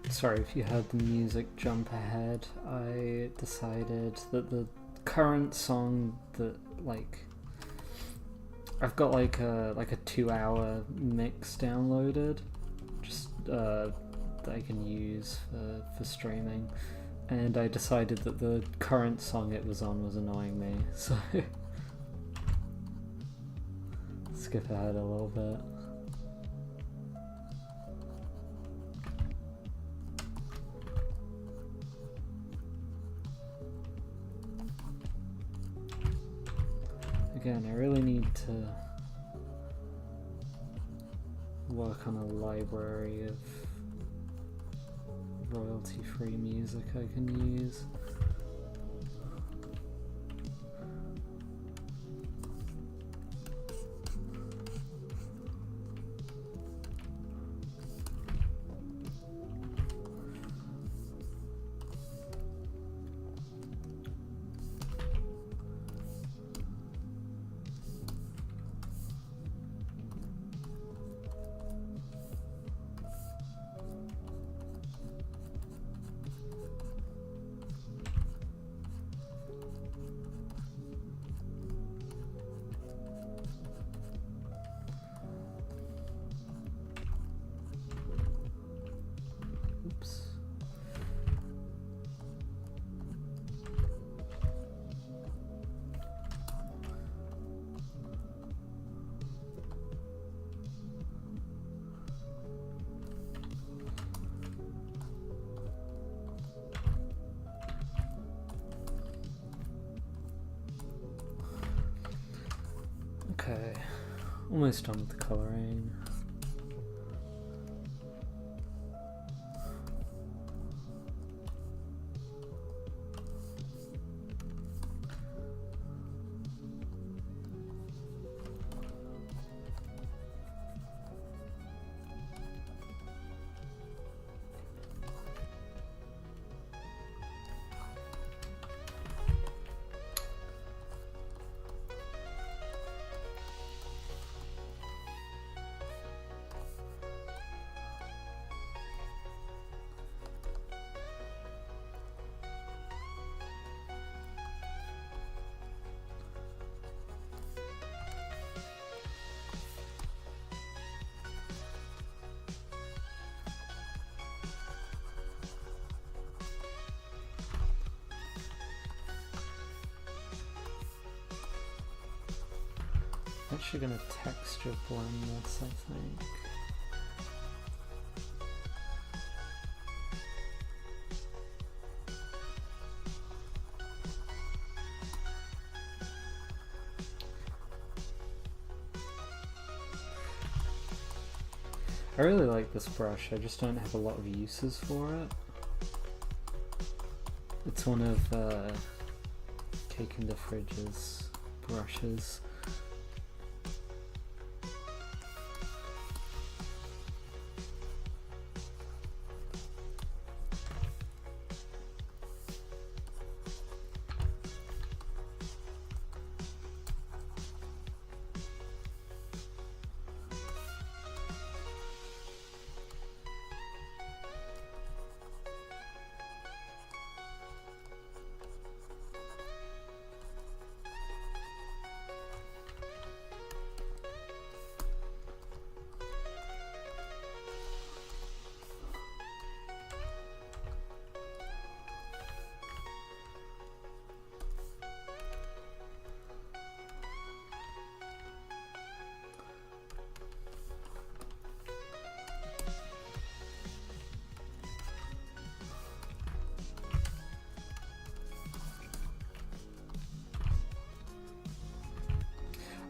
Sorry if you heard the music jump ahead. I decided that the current song that I've got like a 2-hour mix downloaded, just that I can use for streaming, and I decided that the current song it was on was annoying me, so skip ahead a little bit. Again, I really need to work on a library of royalty-free music I can use. Okay, almost done with the coloring. Actually gonna texture blend this, I think. I really like this brush, I just don't have a lot of uses for it. It's one of Cake in the Fridge's brushes.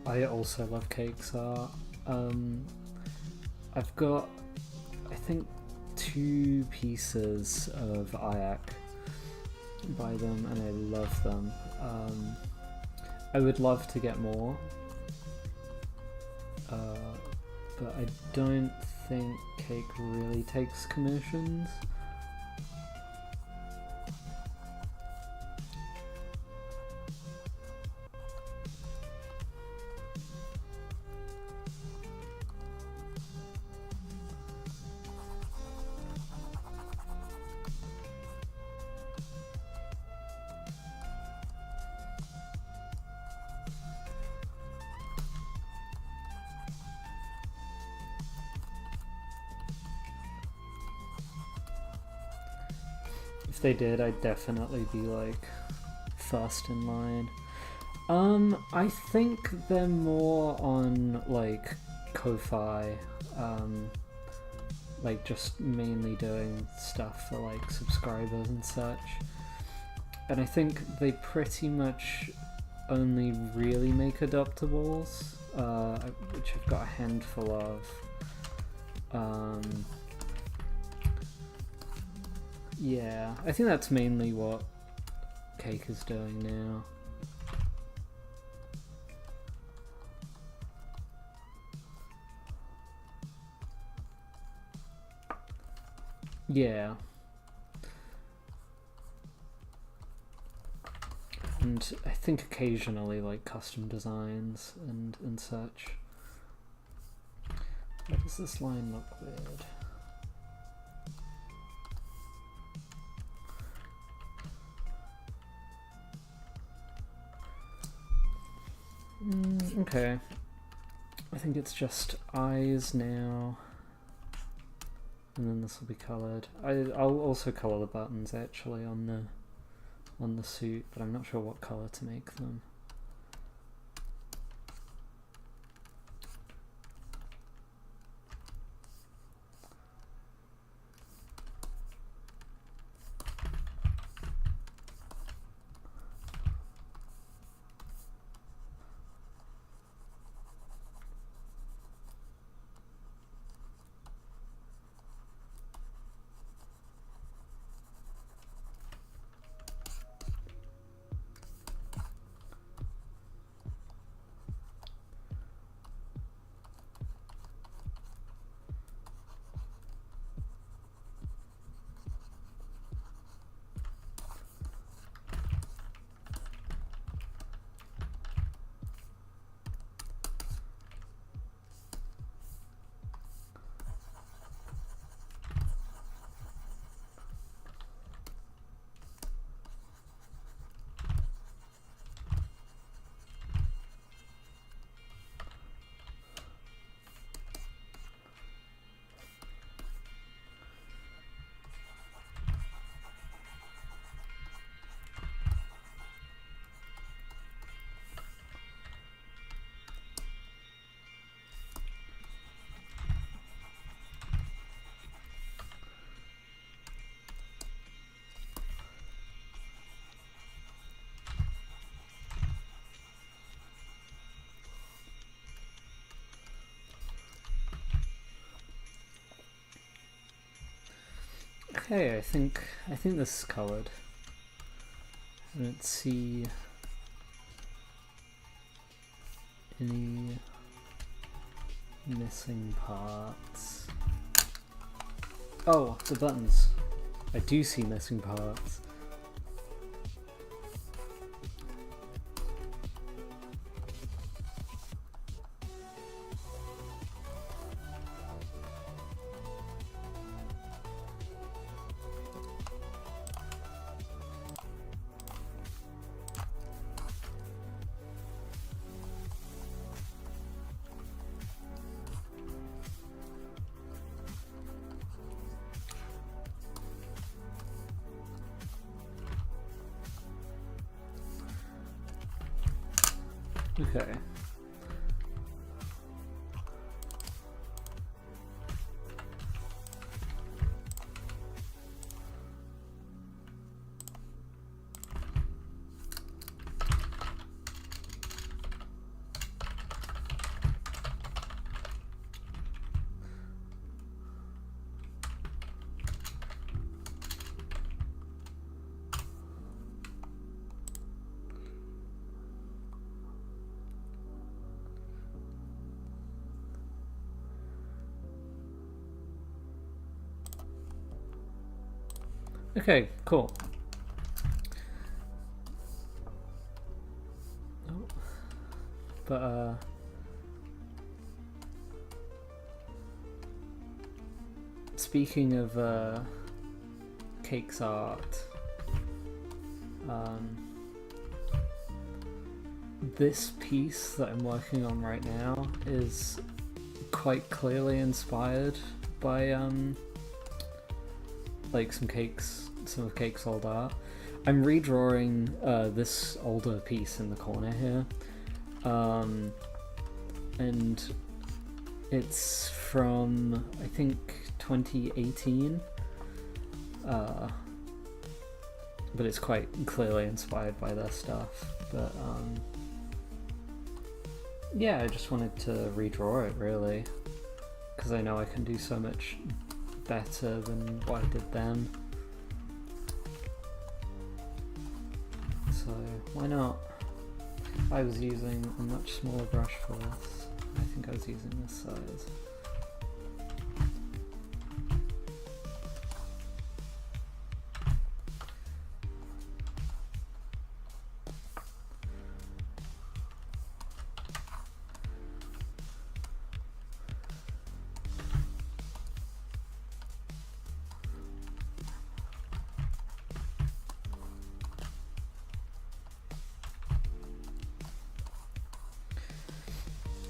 I also love Cake's art. I've got, I think, 2 pieces of Ayak by them, and I love them. I would love to get more, but I don't think Cake really takes commissions. If they did, I'd definitely be like first in line. I think they're more on like Ko-Fi, like just mainly doing stuff for like subscribers and such. And I think they pretty much only really make adoptables, which I've got a handful of. Yeah, I think that's mainly what Cake is doing now. Yeah. And I think occasionally like custom designs and such. Why does this line look weird? Okay, I think it's just eyes now, and then this will be coloured. I'll also colour the buttons actually on the suit, but I'm not sure what colour to make them. Okay, I think this is covered. I don't see any missing parts. Oh, the buttons. I do see missing parts. Okay. Okay, cool. Oh. But speaking of Cake's art, this piece that I'm working on right now is quite clearly inspired by like some of Cake's old art. I'm redrawing this older piece in the corner here, and it's from I think 2018, but it's quite clearly inspired by their stuff. But yeah, I just wanted to redraw it really, because I know I can do so much better than what I did then. So why not? I was using a much smaller brush for this. I think I was using this size.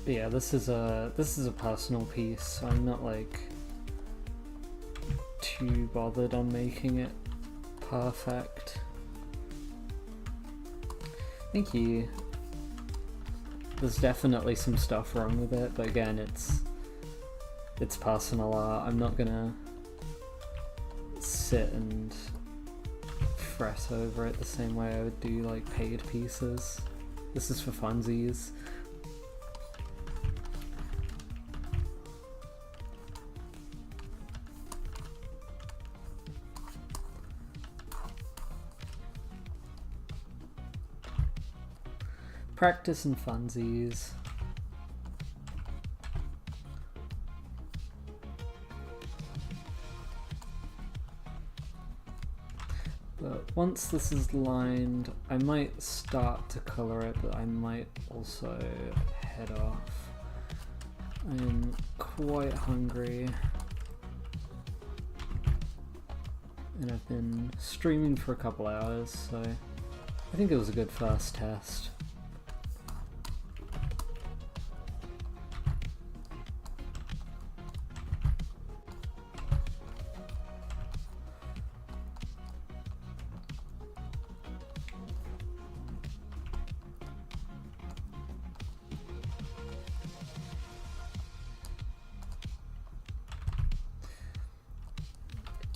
But yeah, this is a personal piece, so I'm not like too bothered on making it perfect. Thank you. There's definitely some stuff wrong with it, but again, it's personal art. I'm not gonna sit and fret over it the same way I would do like paid pieces. This is for funsies. Practice and funsies. But once this is lined, I might start to colour it, but I might also head off. I'm quite hungry, and I've been streaming for a couple hours, so I think it was a good first test.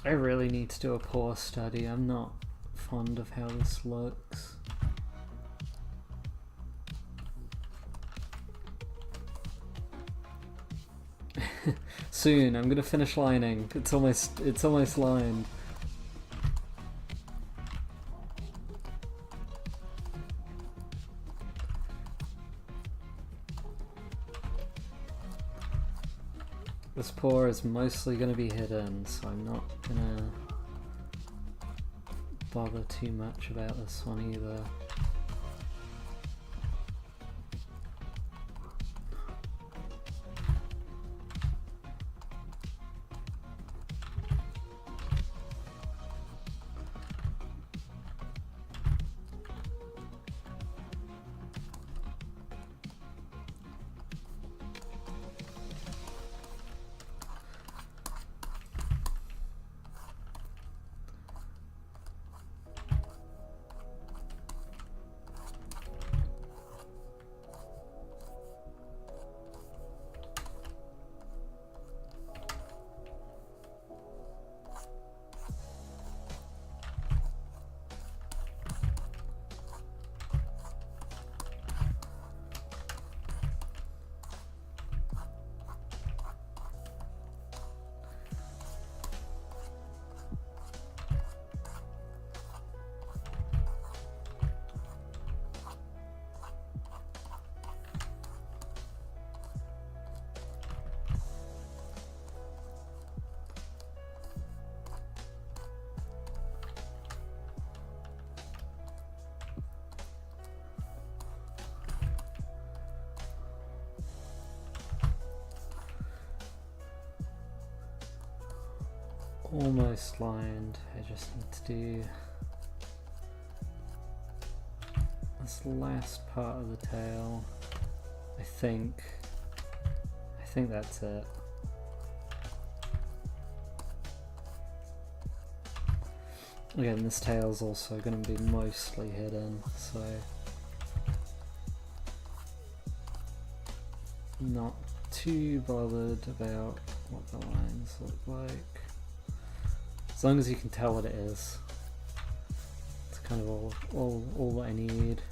I really need to do a pour study. I'm not fond of how this looks. Soon, I'm gonna finish lining. It's almost lined. This paw is mostly going to be hidden, so I'm not going to bother too much about this one either. Almost lined. I just need to do this last part of the tail. I think that's it. Again, this tail's also going to be mostly hidden, so not too bothered about what the lines look like. As long as you can tell what it is, it's kind of all that I need.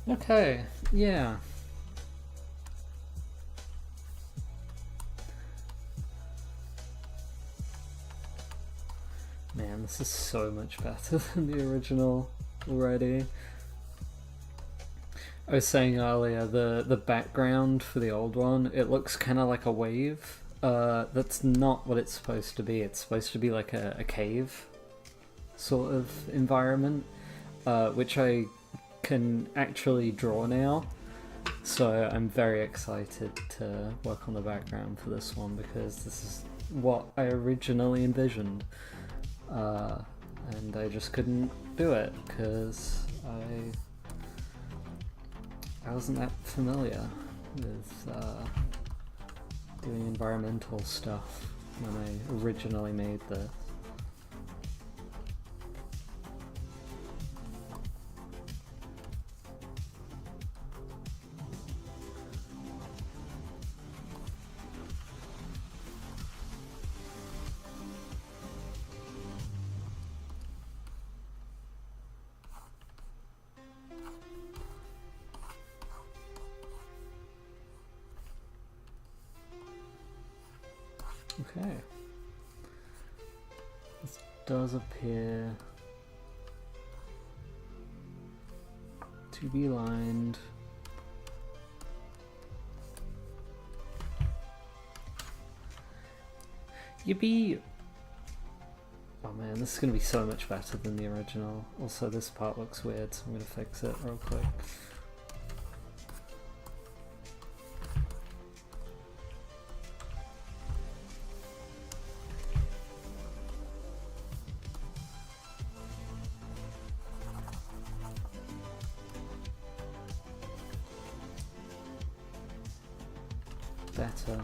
Okay, yeah. Man, this is so much better than the original already. I was saying earlier, the background for the old one, it looks kind of like a wave. That's not what it's supposed to be. It's supposed to be like a cave sort of environment, which I can actually draw now. So I'm very excited to work on the background for this one, because this is what I originally envisioned. And I just couldn't do it because I wasn't that familiar with doing environmental stuff when I originally made this. Okay, this does appear to be lined. Yippee! Oh man, this is going to be so much better than the original. Also, this part looks weird, so I'm going to fix it real quick. Better.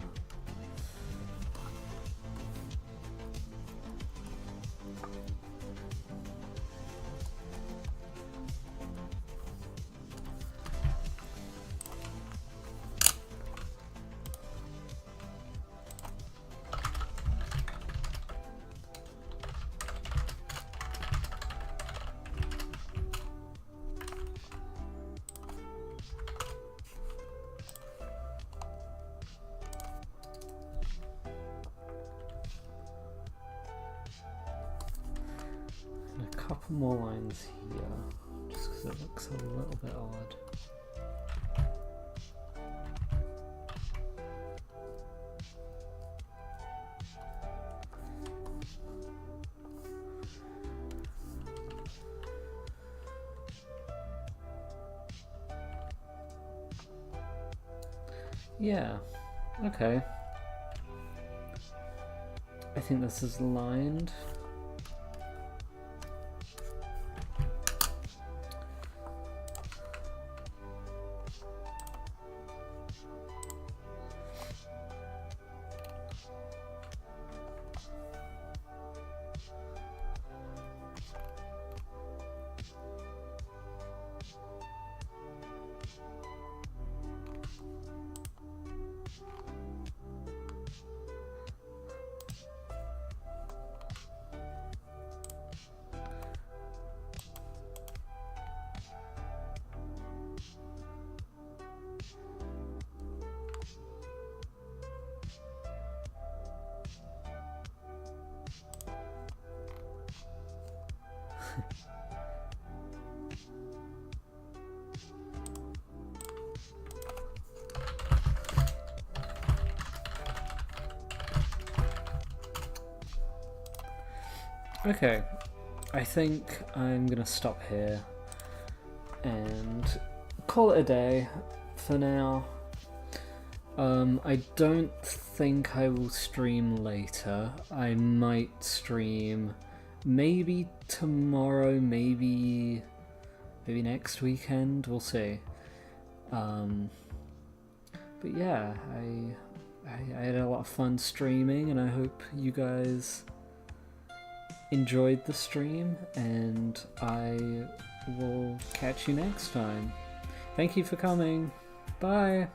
couple more lines here, just because it looks a little bit odd. Yeah, okay. I think this is lined. Okay, I think I'm gonna stop here and call it a day for now. I don't think I will stream later. I might stream maybe tomorrow, maybe next weekend, we'll see. But yeah, I had a lot of fun streaming, and I hope you guys enjoyed the stream, and I will catch you next time. Thank you for coming. Bye!